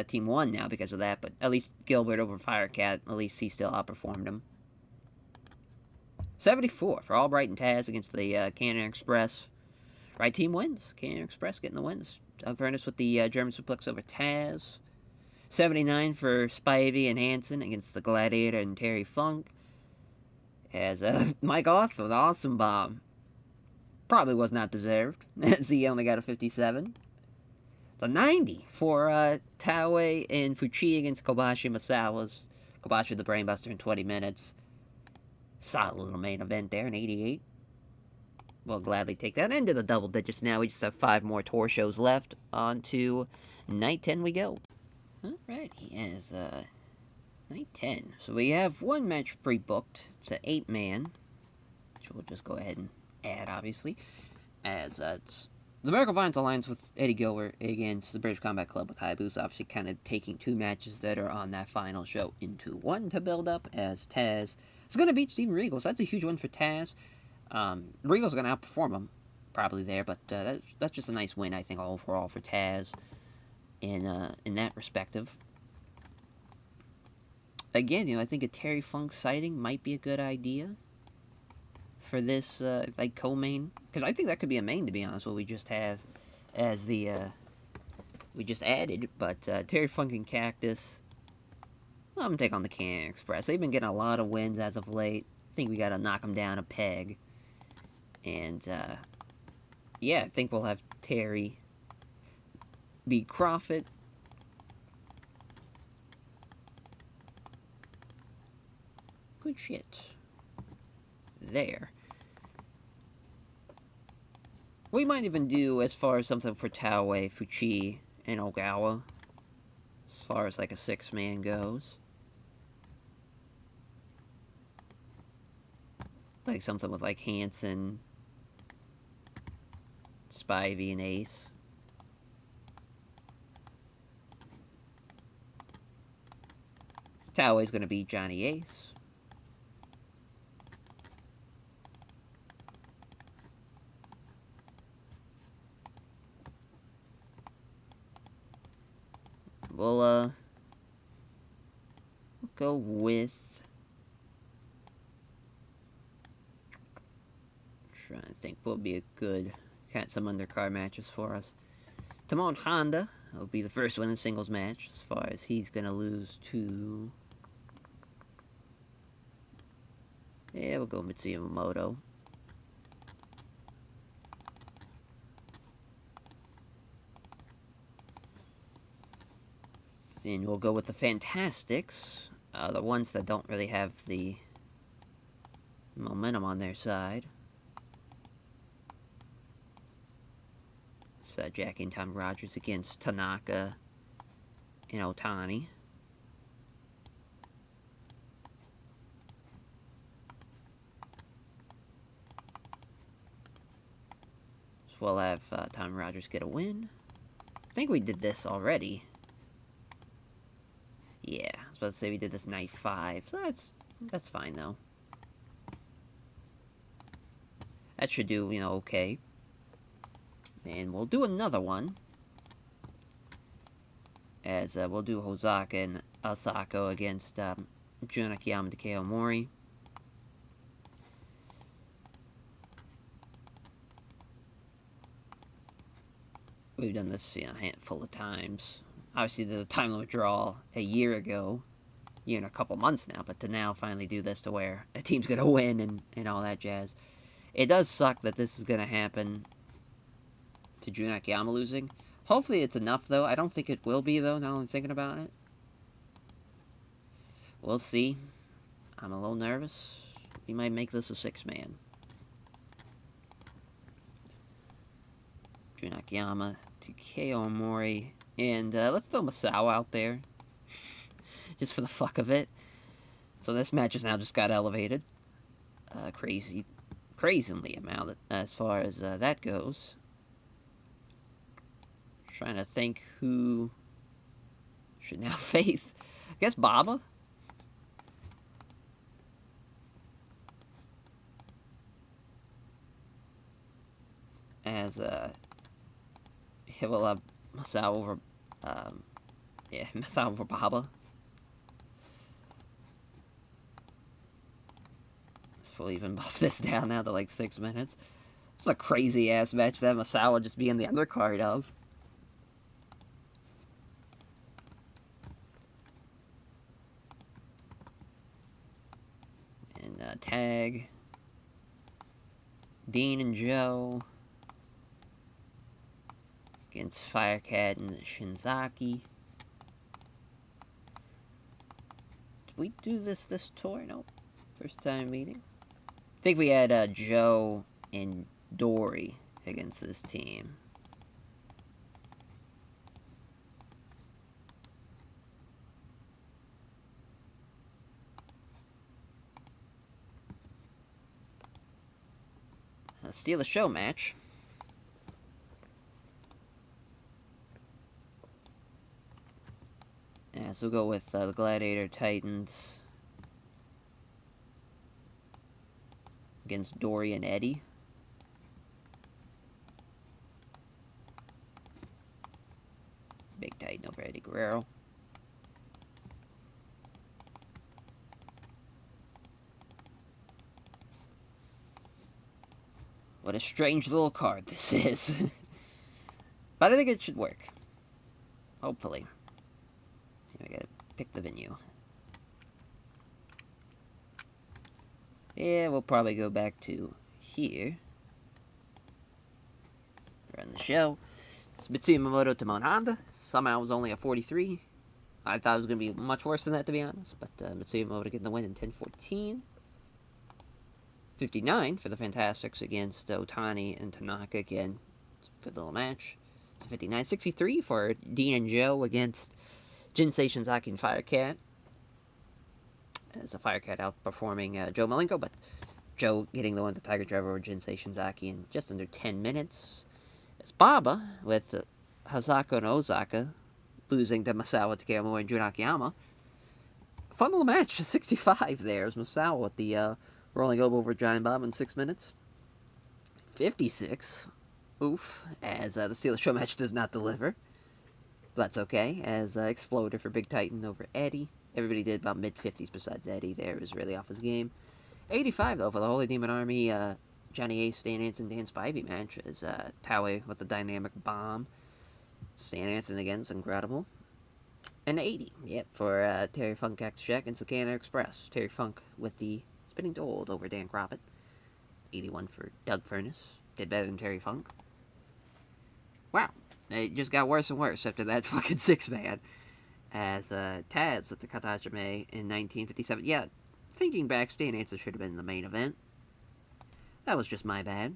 team won now because of that, but at least Gilbert over Firecat, at least he still outperformed him. 74 for Albright and Taz against the Canadian Express. Right team wins. Canadian Express getting the wins. Doug Furnace with the German suplex over Taz. 79 for Spivey and Hansen against the Gladiator and Terry Funk. As Mike Awesome, an awesome bomb. Probably was not deserved, as he only got a 57. The 90 for TEW and Fuchi against Kobashi Masawas. Kobashi the Brainbuster in 20 minutes. Solid little main event there in 88. We'll gladly take that into the double digits now. We just have 5 more tour shows left. On to night 10 we go. Alright, he has night 10. So we have one match pre-booked. It's an 8-man, which we'll just go ahead and add, obviously. As it's the Miracle Vines Alliance with Eddie Gilbert against the British Combat Club with Hayabusa. Obviously, kind of taking 2 matches that are on that final show into one to build up. As Taz is going to beat Steven Regal, so that's a huge win for Taz. Regal's going to outperform him, probably there, but that's just a nice win, I think, overall for Taz in that respective. Again, I think a Terry Funk sighting might be a good idea for this, like, co-main. Because I think that could be a main, to be honest, what we just have as the, we just added. But Terry Funk and Cactus, well, I'm going to take on the Canyon Express. They've been getting a lot of wins as of late. I think we got to knock them down a peg. And, yeah, I think we'll have Terry beat Crawford. Good shit. There. We might even do as far as something for TEW, Fuchi, and Ogawa. As far as like a 6-man goes. Like something with like Hansen, Spivey, and Ace. TEW's going to beat Johnny Ace. We'll go with... trying to think what would be a good... got some undercard matches for us. Timon Honda will be the first one in the singles match, as far as he's going to lose to... yeah, we'll go Mitsuya Yamamoto. Then we'll go with the Fantastics, the ones that don't really have the momentum on their side. It's Jackie and Tom Rogers against Tanaka and Otani. So we'll have Tom Rogers get a win. I think we did this already. Yeah, I was about to say we did this night 5, so that's fine though. That should do, okay. And we'll do another one. As we'll do Hosaka and Asako against Jun Akiyama and Takeo Mori. We've done this, a handful of times. Obviously, the time limit draw a year ago, a couple months now, but to now finally do this to where a team's going to win and all that jazz. It does suck that this is going to happen to Jun Akiyama losing. Hopefully it's enough, though. I don't think it will be, though, now I'm thinking about it. We'll see. I'm a little nervous. We might make this a 6-man. Jun Akiyama, Takeo Mori, and let's throw Masawa out there. Just for the fuck of it. So this match has now just got elevated. Crazily amount as far as that goes. Trying to think who should now face. I guess Baba. As he will have Masawa over Masawa over Baba. We'll even buff this down now to like 6 minutes. It's a crazy ass match that Masawa just be in the undercard of. Tag. Dean and Joe against Firecat and Shinzaki. Did we do this tour? Nope. First time meeting. I think we had Joe and Dory against this team. Steal the show match. Yeah, so we'll go with the Gladiator Titans against Dory and Eddie. Big Titan over Eddie Guerrero. What a strange little card this is. But I think it should work. Hopefully. Here, I gotta pick the venue. Yeah, we'll probably go back to here. Run the show. It's Mitsuya Momoto to Mon Honda. Somehow it was only a 43. I thought it was going to be much worse than that, to be honest. But Mitsuya Momoto getting the win in 10-14. 59 for the Fantastics against Otani and Tanaka again. It's a good little match. It's 59. 63 for Dean and Joe against Jinsei Shinzaki and Firecat. As the Firecat outperforming Joe Malenko, but Joe getting the one to Tiger Driver over Jinsei Shinzaki in just under 10 minutes. It's Baba with Hazako and Ozaka losing to Masawa, Takayama, and Jun Akiyama. Fun little match. 65 there. It was Masawa with the rolling elbow over Giant Bomb in 6 minutes. 56. Oof. As the Steel Show match does not deliver. But that's okay. As Exploder for Big Titan over Eddie. Everybody did about mid-50s besides Eddie there. It was really off his game. 85, though, for the Holy Demon Army. Johnny Ace, Stan Hansen, Dan Spivey match. As Taue with the dynamic bomb. Stan Hansen again is incredible. And 80, yep, for Terry Funk, Cactus Jack, and Canada Express. Terry Funk with the Spinning Gold over Dan Crockett. 81 for Doug Furness. Did better than Terry Funk. Wow. It just got worse and worse after that fucking six-man. As Taz with the Katachame in 1957. Yeah, thinking back, Stan Hansen should have been in the main event. That was just my bad.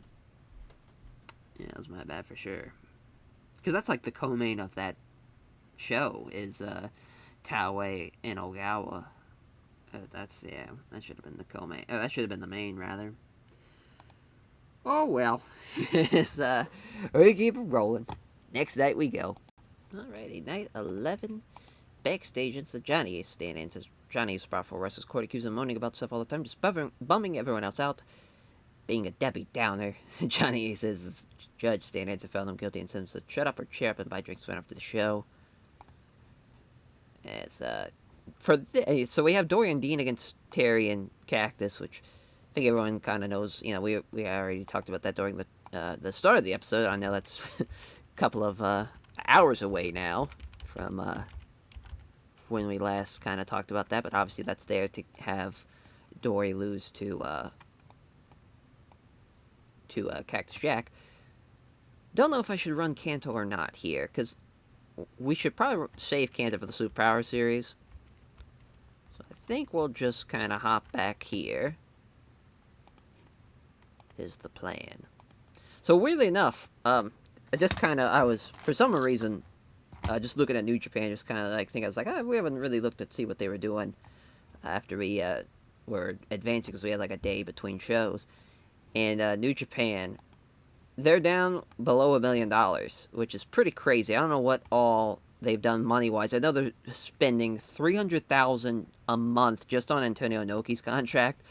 Yeah, that was my bad for sure. Because that's like the co-main of that show is Taue and Ogawa. That should have been the co-main. That should have been the main, rather. Oh, well. We keep it rolling. Next night we go. Alrighty, night 11. Backstage, it's the Johnny Ace Stan Hansen. Johnny Ace brought for Wrestlers Court, accusing him moaning about stuff all the time, just bumming everyone else out. Being a Debbie Downer, Johnny Ace says Judge Stan Hansen found him guilty and sentenced to shut up or cheer up and buy drinks went after the show. As, so we have Dory and Dean against Terry and Cactus, which I think everyone kind of knows. You know, we already talked about that during the start of the episode. I know that's a couple of hours away now from when we last kind of talked about that, but obviously that's there to have Dory lose to Cactus Jack. Don't know if I should run Kanto or not here, because we should probably save Kanto for the Superpower series. So I think we'll just kind of hop back here. Is the plan. So weirdly enough, I was, for some reason, just looking at New Japan, just kind of like I was like, we haven't really looked to see what they were doing after we were advancing, because we had like a day between shows. And New Japan, they're down below $1 million, which is pretty crazy. I don't know what all they've done money-wise. I know they're spending $300,000 a month just on Antonio Inoki's contract.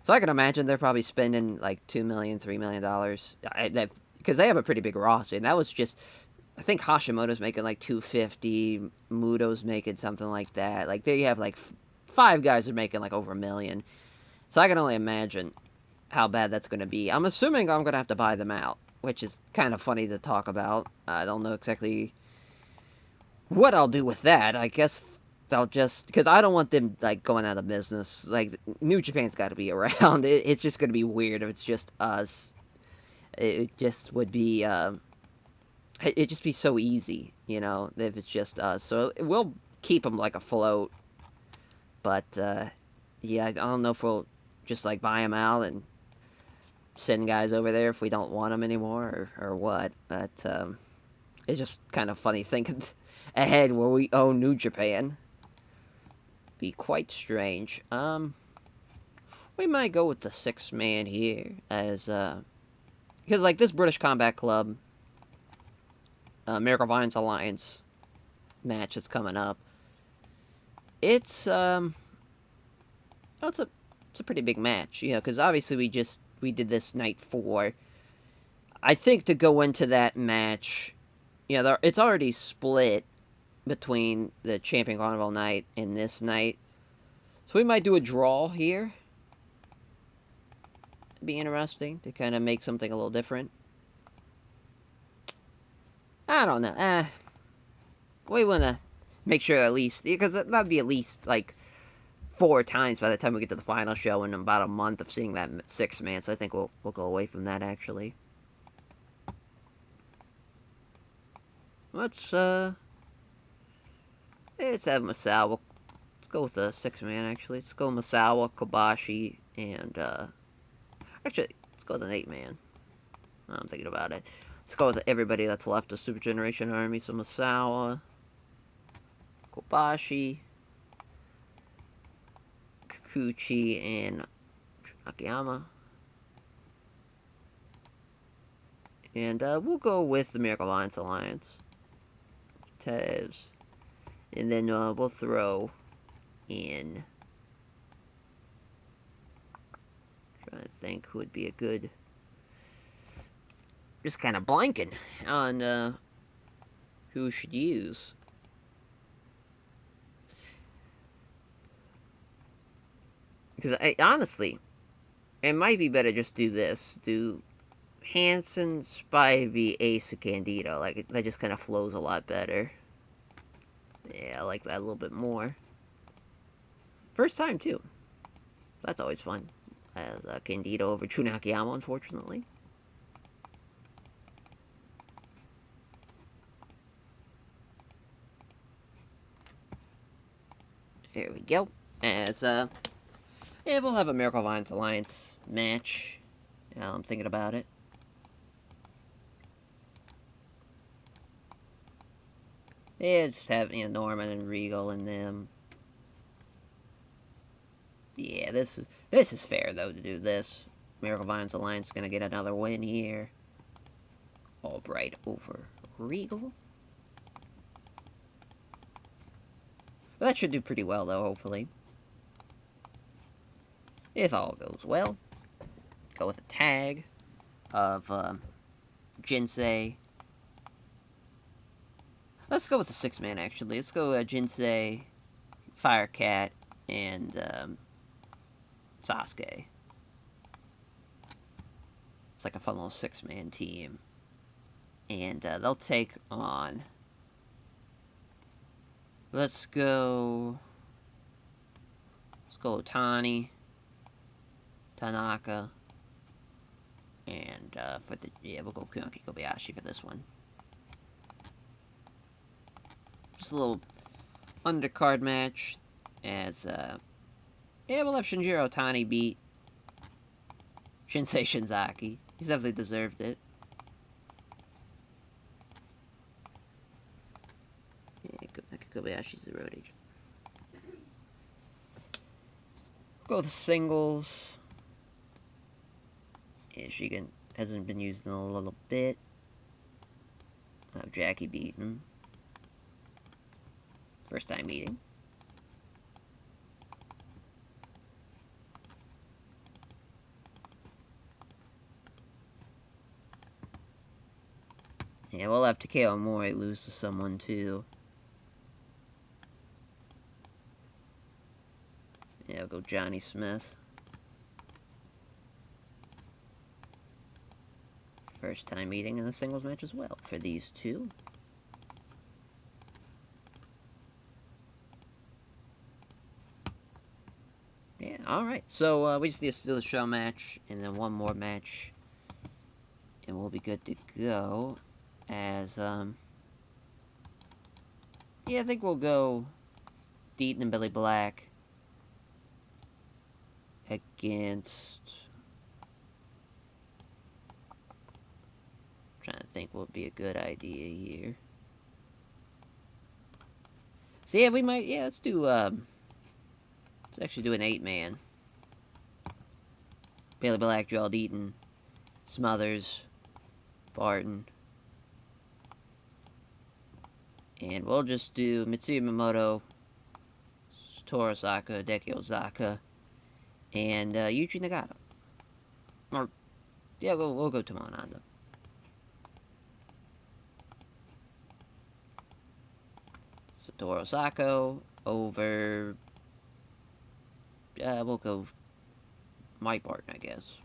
So I can imagine they're probably spending like $2 million, $3 million, because they have a pretty big roster. And that was just, I think Hashimoto's making like $250, Muto's making something like that. Like they have like 5 guys are making like over $1 million. So I can only imagine how bad that's going to be. I'm assuming I'm going to have to buy them out, which is kind of funny to talk about. I don't know exactly what I'll do with that. I guess they'll just, because I don't want them like going out of business. Like New Japan's got to be around. It's just gonna be weird if it's just us. It just would be. It'd just be so easy, if it's just us. So we'll keep them like afloat. But yeah, I don't know if we'll just like buy them out and send guys over there if we don't want them anymore or what. But it's just kind of funny thinking ahead where we own New Japan. Be quite strange. We might go with the 6-man here as because like this British Combat Club, Miracle Violence Alliance match that's coming up. It's well, it's a pretty big match, because obviously we did this night 4. I think to go into that match, it's already split between the Champion Carnival night and this night. So we might do a draw here. It'd be interesting to kind of make something a little different. I don't know. We want to make sure at least, because that'd be at least like 4 times by the time we get to the final show in about a month of seeing that 6-man. So I think we'll go away from that actually. Let's have Masawa. Let's go with the 6-man actually. Let's go Masawa, Kobashi, and actually let's go with an 8-man. I'm thinking about it. Let's go with everybody that's left of Super Generation Army. So Masawa, Kobashi, Kikuchi, and Akiyama. And we'll go with the Miracle Alliance. Tez. And then we'll throw in... trying to think who would be a good... just kind of blanking on who we should use. Because honestly, it might be better just do this. Do Hanson, Spivey, Ace, Candido. Like, that just kind of flows a lot better. Yeah, I like that a little bit more. First time, too. That's always fun. As Candido over Chunakiyama, unfortunately. There we go. As, yeah, we'll have a Miracle Violence Alliance match. Now I'm thinking about it. Yeah, just have Norman and Regal and them. Yeah, this is fair though to do this. Miracle Violence Alliance is gonna get another win here. Albright over Regal. Well, that should do pretty well though, hopefully. If all goes well. Go with a tag of Jinsei. Let's go with the 6-man, actually. Let's go Jinsei, Firecat, and Sasuke. It's like a fun little 6-man team. And they'll take on... Let's go Otani, Tanaka, and for the... yeah, we'll go Kunaki Kobayashi for this one. Just a little undercard match as, yeah, we'll have Shinjiro Otani beat Shinsei Shinzaki. He's definitely deserved it. Yeah, Kobayashi's the road agent. Go with the singles. Yeah, Shigen hasn't been used in a little bit. I'll have Jackie beat him. First time meeting. Yeah, we'll have Takeo Mori lose to someone too. Yeah, I'll go Johnny Smith. First time meeting in a singles match as well for these two. Alright, so we just need to do the show match, and then one more match, and we'll be good to go. As, yeah, I think we'll go Deaton and Billy Black against... I'm trying to think what would be a good idea here. So yeah, we might, yeah, let's actually do an 8-man. Billy Black, Joel Deaton, Smothers, Barton. And we'll just do Mitsuya Mimoto, Satoru Osaka, Deki Ozaka, and Yuji Nagata. Or, yeah, we'll go Tomoe Honda. Satoru Osaka over... we'll go Mike Barton, I guess.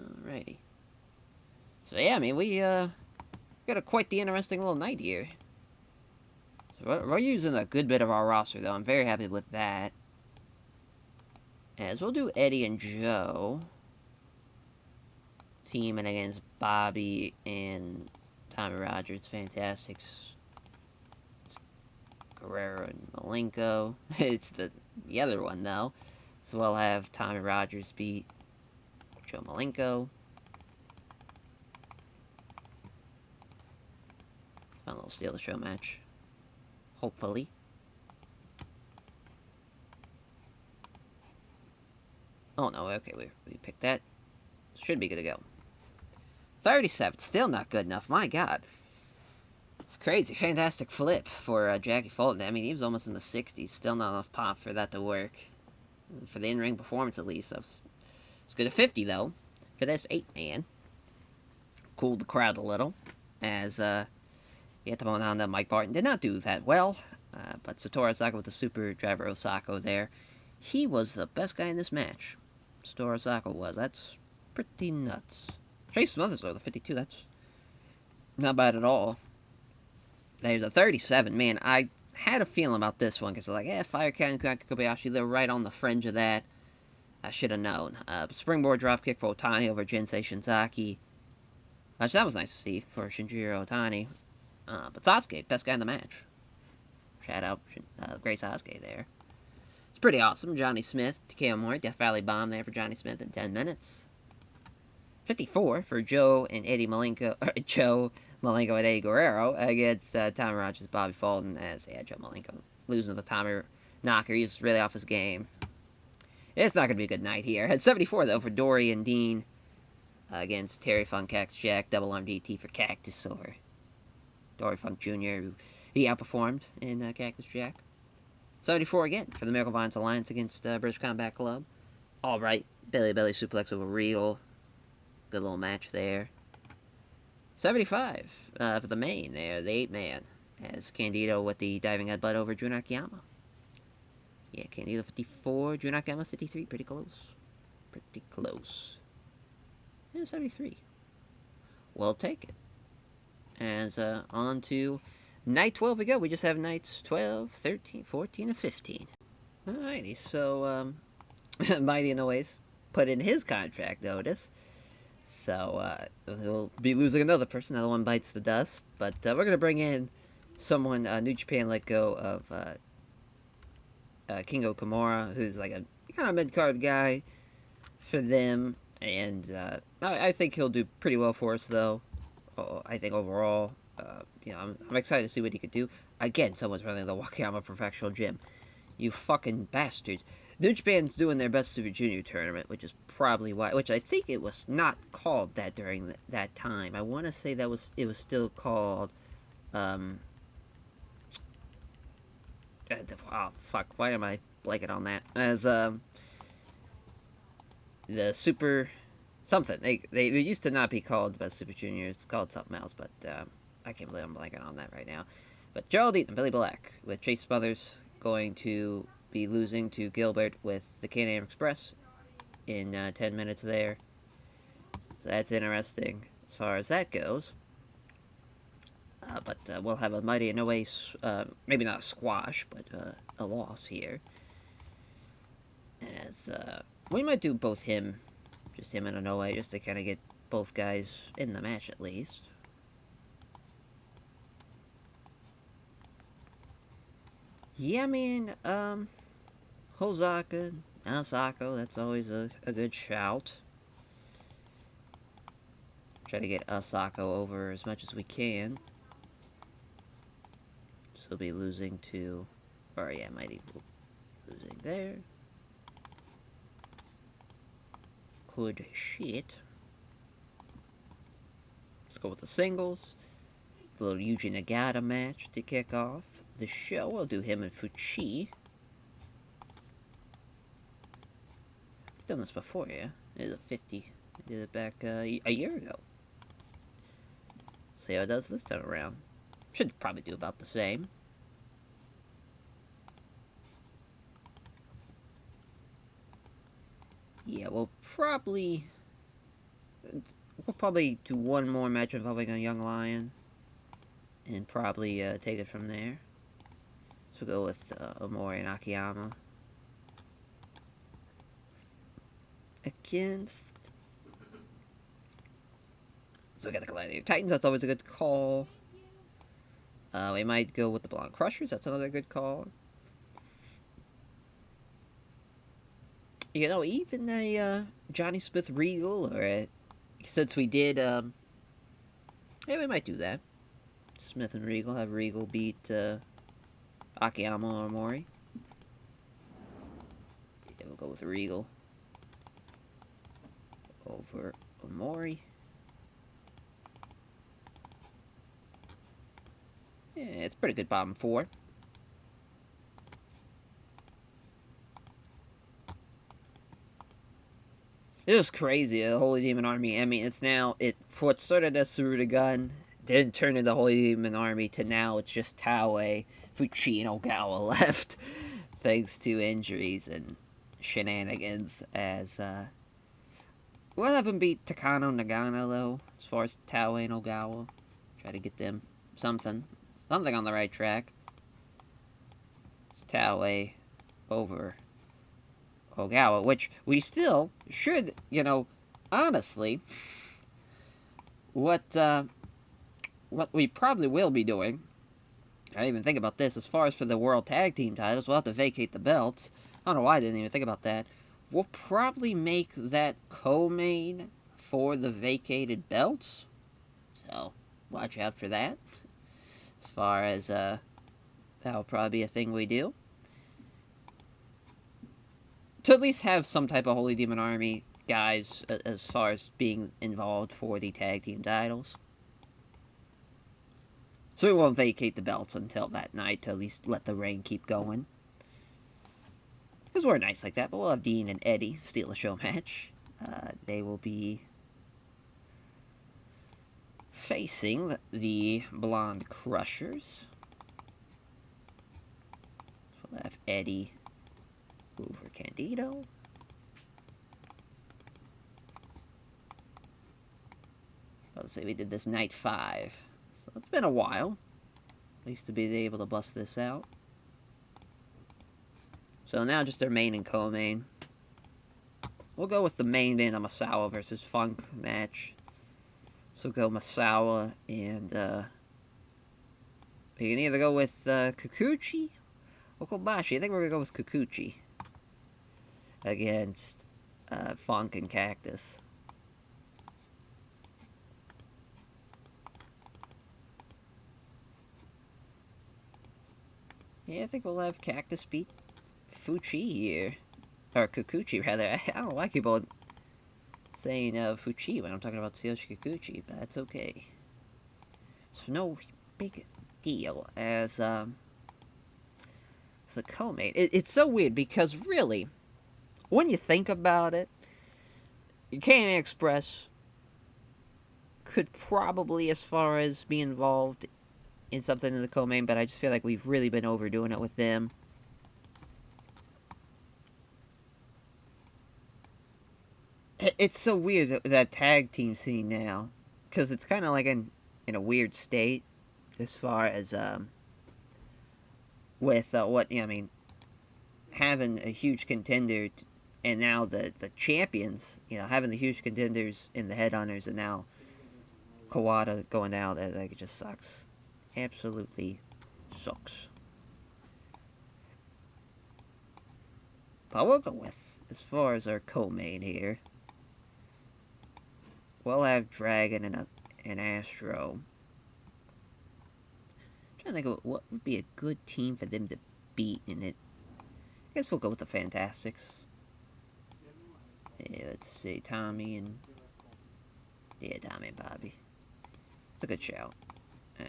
Alrighty. So yeah, I mean, we got quite the interesting little night here. So we're using a good bit of our roster, though. I'm very happy with that. As we'll do Eddie and Joe. Teaming against Bobby and Tommy Rogers. Fantastics. Guerrero and Malenko. It's the other one, though. So we'll have Tommy Rogers beat Joe Malenko. Fun little steal the show match. Hopefully. Oh no, okay, we picked that. Should be good to go. 37, still not good enough, my god. It's crazy, fantastic flip for Jackie Fulton. I mean, he was almost in the 60s, still not enough pop for that to work. For the in-ring performance, at least. It's good at 50, though, for this 8-man. Cooled the crowd a little, as, Tomoe Honda and Mike Barton did not do that well, but Satoru Osaka with the super driver Osako there. He was the best guy in this match. Satoru Osaka was. That's pretty nuts. Chase Smothers, though, the 52, that's not bad at all. There's a 37. Man, I had a feeling about this one, because I was like, Fire Cat and Kobayashi, they're right on the fringe of that. I should have known. Springboard dropkick for Otani over Jinsei Shinzaki. Actually, that was nice to see for Shinjiro Otani. But Sasuke, best guy in the match. Shout out Great Sasuke there. It's pretty awesome. Johnny Smith, TKO Mori, Death Valley Bomb there for Johnny Smith in 10 minutes. 54 for Joe and Eddie Malenko, Joe Malenko and Eddie Guerrero against Tommy Rogers, Bobby Fulton, as Joe Malenko losing to the Tommy Knocker. He's really off his game. It's not going to be a good night here. At 74, though, for Dory and Dean against Terry Funk, Cactus Jack, double arm DT for Cactus over Dory Funk Jr., who he outperformed in Cactus Jack. 74 again for the Miracle Vines Alliance against British Combat Club. All right, Belly suplex over Regal. Good little match there. 75 for the main there, the 8-man. As Candido with the diving headbutt over Jun Akiyama. Yeah, Candido 54, Jun Akiyama 53. Pretty close. Pretty close. Yeah, 73. We'll take it. As on to night 12 we go. We just have nights 12, 13, 14, and 15. Alrighty, so Mighty Noise put in his contract notice. So he'll be losing another person. Another one bites the dust. But we're going to bring in someone New Japan let go of Kingo Kimura, who's like a kind of mid-card guy for them. And I think he'll do pretty well for us, though. I think overall, I'm excited to see what he could do. Again, someone's running the Wakayama Professional Gym. You fucking bastards. New Japan's doing their Best Super Junior tournament, which is probably why. Which I think it was not called that during that time. I want to say it was still called. Oh fuck! Why am I blanking on that? As the Super something. They used to not be called the Best Super Junior. It's called something else, but I can't believe I'm blanking on that right now. But Joel Deaton and Billy Black with Chase Smothers going to be losing to Gilbert with the Can-Am Express in 10 minutes there. So that's interesting as far as that goes. But we'll have a Mighty Inoue, maybe not a squash, but a loss here. As we might do both just him and Inoue, just to kind of get both guys in the match at least. Yeah, I mean, Hosaka, Asako, that's always a good shout. Try to get Asako over as much as we can. So we'll be losing to, or yeah, Mighty losing there. Good shit. Let's go with the singles. A little Yuji Nagata match to kick off the show. We'll do him and Fuchi. I've done this before, yeah. It is a 50. I did it back a year ago. See how it does this time around. Should probably do about the same. Yeah, we'll probably do one more match involving a young lion, and probably take it from there. So we'll go with Omori and Akiyama against. So we got the Gladiator Titans. That's always a good call. We might go with the Blonde Crushers. That's another good call. You know, even a Johnny Smith Regal, or since we did, yeah, we might do that. Smith and Regal, have Regal beat Akiyama or Omori. Yeah, we'll go with Regal over Omori. Yeah, it's pretty good bottom four. It was crazy, the Holy Demon Army. I mean, it's now, for what started as Suruga, then turned into Holy Demon Army, to now it's just Taue, Fuchi, and Ogawa left. Thanks to injuries and shenanigans, as, we'll have him beat Takano Nagano, though, as far as Taue and Ogawa. Try to get them something on the right track. It's Taue over Ogawa, which we still should, honestly, what we probably will be doing, I didn't even think about this, as far as for the World Tag Team titles, we'll have to vacate the belts. I don't know why I didn't even think about that. We'll probably make that co-main for the vacated belts, so watch out for that. As far as, that'll probably be a thing we do. To at least have some type of Holy Demon Army guys as far as being involved for the tag team titles. So we won't vacate the belts until that night to at least let the reign keep going. Because we're nice like that, but we'll have Dean and Eddie steal a show match. They will be facing the Blonde Crushers. So we'll have Eddie over Candido. Let's say we did this night 5. So it's been a while. At least to be able to bust this out. So now just their main and co-main. We'll go with the main event, a Masawa versus Funk match. So we'll go Masawa and we can either go with Kikuchi or Kobashi. I think we're going to go with Kikuchi against Funk and Cactus. Yeah, I think we'll have Cactus beat Fuchi here. Or Kikuchi, rather. I don't like people saying Fuchi when I'm talking about Tsuyoshi Kikuchi, but that's okay. So no big deal as the co-main. It's so weird because really, when you think about it, K&A Express could probably, as far as be involved in something in the co-main, but I just feel like we've really been overdoing it with them. It's so weird that tag team scene now, because it's kind of like in a weird state. as far as with what I mean, having a huge contender, and now the champions, having the huge contenders in the headhunters, and now Kawada going out, that like it just sucks, absolutely sucks. But we'll go with, as far as our co-main here, we'll have Dragon and Astro. I'm trying to think of what would be a good team for them to beat in it. I guess we'll go with the Fantastics. Yeah, let's see, Tommy and Bobby. It's a good shout.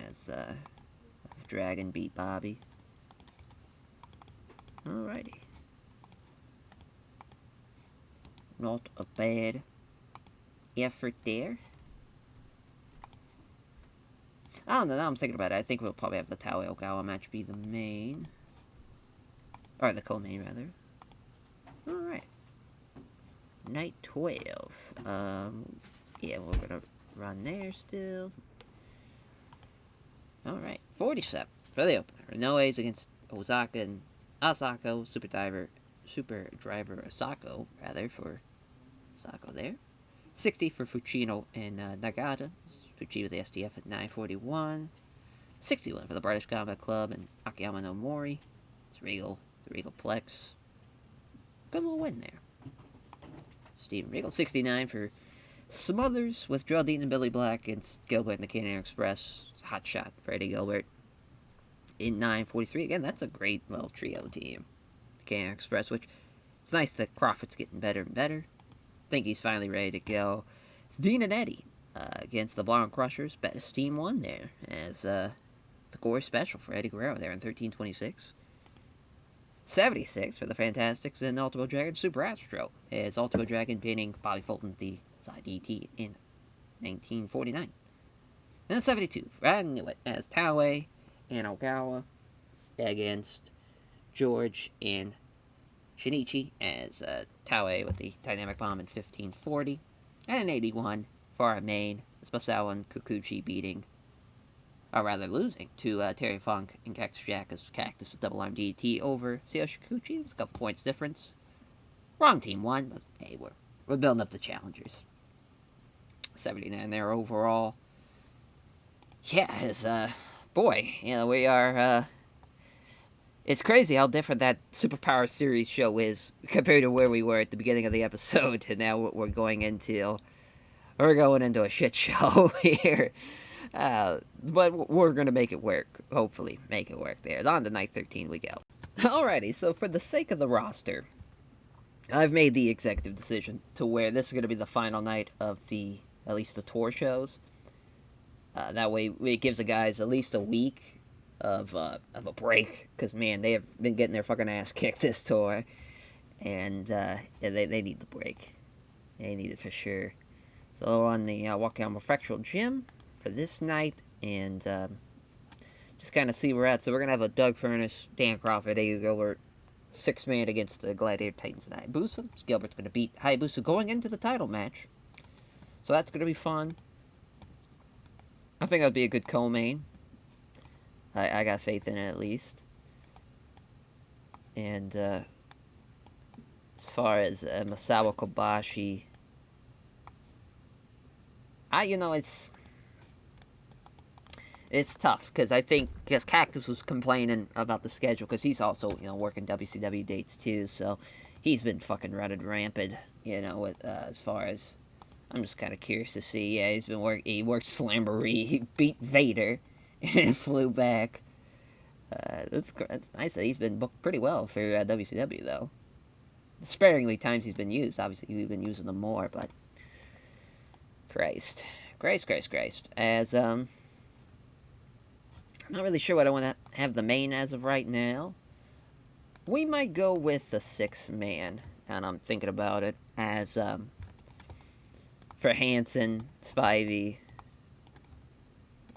As Dragon beat Bobby. Alrighty. Not a bad effort there. I don't know, now I'm thinking about it. I think we'll probably have the TEW Ogawa match be the main. Or the co-main, rather. Alright. Night 12. Yeah, we're gonna run there still. Alright. 47 for the opener. Rinoe's against Osaka and Asako. Super Driver Asako, rather, for Asako there. 60 for Fuchino and Nagata. Fuchi with the STF at 941. 61 for the British Combat Club and Akiyama no Mori. It's Regal, the Regal Plex. Good little win there. Steven Regal. 69 for Smothers with Geraldine and Billy Black against Gilbert and the Canadian Express. Hot shot for Eddie Gilbert. In 943. Again, that's a great little trio team. The Canadian Express, which it's nice that Crawford's getting better and better. I think he's finally ready to go. It's Dean and Eddie against the Blonde Crushers. Best team won there as the Gore special for Eddie Guerrero there in 1326. 76 for the Fantastics and Ultimo Dragon Super Astro as Ultimo Dragon beating Bobby Fulton the DT in 1949. And then 72 for I knew it as TEW and Ogawa against George and Shinichi as TEW with the Dynamic Bomb in 1540. And an 81 for our main, as Masawa and Kikuchi beating, or rather losing, to Terry Funk and Cactus Jack as Cactus with double arm DT over Sayoshi Kikuchi. It was a couple points difference. Wrong team won, but hey, we're building up the challengers. 79 there overall. Yeah, it's, boy, we are, it's crazy how different that Superpower Series show is compared to where we were at the beginning of the episode to now what we're going into. We're going into a shit show here. But we're going to make it work. Hopefully make it work there. It's on to night 13 we go. Alrighty, so for the sake of the roster, I've made the executive decision to where this is going to be the final night of at least the tour shows. That way it gives the guys at least a week of a break. Because, man, they have been getting their fucking ass kicked this tour. And they need the break. They need it for sure. So on the Wakayama Prefectural Gym for this night, and just kind of see where we're at. So we're going to have a Doug Furnace, Dan Crawford, Eddie Gilbert, 6-man against the Gladiator Titans and Hayabusa. Gilbert's going to beat Hayabusa going into the title match. So that's going to be fun. I think that'll be a good co-main. I got faith in it at least. And as far as Masawa Kobashi, it's tough because I think Cactus was complaining about the schedule because he's also working WCW dates too, so he's been fucking running rampant. With as far as I'm just kind of curious to see. Yeah, he worked Slamboree, he beat Vader, and then flew back. That's nice that he's been booked pretty well for WCW though. Sparingly times he's been used. Obviously, we've been using them more, but. Christ. As, I'm not really sure what I want to have the main as of right now. We might go with the 6-man, and I'm thinking about it, as, for Hanson, Spivey,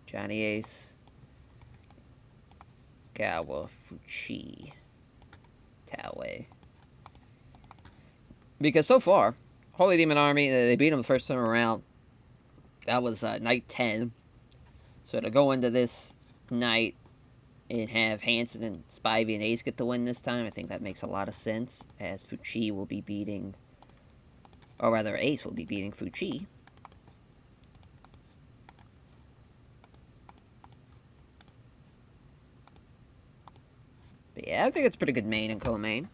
Johnny Ace, Gawa, Fuchi, TEW. Because so far, Holy Demon Army, they beat them the first time around. That was night 10. So to go into this Knight and have Hanson and Spivey and Ace get the win this time. I think that makes a lot of sense, as Fuchi will be beating, or rather Ace will be beating Fuchi. But yeah, I think it's pretty good main and co-main.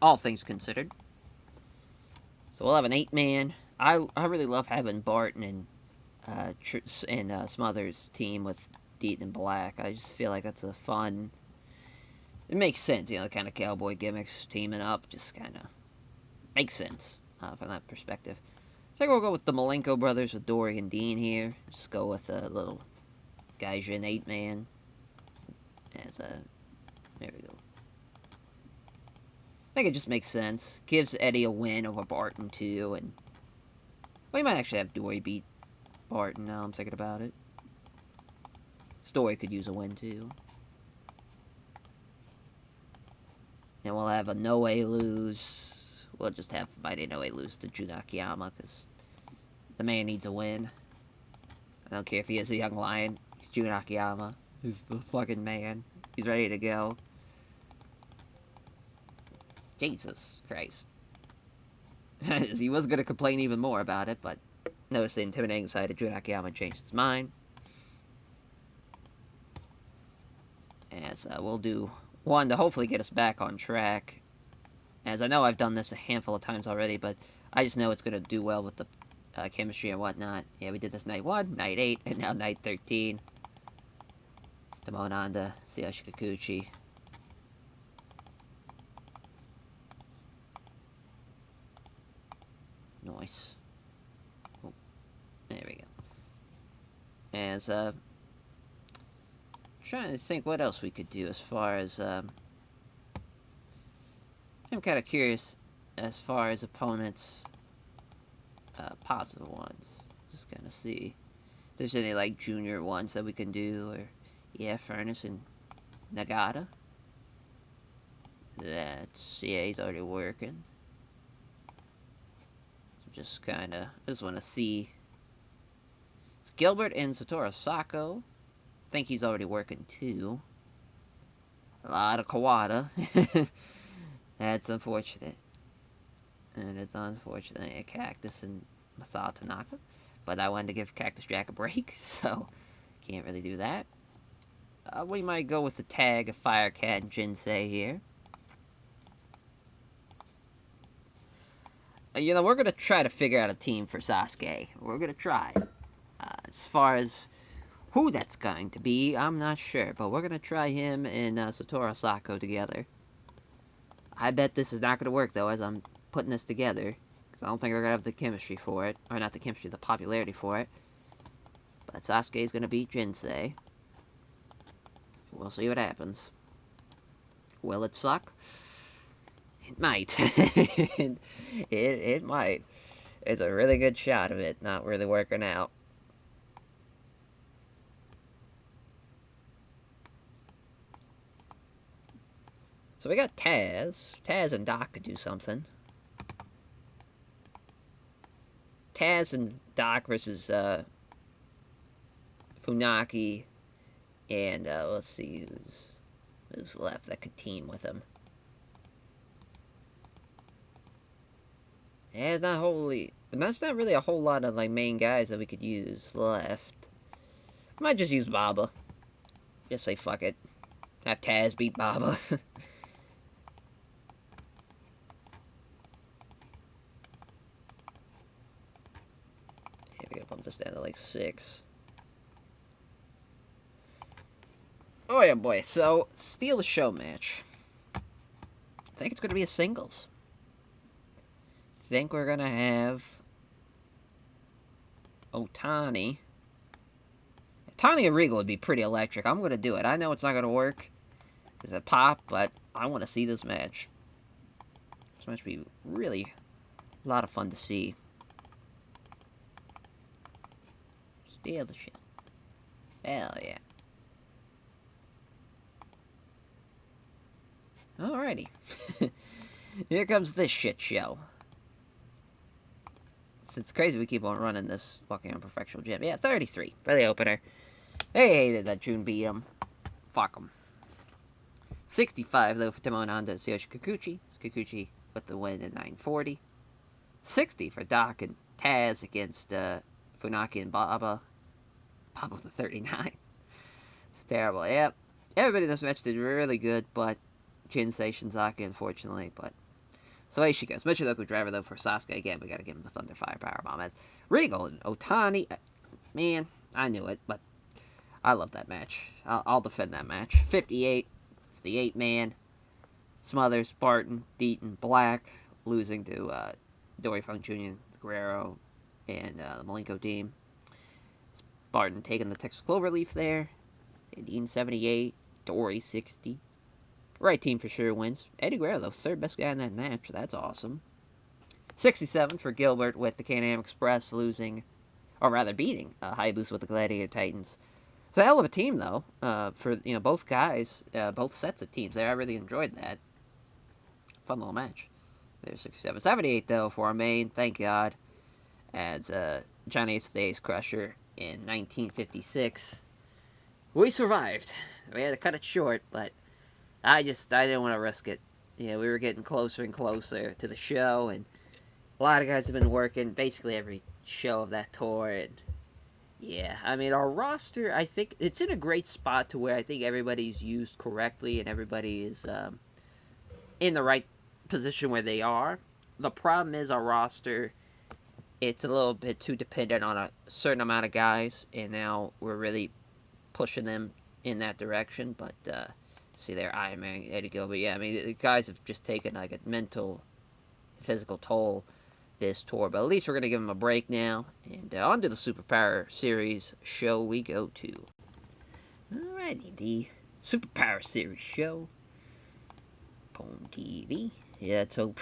All things considered. So we'll have an 8-man. I really love having Barton and Smothers team with Deaton and Black. I just feel like that's a fun. It makes sense, you know, the kind of cowboy gimmicks teaming up just kind of makes sense from that perspective. I think we'll go with the Malenko brothers with Dory and Dean here. Just go with a little Gaijin 8-man as a. There we go. I think it just makes sense. Gives Eddie a win over Barton too, and we might actually have Dory beat Barton now I'm thinking about it. Story could use a win too. And we'll have a Noe lose. We'll just have Mighty Noe lose to Jun Akiyama, because the man needs a win. I don't care if he is a young lion. He's Jun Akiyama. He's the fucking man. He's ready to go. Jesus Christ. He was going to complain even more about it, but notice the intimidating side of Jun Akiyama changed his mind. As we'll do one to hopefully get us back on track. As I know I've done this a handful of times already, but I just know it's going to do well with the chemistry and whatnot. Yeah, we did this night 1, night 8, and now night 13. It's Tomonanda, Tsuyoshi Kikuchi. Nice. Oh, there we go. As, trying to think what else we could do as far as, I'm kind of curious as far as opponents, positive ones. Just kind of see if there's any, like, junior ones that we can do, or, yeah, Furnace and Nagata. That's, yeah, he's already working. Just kind of, I just want to see. Gilbert and Satoru Sako. I think he's already working too. A lot of Kawada. That's unfortunate. And it's unfortunate. Yeah, Cactus and Masato Tanaka. But I wanted to give Cactus Jack a break, so can't really do that. We might go with the tag of Firecat and Jinsei here. You know, we're going to try to figure out a team for Sasuke. We're going to try. As far as who that's going to be, I'm not sure. But we're going to try him and Satoru Sako together. I bet this is not going to work, though, as I'm putting this together. Because I don't think we're going to have the chemistry for it. Or not the chemistry, the popularity for it. But Sasuke's going to beat Jinsei. We'll see what happens. Will it suck? It might. it might. It's a really good shot of it not really working out. So we got Taz. Taz and Doc could do something. Taz and Doc versus Funaki. And let's see who's left that could team with him. Yeah, it's not wholly... That's not really a whole lot of, like, main guys that we could use left. Might just use Baba. Just say fuck it. Have Taz beat Baba. Yeah, we gotta bump this down to, like, 6. Oh, yeah, boy. So, Steal the Show match. I think it's gonna be a singles. Think we're gonna have Otani and Regal would be pretty electric. I'm gonna do it. I know it's not gonna work because it pop, but I want to see this match. This match would be really a lot of fun to see. Steal the show. Hell yeah. Alrighty. Here comes this shit show. It's crazy we keep on running this Walking on Perfectional Gym. Yeah, 33 for the opener. They hated that June beat him. Fuck them. 65, though, for Tomoe Honda and Tsuyoshi Kikuchi. Kikuchi with the win in 940. 60 for Doc and Taz against Funaki and Baba. Baba with the 39. It's terrible. Yep. Everybody in this match did really good, but Jinsei Shinzaki, unfortunately. But so away she goes. Michinoku driver, though, for Sasuke. Again, we got to give him the Thunder Fire Powerbomb. That's Regal and Otani. Man, I knew it, but I love that match. I'll defend that match. 58 for the 8-man. Smothers, Barton, Deaton, Black, losing to Dory Funk Jr., Guerrero, and the Malenko team. Barton taking the Texas Cloverleaf there. Dean 78, Dory 60. Right team for sure wins. Eddie Guerrero, though, third best guy in that match. So that's awesome. 67 for Gilbert with the Can-Am Express losing, or rather beating, Hayabusa with the Gladiator Titans. It's a hell of a team, though, for both guys, both sets of teams there. I really enjoyed that. Fun little match. There's 67. 78, though, for our main, thank God, as Johnny Ace the Ace Crusher in 1956. We survived. We had to cut it short, but I didn't want to risk it. We were getting closer and closer to the show, and a lot of guys have been working basically every show of that tour, and yeah, I mean, our roster, I think, it's in a great spot to where I think everybody's used correctly, and everybody is in the right position where they are. The problem is our roster, it's a little bit too dependent on a certain amount of guys, and now we're really pushing them in that direction. But see there, Iron Man, Eddie Gilbert. Yeah, I mean, the guys have just taken like a mental, physical toll this tour. But at least we're gonna give them a break now, and on to the Superpower Series show we go to. Alrighty, the Superpower Series show. Pwn TV. Yeah, let's hope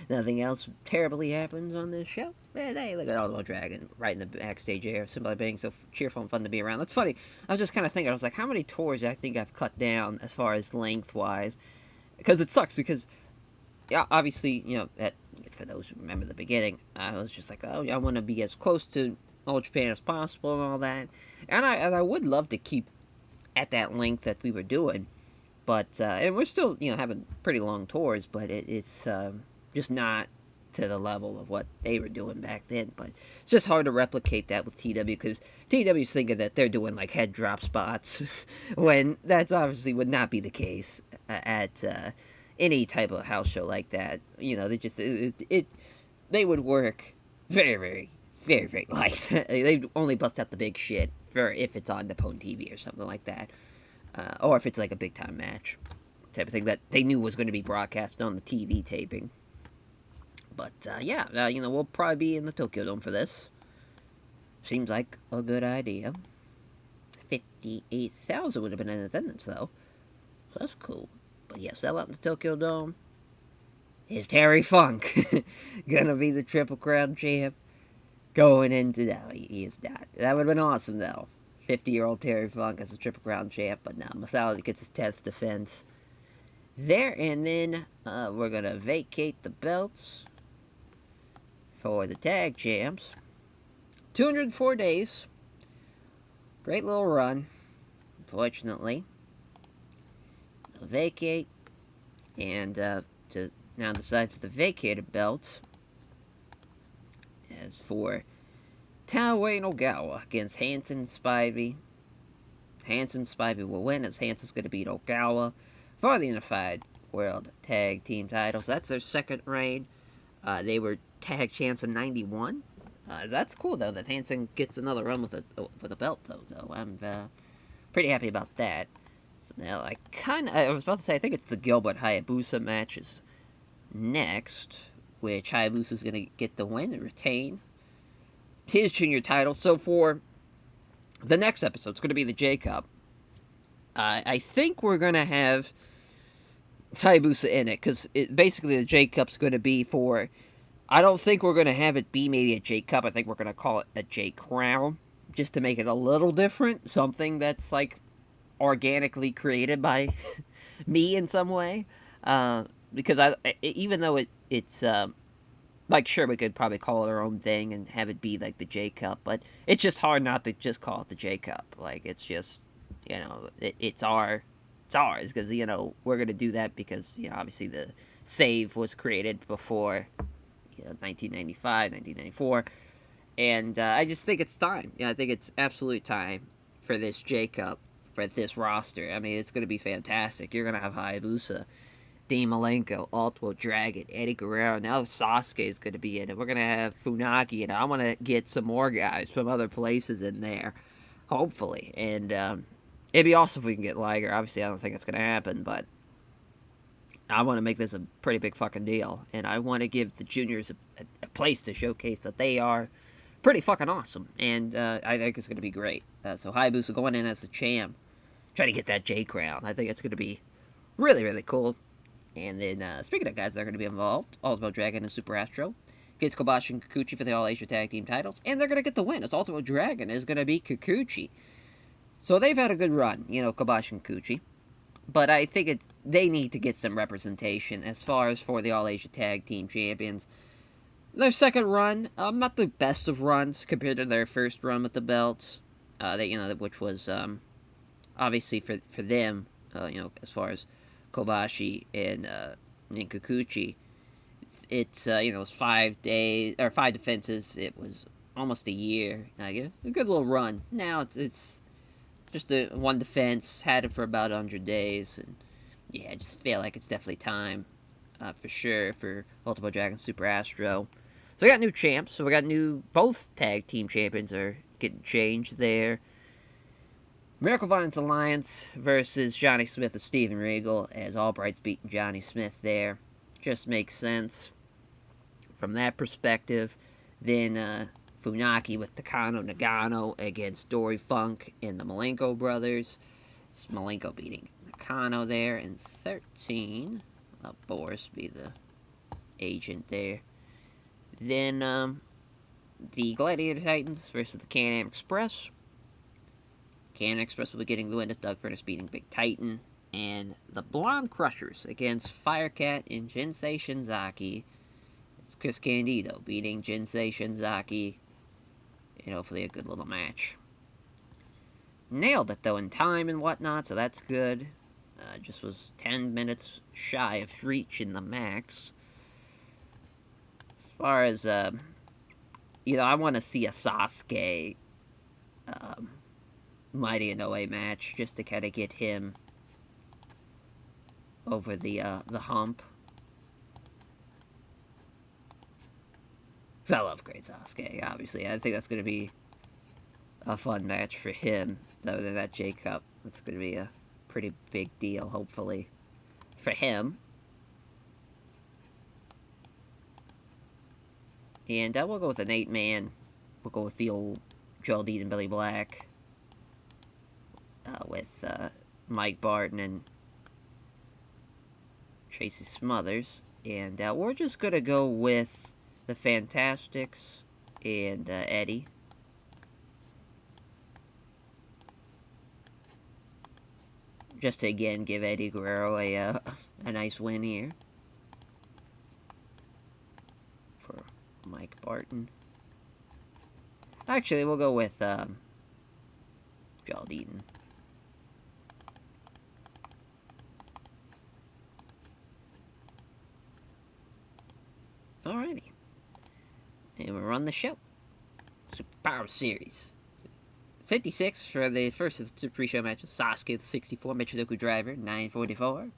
nothing else terribly happens on this show. Hey, look at Ultimo Dragon right in the backstage area. Somebody being so cheerful and fun to be around. That's funny. I was just kind of thinking, I was like, how many tours I think I've cut down as far as length-wise? Because it sucks, because, yeah, obviously, for those who remember the beginning, I was just like, oh, I want to be as close to All Japan as possible and all that. And I would love to keep at that length that we were doing. But, and we're still, having pretty long tours, but it's just not to the level of what they were doing back then. But it's just hard to replicate that with TW, because TW's thinking that they're doing, like, head drop spots, when that's obviously would not be the case at any type of house show like that. They just, they would work very, very, very, very light. They'd only bust out the big shit for if it's on Nippon TV or something like that. Or if it's like a big time match type of thing that they knew was going to be broadcast on the TV taping. But yeah, we'll probably be in the Tokyo Dome for this. Seems like a good idea. 58,000 would have been in attendance though, so that's cool. But yeah, sell out in the Tokyo Dome. Is Terry Funk gonna be the Triple Crown champ going into that? He is not. That would have been awesome though. 50-year-old Terry Funk as the Triple Crown champ, but no, Masao gets his 10th defense there, and then we're going to vacate the belts for the tag champs. 204 days. Great little run, unfortunately. They'll vacate, and to now decide for the vacated belts. As for Taue and Ogawa against Hansen Spivey. Hansen Spivey will win, as Hansen's going to beat Ogawa for the Unified World Tag Team titles. That's their second reign. They were tag champs in '91. That's cool though that Hansen gets another run with a belt though. I'm pretty happy about that. So now I was about to say I think it's the Gilbert Hayabusa matches next, which Hayabusa's going to get the win and retain his junior title. So for the next episode, it's going to be the J Cup. I think we're going to have Hayabusa in it, because basically the J Cup's going to be for, I don't think we're going to have it be maybe a J Cup. I think we're going to call it a J Crown, just to make it a little different. Something that's like organically created by me in some way. Because even though it's the Like, sure, we could probably call it our own thing and have it be like the J Cup, but it's just hard not to just call it the J Cup. Like, it's just, it's ours because we're gonna do that because obviously the save was created before 1995, 1994, and I just think it's time. I think it's absolutely time for this J Cup, for this roster. I mean, it's gonna be fantastic. You're gonna have Hayabusa, Dean Malenko, Ultimo Dragon, Eddie Guerrero. Now Sasuke is going to be in it. We're going to have Funaki, and I want to get some more guys from other places in there, hopefully. And it'd be awesome if we can get Liger. Obviously, I don't think it's going to happen, but I want to make this a pretty big fucking deal. And I want to give the juniors a place to showcase that they are pretty fucking awesome. And I think it's going to be great. So Hayabusa going in as the champ, try to get that J crown. I think it's going to be really, really cool. And then, speaking of guys that are going to be involved, Ultimo Dragon and Super Astro gets Kobashi and Kikuchi for the All-Asia Tag Team titles, and they're going to get the win, as Ultimo Dragon is going to beat Kikuchi. So they've had a good run, Kobashi and Kikuchi. But I think they need to get some representation as far as for the All-Asia Tag Team Champions. Their second run, not the best of runs compared to their first run with the belts, which was, obviously for them, as far as Kobashi and Kikuchi. It's it was 5 days or 5 defenses. It was almost a year. A good little run. Now it's just one defense. Had it for about 100 days, and I just feel like it's definitely time for sure for Ultimo Dragon Super Astro. So we got new champs. So we got both tag team champions are getting changed there. Miracle Violence Alliance versus Johnny Smith and Steven Regal, as Albright's beating Johnny Smith there. Just makes sense from that perspective. Then Funaki with Takano Nagano against Dory Funk and the Malenko brothers. It's Malenko beating Nakano there in 13. Let Boris be the agent there. Then the Gladiator Titans versus the Can-Am Express. Can Express will be getting the win as Doug Furnace beating Big Titan. And the Blonde Crushers against Firecat and Jinsei Shinzaki. It's Chris Candido beating Jinsei Shinzaki. And hopefully a good little match. Nailed it though in time and whatnot, so that's good. Just was 10 minutes shy of reaching the max. As far as, I want to see a Sasuke Mighty Inoue match just to kind of get him over the hump. Because I love Great Sasuke, obviously. I think that's going to be a fun match for him, though, than that J-Cup. That's going to be a pretty big deal, hopefully, for him. And we'll go with an 8-man. We'll go with the old Joel Dean and Billy Black. With Mike Barton and Tracy Smothers. And we're just going to go with the Fantastics and Eddie. Just to, again, give Eddie Guerrero a nice win here. For Mike Barton. Actually, we'll go with Joel Deaton. Alrighty. And we'll run the show. Super Power Series. 56 for the first of the pre-show matches. Sasuke, the 64, Michinoku Driver, 944.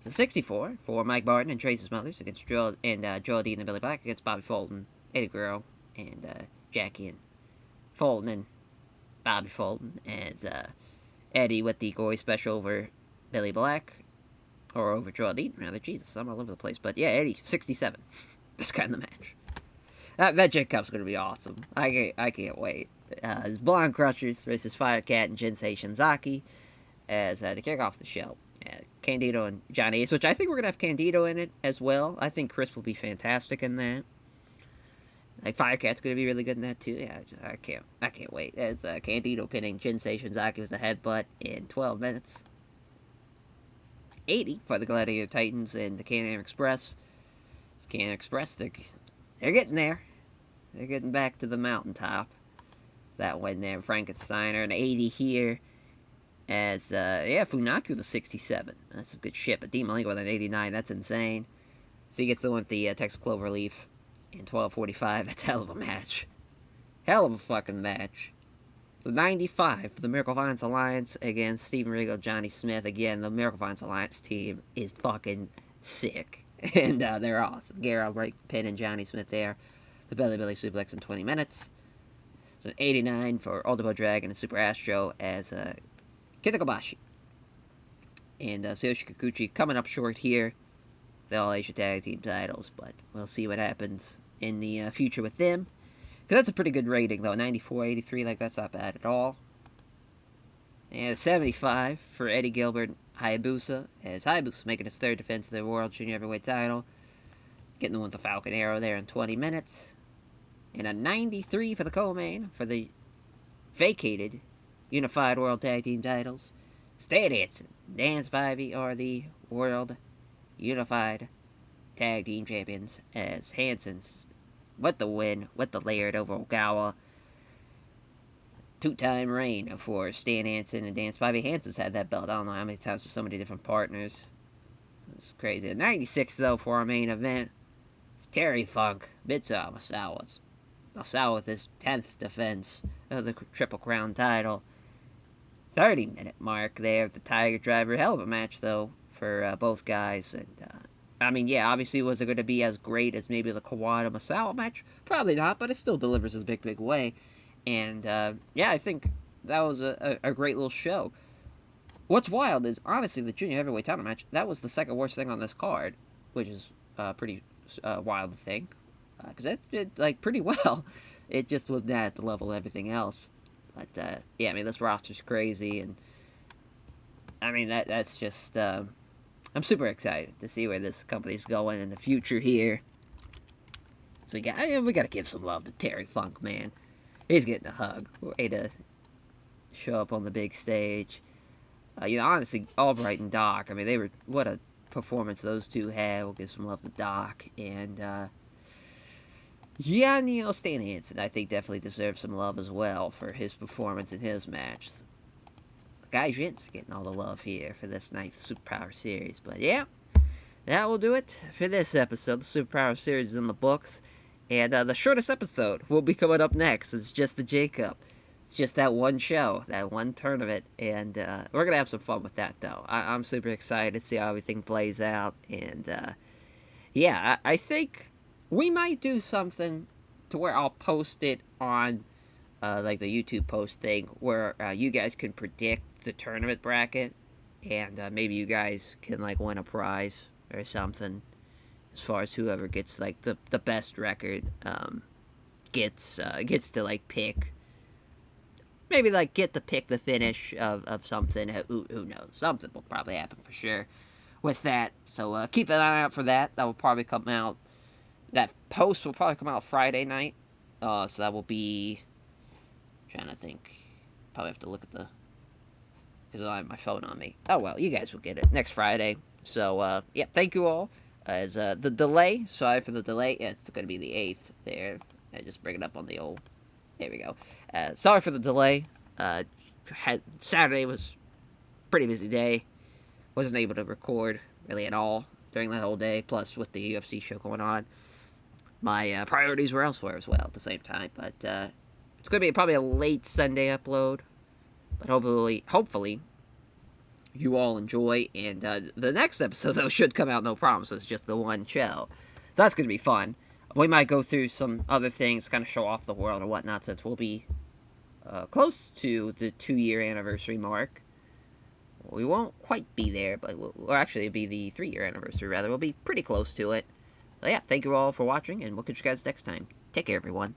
The 64 for Mike Barton and Tracy Smothers against Joel Dean and Billy Black against Bobby Fulton, Eddie Guerrero, and Jackie and Fulton and Bobby Fulton as Eddie with the gory special over Billy Black. Or over Joel Dean, rather. Jesus, I'm all over the place. But yeah, Eddie, 67. Best guy in the match. That J-Cup's going to be awesome. I can't wait. It's Blonde Crushers versus Firecat and Jinsei Shinzaki as they kick off the show. Candido and Johnny Ace, which I think we're going to have Candido in it as well. I think Chris will be fantastic in that. Like, Firecat's going to be really good in that, too. Yeah, I can't wait. As Candido pinning Jinsei Shinzaki with a headbutt in 12 minutes. 80 for the Gladiator Titans and the Can-Am Express. Can't Express, they're getting there. They're getting back to the mountaintop. That win there, Frankensteiner, an 80 here. As, Funaku the 67. That's some good shit, but Dean Malenko with an 89, that's insane. So he gets the one with the Texas Cloverleaf in 12:45. That's a hell of a match. Hell of a fucking match. The 95 for the Miracle Vines Alliance against Steven Regal, Johnny Smith. Again, the Miracle Vines Alliance team is fucking sick. And they're awesome. Garrow, right, Pin, and Johnny Smith there. The Belly Suplex in 20 minutes. So an 89 for Ultimo Dragon and Super Astro as Kenta Kobashi. And Tsuyoshi Kikuchi coming up short here. The All Asia Tag Team titles, but we'll see what happens in the future with them. Because that's a pretty good rating, though. 94-83, like, that's not bad at all. And 75 for Eddie Gilbert, Hayabusa, as Hayabusa making his third defense of the World Junior Heavyweight title. Getting the one with the Falcon Arrow there in 20 minutes. And a 93 for the co-main for the vacated Unified World Tag Team titles. Stan Hansen, Dan Spivey are the World Unified Tag Team Champions, as Hansen's with the win, with the Laird over Ogawa. Two-time reign for Stan Hansen and Dan Spivey. Hansen's had that belt, I don't know how many times, with so many different partners. It's crazy. 96, though, for our main event. It's Terry Funk, Mitsuha Masawa with his 10th defense of the Triple Crown title. 30-minute mark there of the Tiger Driver. Hell of a match, though, for both guys. And, obviously, was it going to be as great as maybe the Kawada-Masawa match? Probably not, but it still delivers in a big, big way. And, I think that was a great little show. What's wild is, honestly, the Junior Heavyweight title match, that was the second worst thing on this card, which is pretty wild to think. Because it did, pretty well. It just was not at the level of everything else. But, this roster's crazy, and, that's just, I'm super excited to see where this company's going in the future here. So we gotta give some love to Terry Funk, man. He's getting a hug. Way to show up on the big stage. Honestly, Albright and Doc, what a performance those two had. We'll give some love to Doc. And, Stan Hansen, I think, definitely deserves some love as well for his performance in his match. Guy Jint's getting all the love here for this ninth Superpower Series. But, that will do it for this episode. The Superpower Series is in the books. And the shortest episode will be coming up next. It's just the J-Cup. It's just that one show, that one tournament. And we're going to have some fun with that, though. I'm super excited to see how everything plays out. And, I think we might do something to where I'll post it on, the YouTube post thing, where you guys can predict the tournament bracket. And maybe you guys can, win a prize or something. As far as whoever gets the best record gets to pick, maybe get to pick the finish of something. Who knows? Something will probably happen for sure with that. So keep an eye out for that. That will probably come out. That post will probably come out Friday night. So that will be. I'm trying to think. Probably have to look at because I don't have my phone on me. Oh well, you guys will get it next Friday. So thank you all. As the delay, sorry for the delay. Yeah, it's going to be the 8th there. I just bring it up on the old. There we go. Sorry for the delay. Saturday was a pretty busy day. Wasn't able to record really at all during the whole day. Plus, with the UFC show going on, my priorities were elsewhere as well at the same time. But it's going to be probably a late Sunday upload. But hopefully. You all enjoy, and the next episode, though, should come out, no promises, just the one show. So that's going to be fun. We might go through some other things, kind of show off the world or whatnot, since we'll be close to the 2-year anniversary mark. We won't quite be there, but it'll actually be the 3-year anniversary, rather. We'll be pretty close to it. So, thank you all for watching, and we'll catch you guys next time. Take care, everyone.